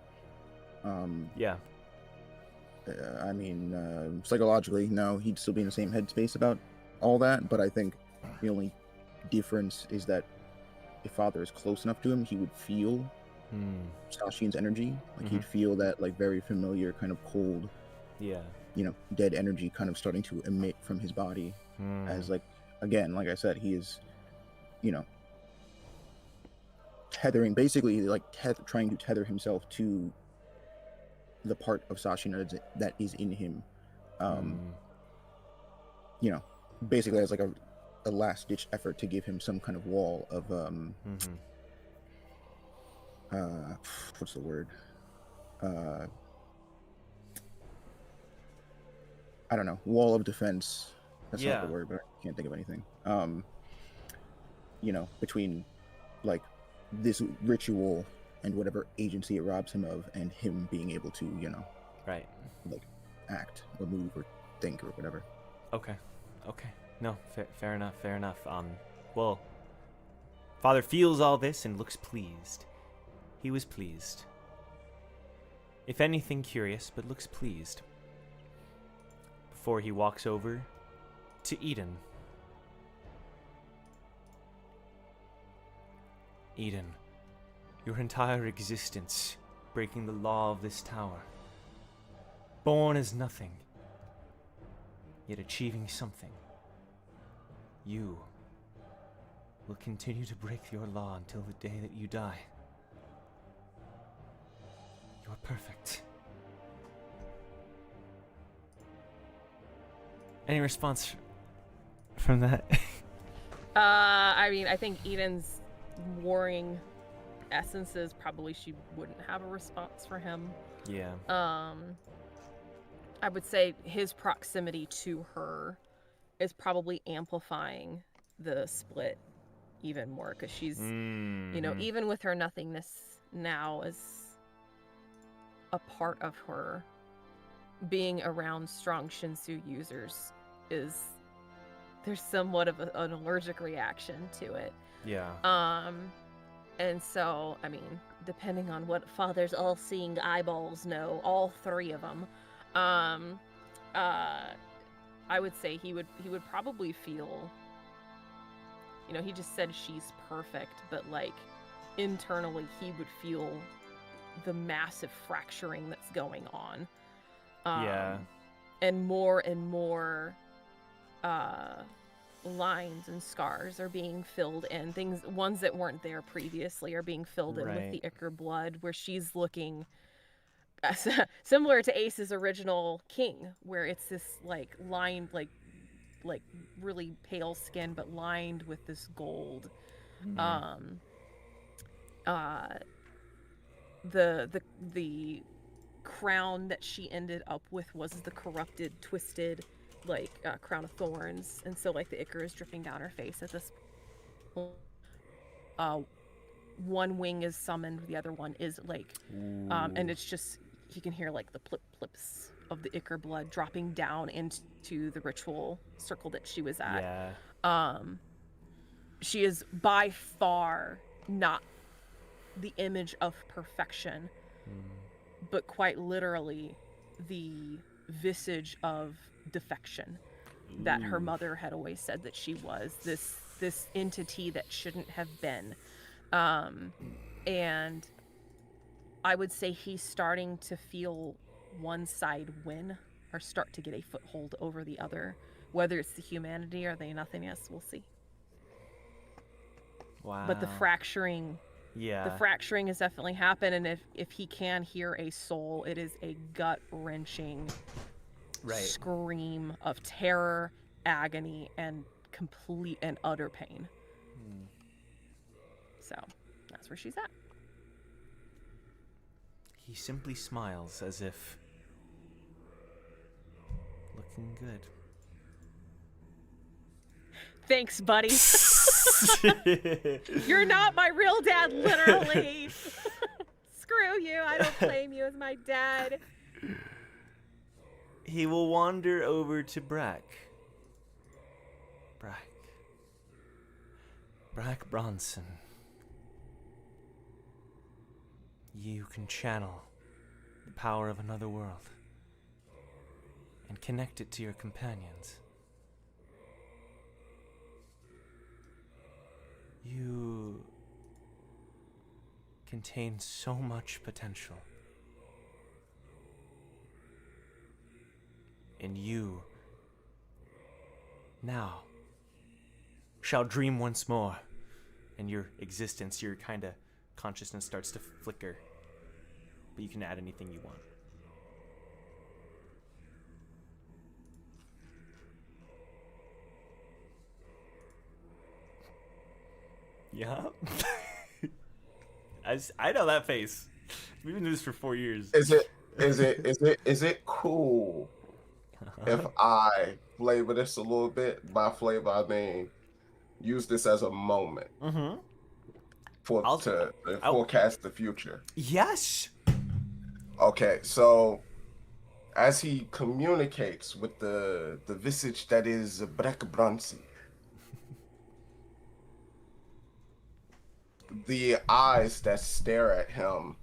Psychologically, no, he'd still be in the same headspace about all that, but I think the only difference is that if Father is close enough to him, he would feel Sashin's energy. Like he'd feel that like very familiar kind of cold, dead energy kind of starting to emit from his body. As like, again, like I said, he is, tethering, basically like trying to tether himself to the part of Sashin that is in him. Basically as like a last ditch effort to give him some kind of wall of what's the word? I don't know, wall of defense. That's Yeah. not the word, but I can't think of anything. Between like this ritual and whatever agency it robs him of, and him being able to, Right. like act or move or think or whatever. Okay. No, fair enough. Well, Father feels all this and looks pleased. He was pleased. If anything, curious, but looks pleased. Before he walks over to Eden. Eden, your entire existence breaking the law of this tower. Born as nothing, yet achieving something. You will continue to break your law until the day that you die. You're perfect. Any response from that? I think Eden's warring essences, probably she wouldn't have a response for him. Yeah. I would say his proximity to her is probably amplifying the split even more, because she's, even with her nothingness now as a part of her, being around strong Shinsu users there's somewhat of an allergic reaction to it. Yeah. And so, depending on what Father's all-seeing eyeballs know, all three of them, I would say he would probably feel, he just said she's perfect, but like internally he would feel the massive fracturing that's going on. Yeah. And more lines and scars are being filled in. Ones that weren't there previously are being filled in with the ichor blood, where she's looking similar to Ace's original king, where it's this like lined, like really pale skin, but lined with this gold. The crown that she ended up with was the corrupted, twisted, crown of thorns, and so the ichor is dripping down her face at this point. One wing is summoned, the other one is and it's just, you can hear the plips of the ichor blood dropping down into the ritual circle that she was at. Yeah. She is by far not the image of perfection, but quite literally the visage of defection that her mother had always said that she was, this entity that shouldn't have been. And I would say he's starting to feel one side win, or start to get a foothold over the other. Whether it's the humanity or the nothingness, we'll see. Wow. But the fracturing has definitely happened, and if he can hear a soul, it is a gut-wrenching scream of terror, agony, and complete and utter pain. So that's where she's at. He simply smiles as if looking good. Thanks, buddy. You're not my real dad, literally. Screw you. I don't claim you as my dad. He will wander over to Brack Bronson. You can channel the power of another world and connect it to your companions. You contain so much potential. And you now shall dream once more, and your existence, your kind of consciousness starts to flicker, but you can add anything you want. Yeah. I know that face. We've been doing this for 4 years. Is it cool if I flavor this a little bit, by flavor I mean use this as a moment Mm-hmm. to I'll- forecast the future. Yes. Okay, so as he communicates with the visage that is Breck Brunson, the eyes that stare at him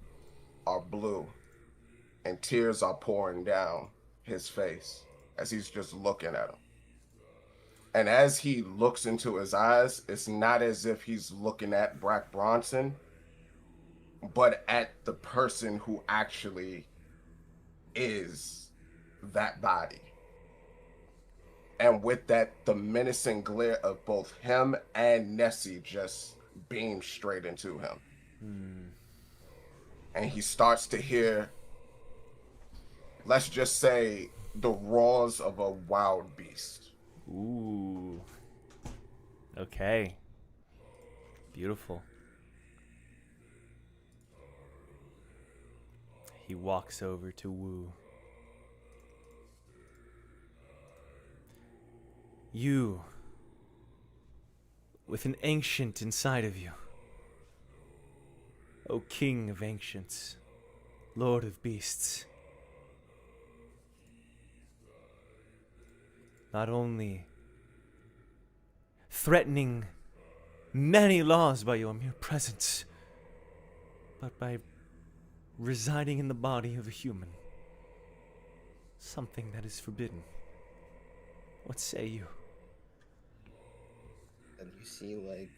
are blue, and tears are pouring down his face as he's just looking at him. And as he looks into his eyes, it's not as if he's looking at Brack Bronson, but at the person who actually is that body. And with that, the menacing glare of both him and Nessie just beam straight into him. And he starts to hear, let's just say, the roars of a wild beast. Ooh. Okay. Beautiful. He walks over to Wu. You, with an ancient inside of you. O King of Ancients, Lord of Beasts. Not only threatening many laws by your mere presence, but by residing in the body of a human. Something that is forbidden. What say you? And you see, like,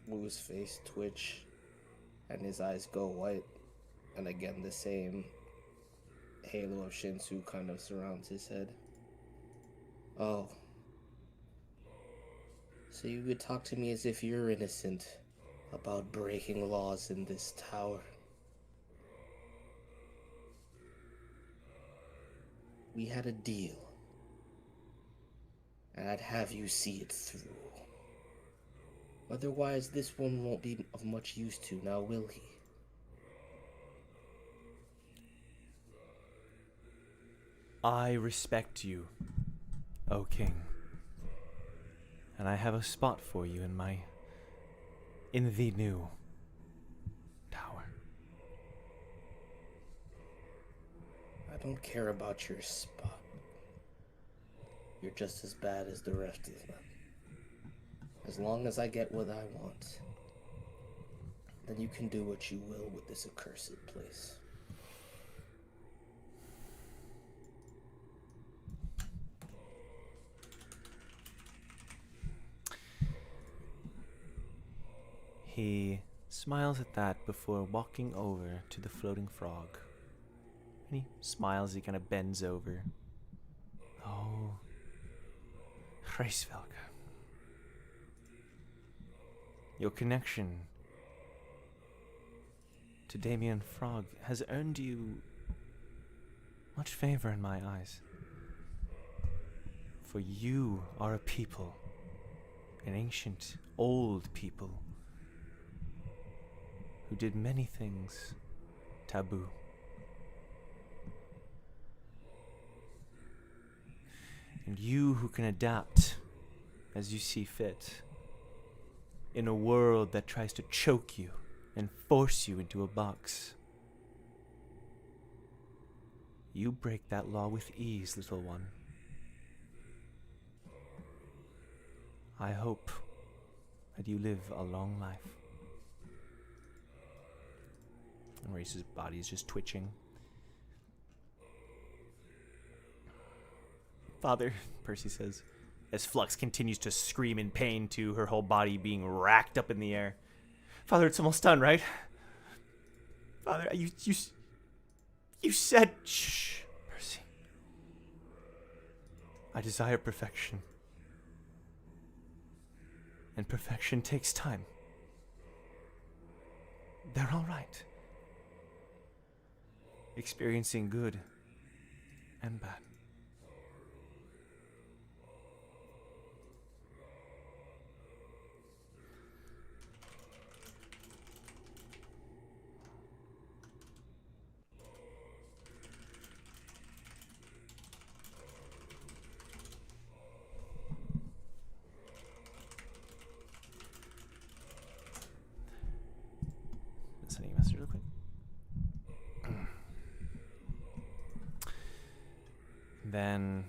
Wu's face twitch, and his eyes go white, and again the same halo of Shinsu kind of surrounds his head. Oh. So you would talk to me as if you're innocent about breaking laws in this tower. We had a deal, and I'd have you see it through. Otherwise, this one won't be of much use to, now will he? I respect you, O King. And I have a spot for you in the new tower. I don't care about your spot. You're just as bad as the rest of them. As long as I get what I want, then you can do what you will with this accursed place. He smiles at that before walking over to the floating frog. And he smiles, he kind of bends over. Oh, Reisvelka. Your connection to Damien Frog has earned you much favor in my eyes. For you are a people, an ancient, old people, who did many things taboo. And you who can adapt as you see fit in a world that tries to choke you and force you into a box. You break that law with ease, little one. I hope that you live a long life. And Race's body is just twitching. Father, Percy says, as Flux continues to scream in pain to her whole body being racked up in the air. Father, it's almost done, right? Father, you said... Shh, Percy. I desire perfection. And perfection takes time. They're all right. Experiencing good and bad. Then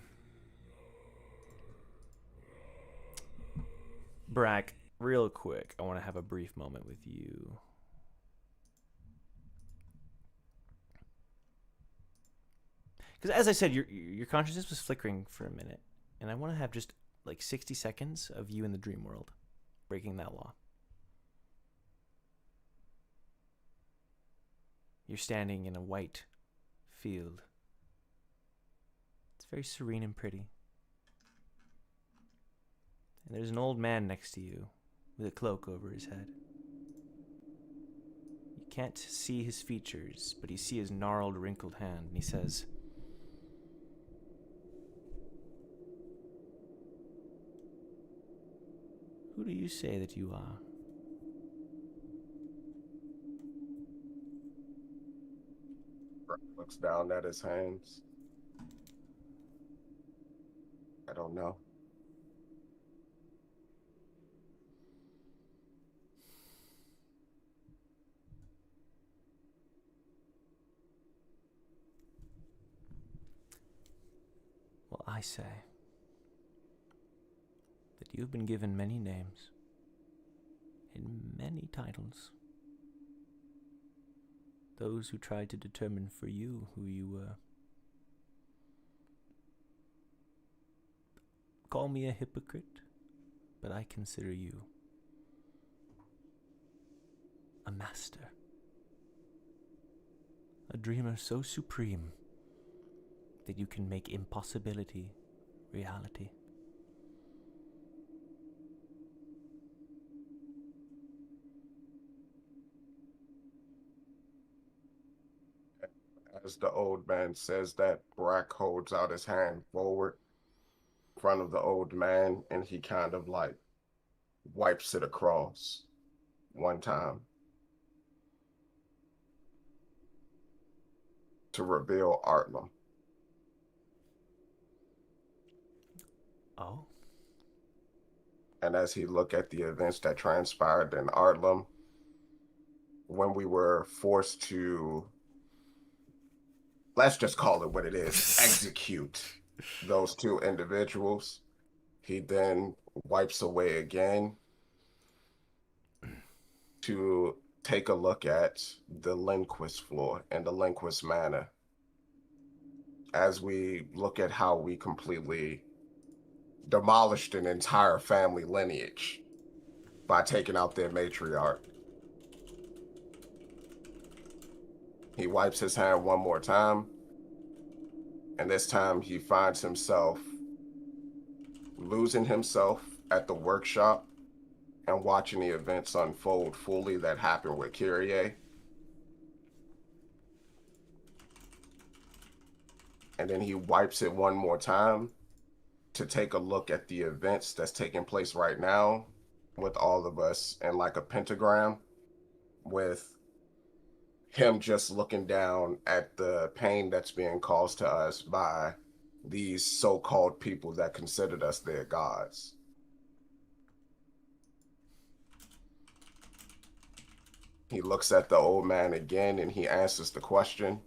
Brack, real quick, I want to have a brief moment with you. Because as I said, your consciousness was flickering for a minute, and I want to have just like 60 seconds of you in the dream world, breaking that law. You're standing in a white field. It's very serene and pretty. And there's an old man next to you with a cloak over his head. You can't see his features, but you see his gnarled, wrinkled hand, and he says, "Who do you say that you are?" Brack looks down at his hands. I don't know. Well, I say that you've been given many names and many titles. Those who tried to determine for you who you were. Call me a hypocrite, but I consider you a master. A dreamer so supreme that you can make impossibility reality. As the old man says that, Brack holds out his hand forward in front of the old man, and he kind of like wipes it across one time to reveal Artlam. Oh? And as he looked at the events that transpired in Artlam, when we were forced to, let's just call it what it is, execute those two individuals, he then wipes away again to take a look at the Lindquist floor and the Lindquist manor. As we look at how we completely demolished an entire family lineage by taking out their matriarch. He wipes his hand one more time, and this time he finds himself losing himself at the workshop and watching the events unfold fully that happened with Kyrie. And then he wipes it one more time to take a look at the events that's taking place right now with all of us in like a pentagram, with him just looking down at the pain that's being caused to us by these so-called people that considered us their gods. He looks at the old man again and he answers the question.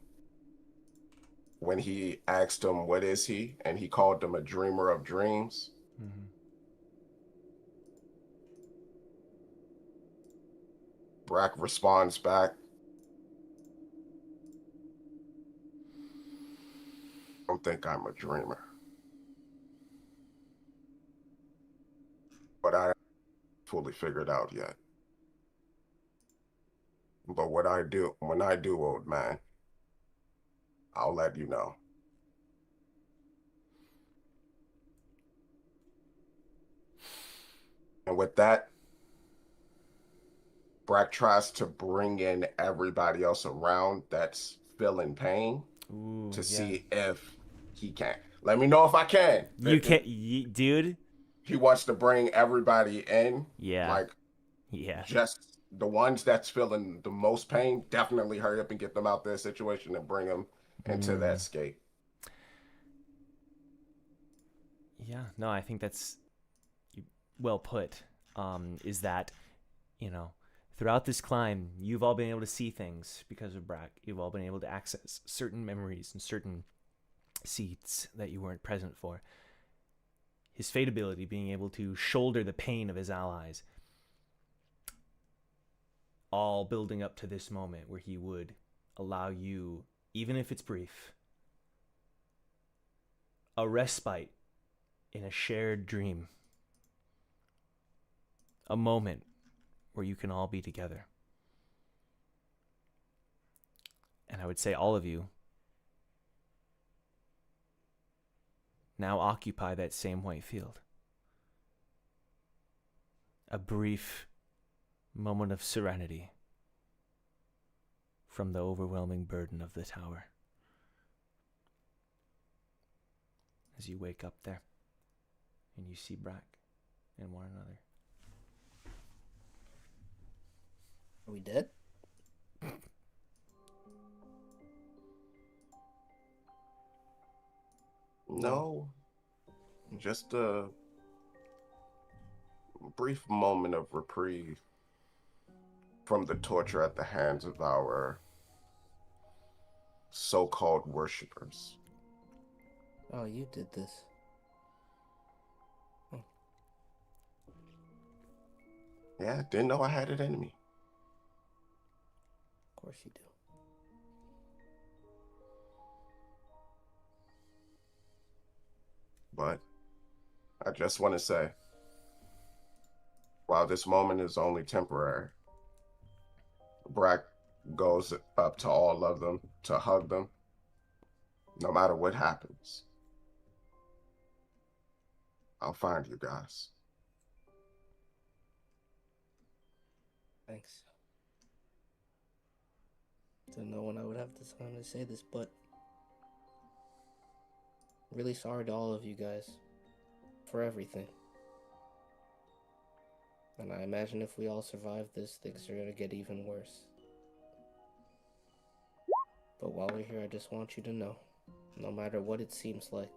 When he asked him, what is he? And he called him a dreamer of dreams. Mm-hmm. Brack responds back, I don't think I'm a dreamer, but I haven't fully figured out yet. But what I do, when I do, old man, I'll let you know. And with that, Brack tries to bring in everybody else around that's feeling pain. Ooh, to yeah. see if he can. Let me know if I can. You can't, dude. He wants to bring everybody in. Yeah. Like, yeah. Just the ones that's feeling the most pain, definitely hurry up and get them out their situation and bring them into that scape. Yeah, no, I think that's well put. Is that, you know, throughout this climb, you've all been able to see things because of Brack. You've all been able to access certain memories and certain seats that you weren't present for. His fate ability, being able to shoulder the pain of his allies, all building up to this moment where he would allow you, even if it's brief, a respite in a shared dream, a moment where you can all be together. And I would say all of you now occupy that same white field. A brief moment of serenity from the overwhelming burden of the tower. As you wake up there and you see Brack and one another. Are we dead? No, just a brief moment of reprieve from the torture at the hands of our so-called worshippers. Oh, you did this. Yeah, didn't know I had it in me. Of course you do. But I just want to say, while this moment is only temporary, Brack goes up to all of them to hug them, no matter what happens. I'll find you guys. Thanks. Didn't know when I would have the time to say this, but really sorry to all of you guys for everything. And I imagine if we all survive this, things are gonna get even worse. But while we're here, I just want you to know, no matter what it seems like,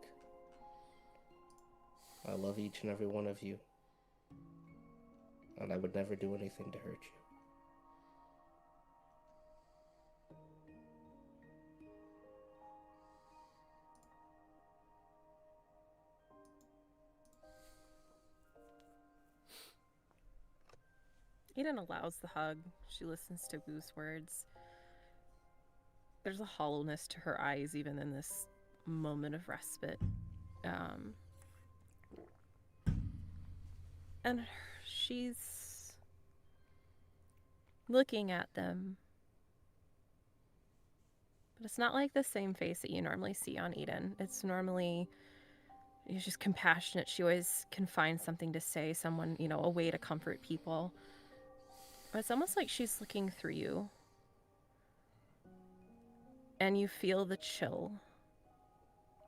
I love each and every one of you. And I would never do anything to hurt you. Eden allows the hug. She listens to Boo's words. There's a hollowness to her eyes even in this moment of respite. And she's looking at them. But it's not like the same face that you normally see on Eden. It's normally just compassionate. She always can find something to say, someone, a way to comfort people. But it's almost like she's looking through you. And you feel the chill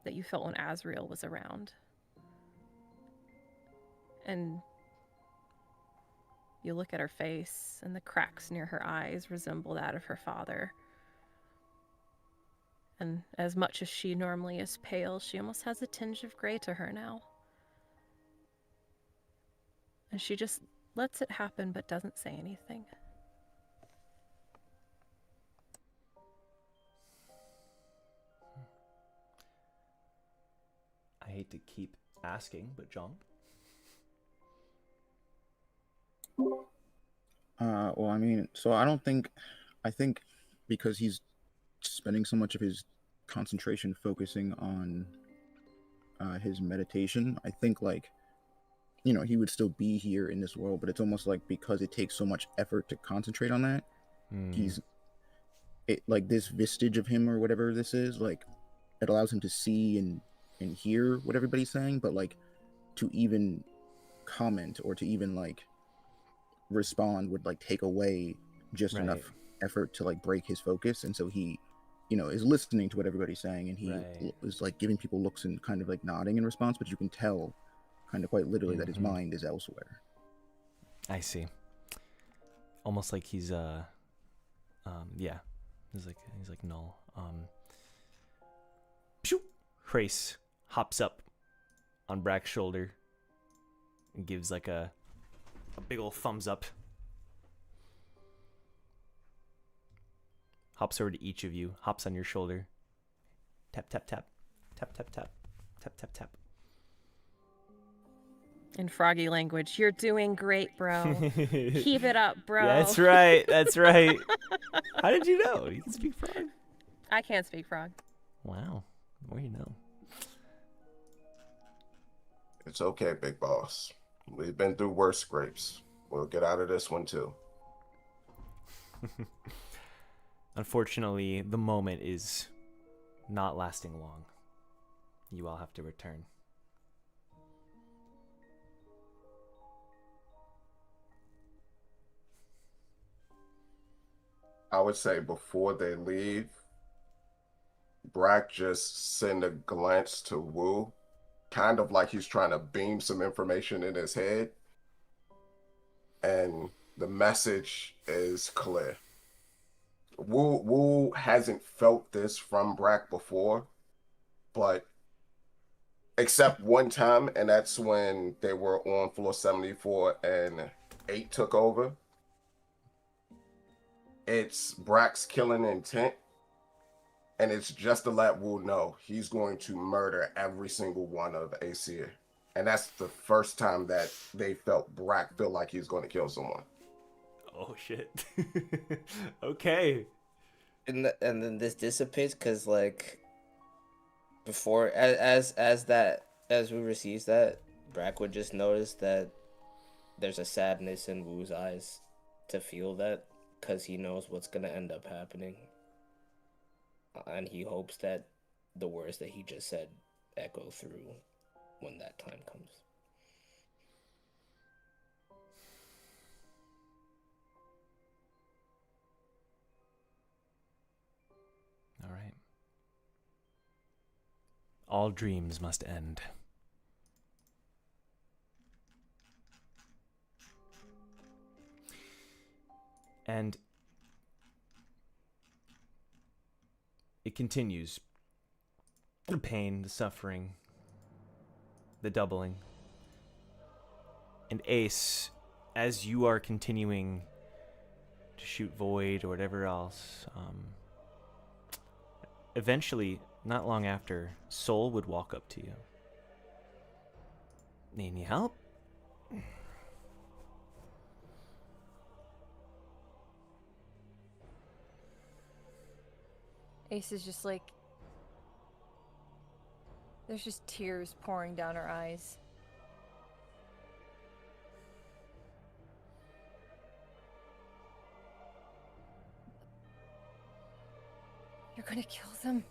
that you felt when Azrael was around. And you look at her face, and the cracks near her eyes resemble that of her father. And as much as she normally is pale, she almost has a tinge of gray to her now. And she just lets it happen but doesn't say anything. I hate to keep asking, but John? Well, I think because he's spending so much of his concentration focusing on his meditation, I think he would still be here in this world, but it's almost like because it takes so much effort to concentrate on that, this vestige of him or whatever this is, it allows him to see and hear what everybody's saying, but to even comment or to even respond would take away just enough effort to break his focus. And so he is listening to what everybody's saying, and he is giving people looks and kind of nodding in response, but you can tell kind of quite literally that his mind is elsewhere. I see. Almost like he's he's like null. Grace hops up on Brack's shoulder and gives a big ol' thumbs up. Hops over to each of you, hops on your shoulder. Tap, tap, tap. Tap, Tap, tap, tap. Tap, tap, tap. In froggy language, you're doing great, bro. Keep it up, bro. That's right. That's right. How did you know? You can speak frog? I can't speak frog. Wow. The more you know. It's okay, big boss. We've been through worse scrapes. We'll get out of this one too. Unfortunately, the moment is not lasting long. You all have to return. I would say before they leave, Brack just send a glance to Wu, kind of like he's trying to beam some information in his head. And the message is clear. Wu hasn't felt this from Brack before, but except one time, and that's when they were on floor 74 and 8 took over. It's Brack's killing intent, and it's just to let Wu know he's going to murder every single one of Aesir. And that's the first time that they felt Brack feel like he's going to kill someone. Oh, shit. Okay. And then this dissipates because, like, before, as we receive that, Brack would just notice that there's a sadness in Wu's eyes to feel that, because he knows what's going to end up happening. And he hopes that the words that he just said echo through when that time comes. All right. All dreams must end. And it continues. The pain, the suffering, the doubling. And Ace, as you are continuing to shoot Void or whatever else, eventually, not long after, Soul would walk up to you. Need any help? Ace is just like, there's just tears pouring down her eyes. You're gonna kill them?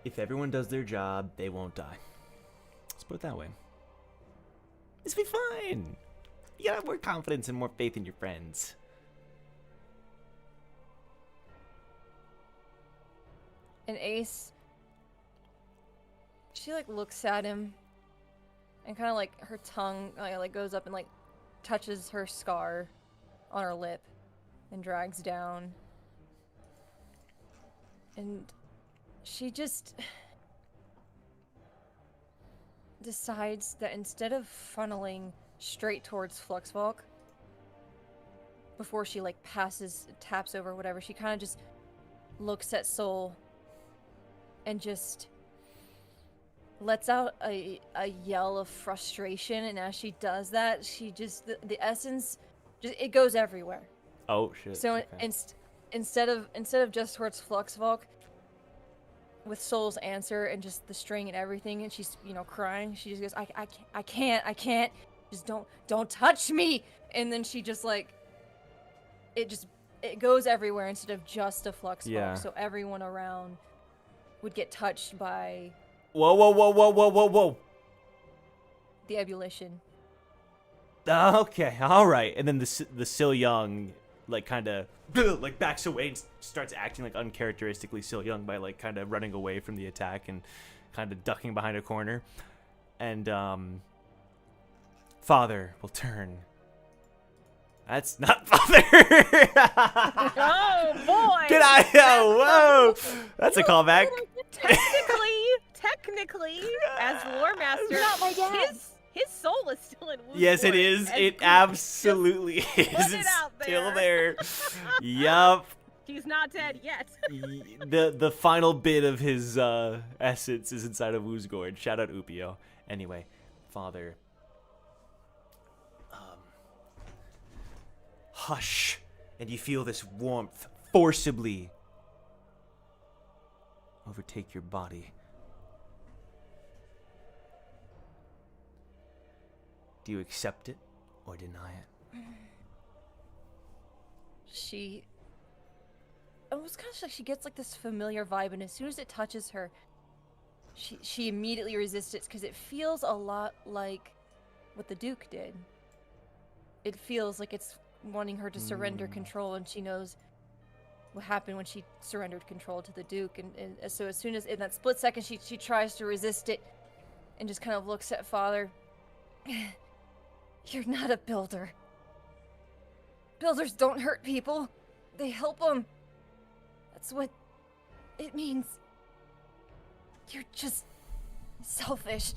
If everyone does their job, they won't die. Let's put it that way. This will be fine. You gotta have more confidence and more faith in your friends. And Ace, she like looks at him and kind of like her tongue like goes up and like touches her scar on her lip and drags down. And she just decides that instead of funneling straight towards Fluxvolk before she like taps over whatever, she kind of just looks at Soul and just lets out a yell of frustration, and as she does that, she just the essence just it goes everywhere. Oh shit. So okay. instead of just towards Fluxvolk, with Soul's answer and just the string and everything, and she's crying, she just goes, I can't, just don't touch me, and then she just like it goes everywhere instead of just a Fluxvolk. Yeah. So everyone around would get touched by Whoa. the ebullition. Okay, all right. And then the Sil Young like kind of like backs away and starts acting like uncharacteristically Sil Young by like kind of running away from the attack and kind of ducking behind a corner. And Father will turn. That's not Father. Oh boy! Get out! Whoa! That's a callback. Technically, as Lore Master, Not my dad. his soul is still in Wu's Yes, it voice, is. and It absolutely is. put it It's out still there. there. Yup. He's not dead yet. The final bit of his essence is inside of Wu's gourd. Shout out Upio. Anyway, Father. Hush, and you feel this warmth forcibly overtake your body. Do you accept it or deny it? She almost kind of like she gets like this familiar vibe, and as soon as it touches her, she immediately resists it because it feels a lot like what the Duke did. It feels like it's wanting her to surrender control, and she knows what happened when she surrendered control to the Duke, and so as soon as in that split second she tries to resist it and just kind of looks at Father. You're not a builder. Builders don't hurt people. They help them. That's what it means. You're just selfish.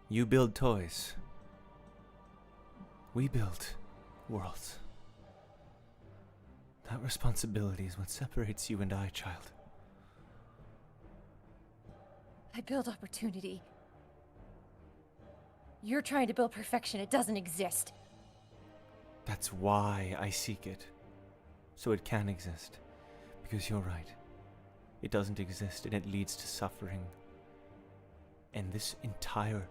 You build toys. We build worlds. That responsibility is what separates you and I, child. I build opportunity. You're trying to build perfection. It doesn't exist. That's why I seek it. So it can exist. Because you're right. It doesn't exist and it leads to suffering. And this entire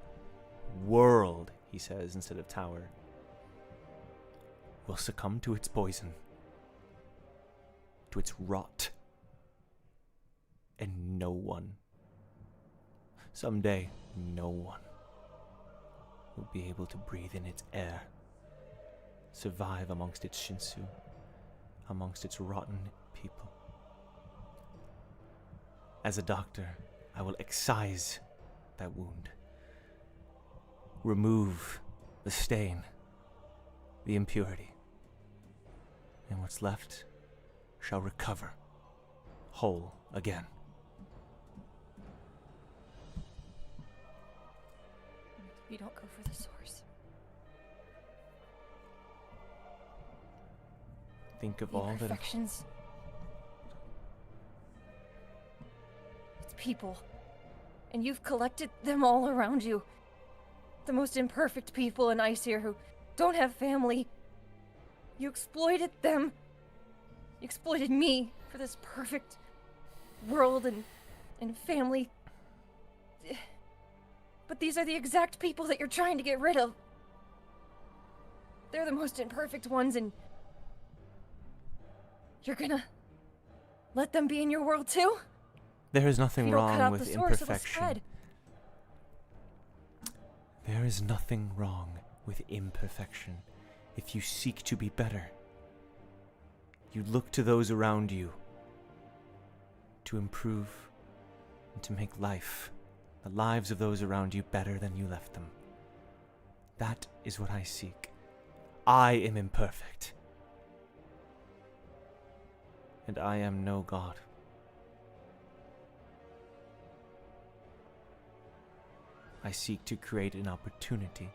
world, he says instead of tower, will succumb to its poison. To its rot. And no one, someday, no one will be able to breathe in its air, survive amongst its Shinsu, amongst its rotten people. As a doctor, I will excise that wound, remove the stain, the impurity, and what's left shall recover, whole again. We don't go for the source. Think of all that. Imperfections. It's people. And you've collected them all around you. The most imperfect people in Ice here who don't have family. You exploited them. You exploited me for this perfect world and family. But these are the exact people that you're trying to get rid of. They're the most imperfect ones, and you're gonna let them be in your world too? There is nothing If you don't cut wrong out with the source, it'll imperfection. spread. There is nothing wrong with imperfection. If you seek to be better, you look to those around you to improve and to make life, the lives of those around you, better than you left them. That is what I seek. I am imperfect. And I am no god. I seek to create an opportunity,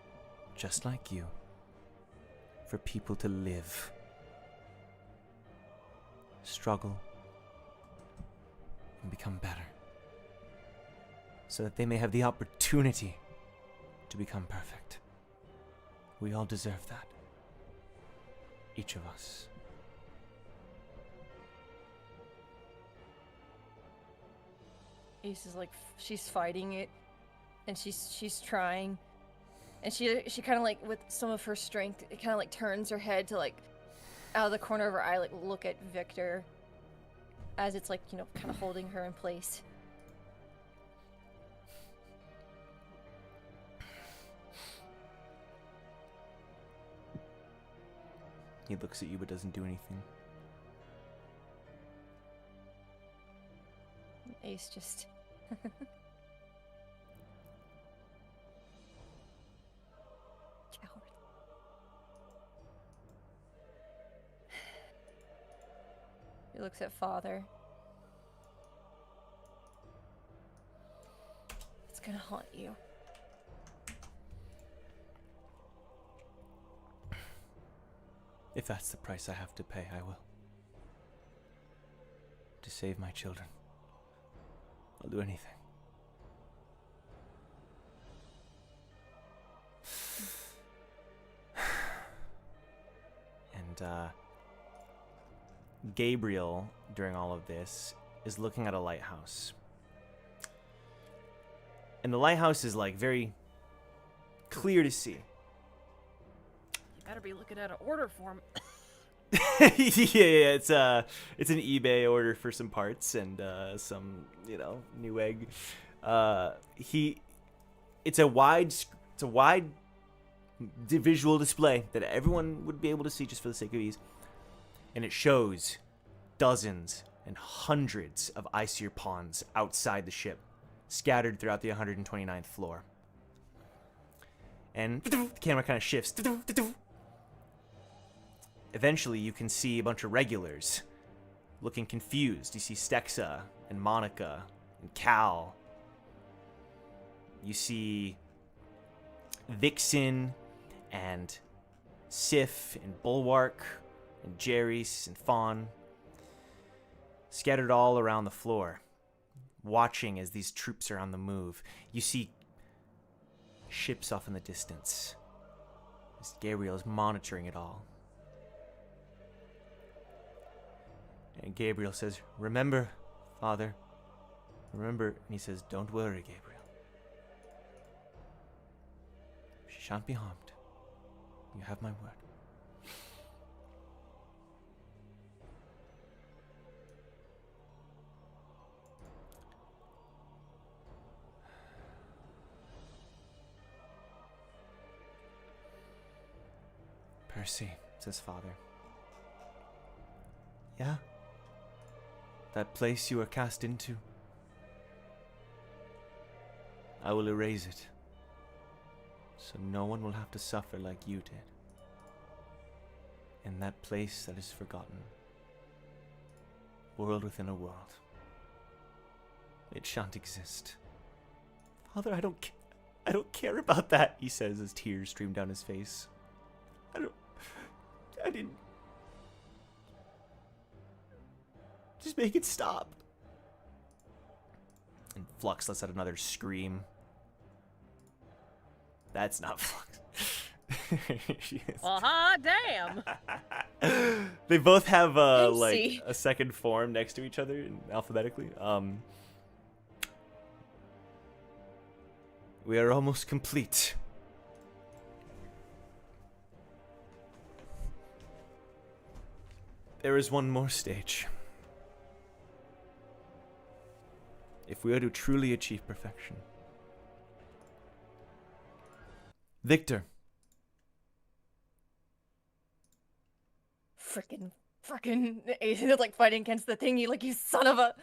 just like you, for people to live, struggle, and become better, so that they may have the opportunity to become perfect. We all deserve that. Each of us. Ace is like, she's fighting it, and she's trying, and she kind of like, with some of her strength, it kind of like turns her head to like, out of the corner of her eye, like look at Victor, as it's like, you know, kind of holding her in place. He looks at you but doesn't do anything. Ace just... Coward. He looks at Father. It's gonna haunt you. If that's the price I have to pay, I will. save my children. I'll do anything. And, Gabriel, during all of this, is looking at a lighthouse. And the lighthouse is, like, very clear to see. You better be looking at an order form. Yeah, it's an eBay order for some parts and some, new egg. It's a wide visual display that everyone would be able to see just for the sake of ease, and it shows dozens and hundreds of Icer pawns outside the ship, scattered throughout the 129th floor. And the camera kind of shifts. Eventually, you can see a bunch of regulars looking confused. You see Stexa and Monica and Cal. You see Vixen and Sif and Bulwark and Jerry's and Fawn, scattered all around the floor, watching as these troops are on the move. You see ships off in the distance, as Gabriel is monitoring it all. And Gabriel says, "Remember, Father, remember." And he says, "Don't worry, Gabriel. She shan't be harmed. You have my word." "Percy," says Father. "Yeah? That place you were cast into? I will erase it, so no one will have to suffer like you did. In that place that is forgotten, world within a world, it shan't exist." "Father, I don't care about that," he says as tears stream down his face. I didn't. Just make it stop." And Flux lets out another scream. That's not Flux. She is. Well, hot damn. They both have Oopsie. a second form next to each other alphabetically. We are almost complete. There is one more stage. If we are to truly achieve perfection. Victor. Frickin' it's like fighting against the thing, you son of a.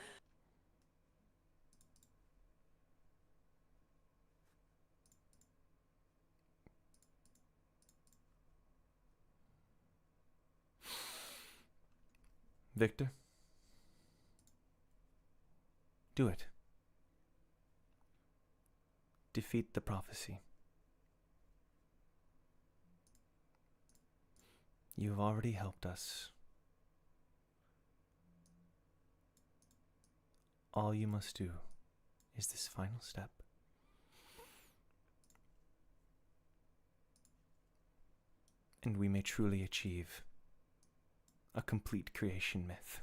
Victor. Do it. Defeat the prophecy. You have already helped us. All you must do is this final step. And we may truly achieve a complete creation myth.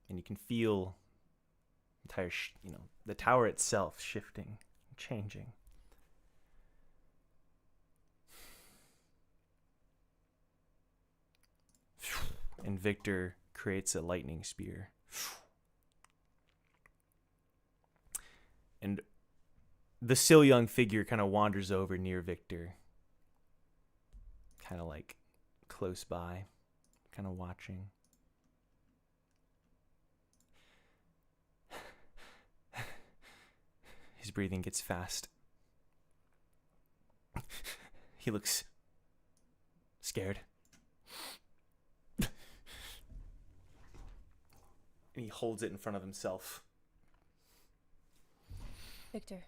And you can feel entire, the tower itself shifting, changing. And Victor creates a lightning spear. And the still young figure kind of wanders over near Victor. Kind of like close by, kind of watching. His breathing gets fast. He looks scared. And he holds it in front of himself. Victor.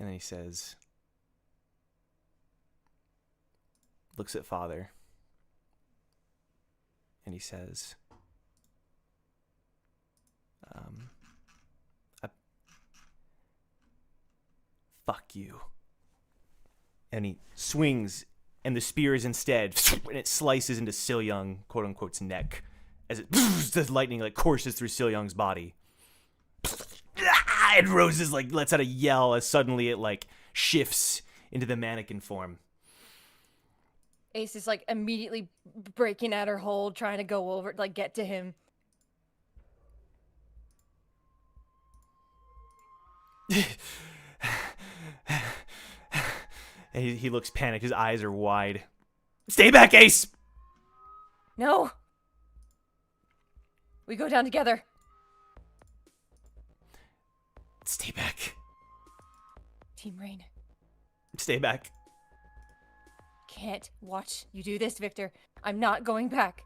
And then he says, looks at Father, and he says, fuck you. And he swings, and the spear is instead, and it slices into Sil Young, quote unquote's neck, as it, the lightning like courses through Sil Young's body. And Roses like lets out a yell as suddenly it like shifts into the mannequin form. Ace is like immediately breaking at her hold, trying to go over, like get to him. And he looks panicked. His eyes are wide. Stay back, Ace! No. We go down together. Stay back. Team Rain. Stay back. Can't watch you do this, Victor. I'm not going back.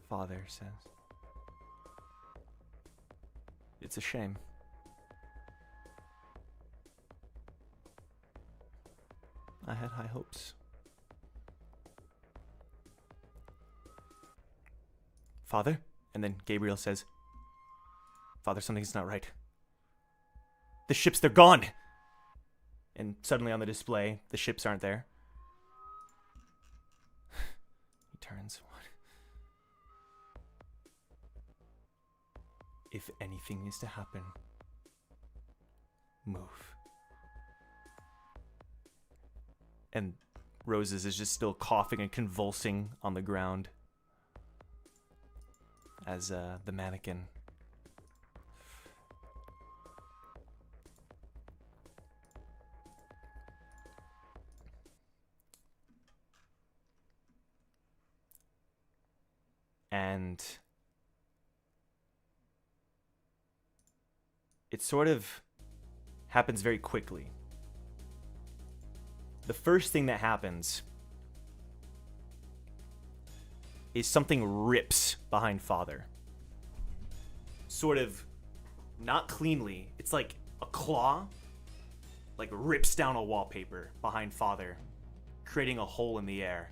Father says, it's a shame. I had high hopes. Father? And then Gabriel says, Father, something's not right. The ships, they're gone! And suddenly on the display, the ships aren't there. He turns. If anything is to happen, move. And Roses is just still coughing and convulsing on the ground as the mannequin and it sort of happens very quickly. The first thing that happens is something rips behind Father. Sort of not cleanly. It's like a claw like rips down a wallpaper behind Father, creating a hole in the air.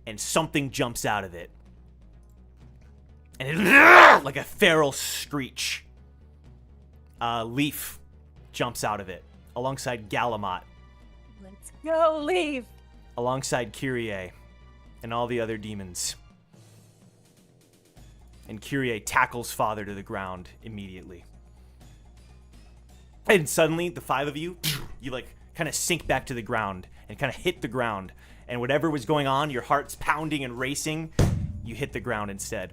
And something jumps out of it. And it like a feral screech. Leaf jumps out of it alongside Galamot. Let's go, Leaf. Alongside Kyrie and all the other demons. And Kyrie tackles Father to the ground immediately. And suddenly, the five of you like kind of sink back to the ground and kind of hit the ground. And whatever was going on, your heart's pounding and racing, you hit the ground instead.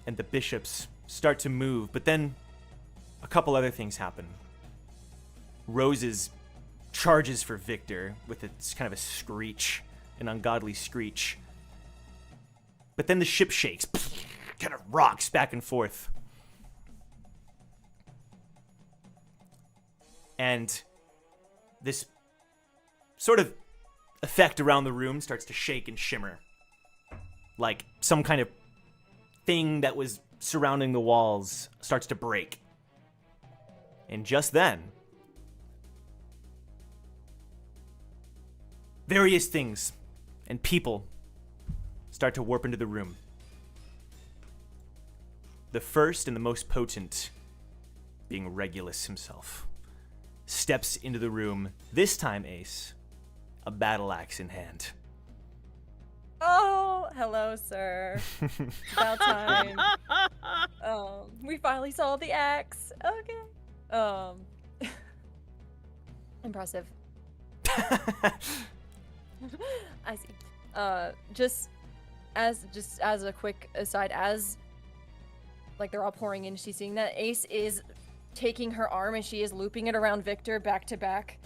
And the bishops start to move, but then a couple other things happen. Roses charges for Victor with its kind of a screech, an ungodly screech. But then the ship shakes, kind of rocks back and forth. And this sort of effect around the room starts to shake and shimmer. Like some kind of thing that was surrounding the walls starts to break. And just then, various things and people start to warp into the room. The first and the most potent being Regulus himself steps into the room, this time, Ace, a battle axe in hand. Oh, hello, sir. About time. We finally saw the axe. Okay. Impressive. I see. Just as a quick aside, as like they're all pouring in, she's seeing that Ace is taking her arm and she is looping it around Victor back to back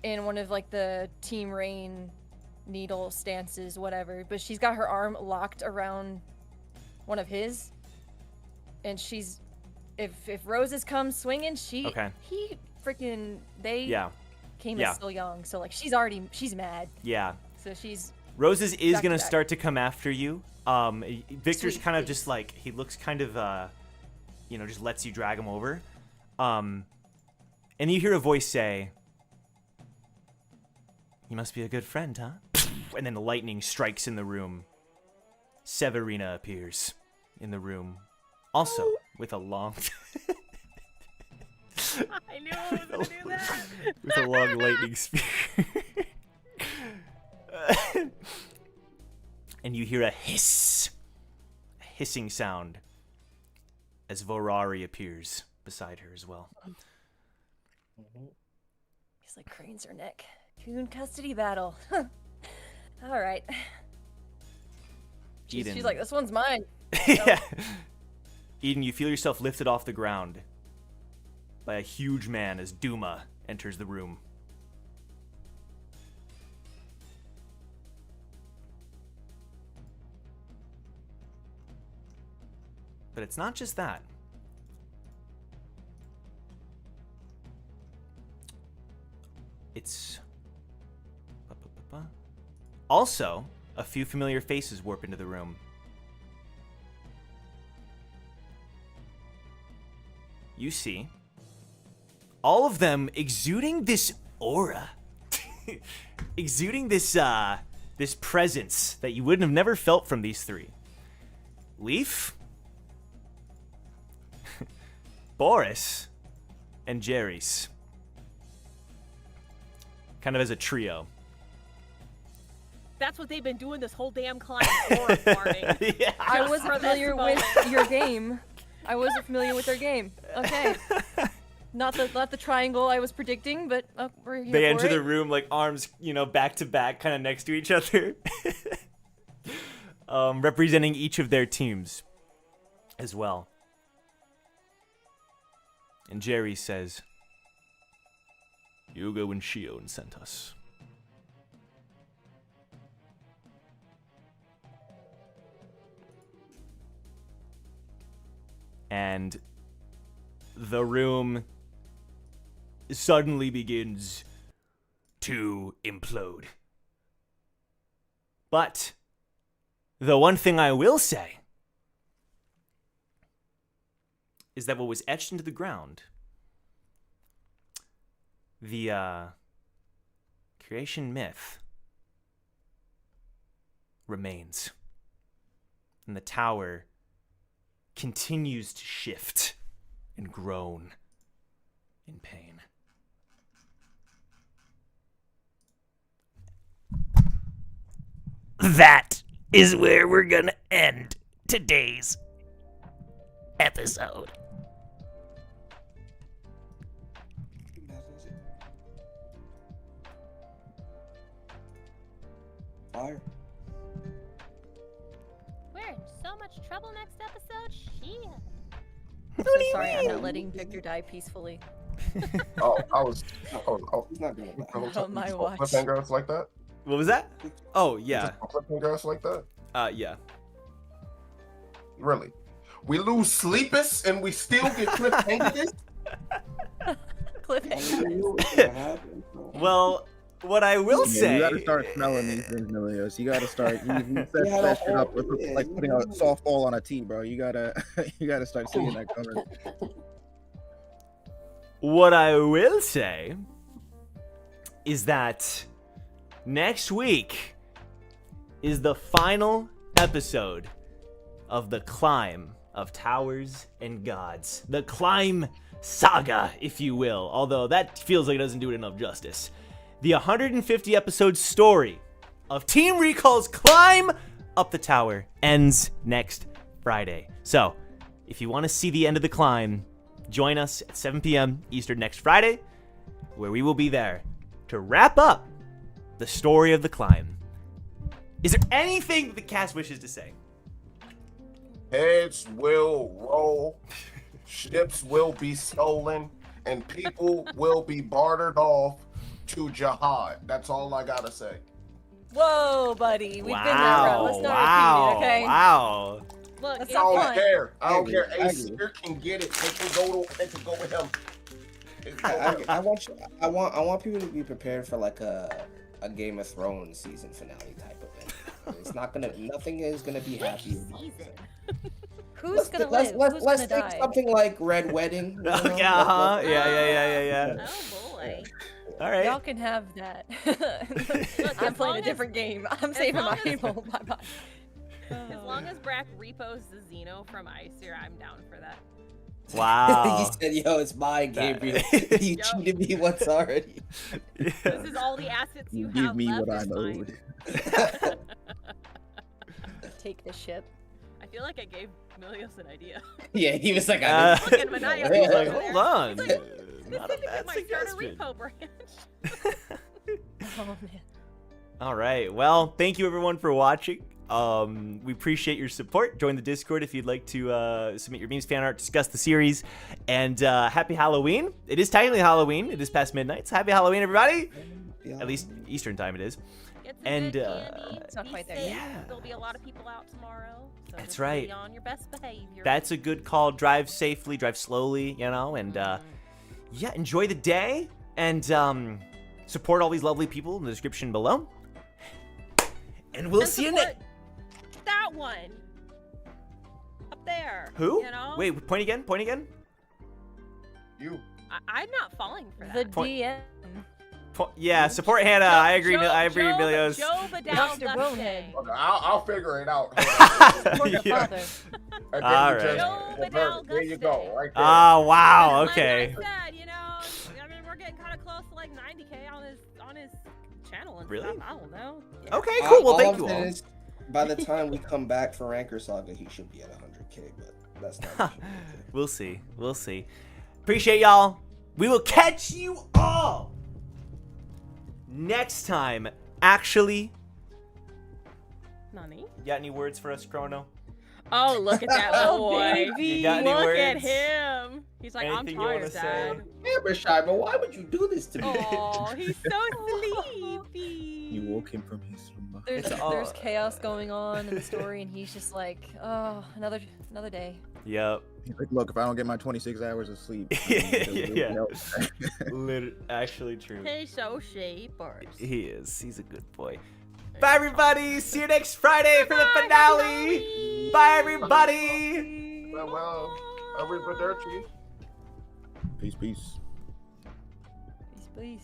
in one of like the Team Rain needle stances, whatever. But she's got her arm locked around one of his, and she's if Roses comes swinging, he freaking they came as still young, so like she's mad. Yeah. So she's Roses is Back to gonna back. start to come after you. Victor's Sweet, kind of please. just like, he looks kind of just lets you drag him over. And you hear a voice say, "You must be a good friend, huh?" And then the lightning strikes in the room. Severina appears in the room, also with a long I knew I was gonna do that. with a long lightning spear. And you hear a hissing sound as Vorari appears beside her as well. He's like cranes her neck. Coon custody battle. All right. Eden. She's like, this one's mine. Yeah. Eden, you feel yourself lifted off the ground by a huge man as Duma enters the room. But it's not just that. It's also a few familiar faces warp into the room. You see all of them exuding this aura, exuding this presence that you wouldn't have never felt from these three. Leaf, Boris, and Jerry's. Kind of as a trio. That's what they've been doing this whole damn climb for, farming. Yeah. I was for this familiar with moment. your game. I wasn't familiar with their game. Okay. Not the triangle I was predicting, but we're here They for enter it. the room like arms, back to back, kind of next to each other. Representing each of their teams as well. And Jerry says, "Hugo and Shion sent us." And the room suddenly begins to implode. But the one thing I will say is that what was etched into the ground, the creation myth, remains. And the tower continues to shift and groan in pain. That is where we're gonna end today's episode. Fire. We're in so much trouble next episode. Shit. I'm so sorry, I'm not letting Victor die peacefully. Oh, He's not doing that. On my watch. Cliffhanger us like that? What was that? Oh, yeah. Just cliffhanger us like that? Yeah. Really? We lose Sleepus and we still get cliffhangered? Cliffhanger. Well, what I will Yeah, say... you gotta start smelling these things, Milios. You gotta start. You set that shit up with like putting a softball on a tee, bro. You gotta start seeing that coming. What I will say is that next week is the final episode of the Climb of Towers and Gods. The Climb saga, if you will. Although that feels like it doesn't do it enough justice. The 150 episode story of Team Recall's Climb Up the Tower ends next Friday. So, if you want to see the end of the climb, join us at 7 p.m. Eastern next Friday, where we will be there to wrap up the story of the climb. Is there anything the cast wishes to say? Heads will roll, ships will be stolen, and people will be bartered off to Jahad. That's all I gotta say. Whoa, buddy. We've been that route. Let's not repeat it, okay? Wow. Look, That's it's I don't fine. care. I don't Agree, care. I Ace agree. here can get it. They can go with him. They can go with him. I want people to be prepared for like a a Game of Thrones season finale type event. It's not gonna. Nothing is gonna be happy. Who's gonna live? Let's Who's gonna think die? something like Red Wedding. You know? Yeah, yeah. Oh boy. All right. Y'all can have that. I'm as playing long a as- different game. I'm saving long my as- people. Bye-bye. As long as Brack repos the Xeno from Icer, I'm down for that. Wow. He said, "Yo, it's mine, That- Gabriel. You cheated me once already." This is all the assets you Give have me left. what is I'm mine. owed. Take the ship. I feel like I gave Milios an idea. Yeah, he was like, Fucking maniacal He's like, over there. hold on. He's like, Not this a could bad might start a suggestion. repo branch. Oh man. All right. Well, thank you everyone for watching. We appreciate your support. Join the Discord if you'd like to submit your memes, fan art, discuss the series, and happy Halloween. It is technically Halloween. It is past midnight. So happy Halloween, everybody. At least Eastern time it is. Get some And, good candy. It's not Be quite there safe. yet. Yeah. There'll be a lot of people out tomorrow. So That's just right. Be on your best behavior. That's a good call. Drive safely, drive slowly, you know, and yeah, enjoy the day and support all these lovely people in the description below. And we'll And see you support next. that one up there. Who? You know? Wait, point again. Point again. You. I'm not falling for The that. Point- DM. Yeah, support Hannah. I agree. I agree, Joe Milios. Vidal Dr. Bonehead. Okay, I'll figure it out. Support your Yeah. father. And then All you right. just- Joe Vidal there you go, Guste. right there. Oh wow. Like Okay. I said, you know, I mean, we're getting kind of close to like 90K on his channel and Really? stuff. I don't know. Yeah. Okay. Cool. Well, All thank I'm you saying all. is, by the time we come back for Ranker Saga, he should be at 100K, but that's not. We'll see. We'll see. Appreciate y'all. We will catch you all next time. Actually, Nani? you got any words for us, Chrono? Oh, look at that Oh, boy. baby. You got any Look at words? him. He's like, Anything you I'm wanna tired, say? Dad. Yeah, but Shy, but why would you do this to me? Oh, he's so sleepy. You woke him from his slumber. There's, It's all- there's chaos going on in the story, and he's just like, oh, another day. Yep. He's like, look, if I don't get my 26 hours of sleep, Yeah. Actually true. He's so shapers. He is. He's a good boy. Bye, everybody. See you next Friday for the finale. Bye, everybody. Well, everybody. Peace, peace. Please, please.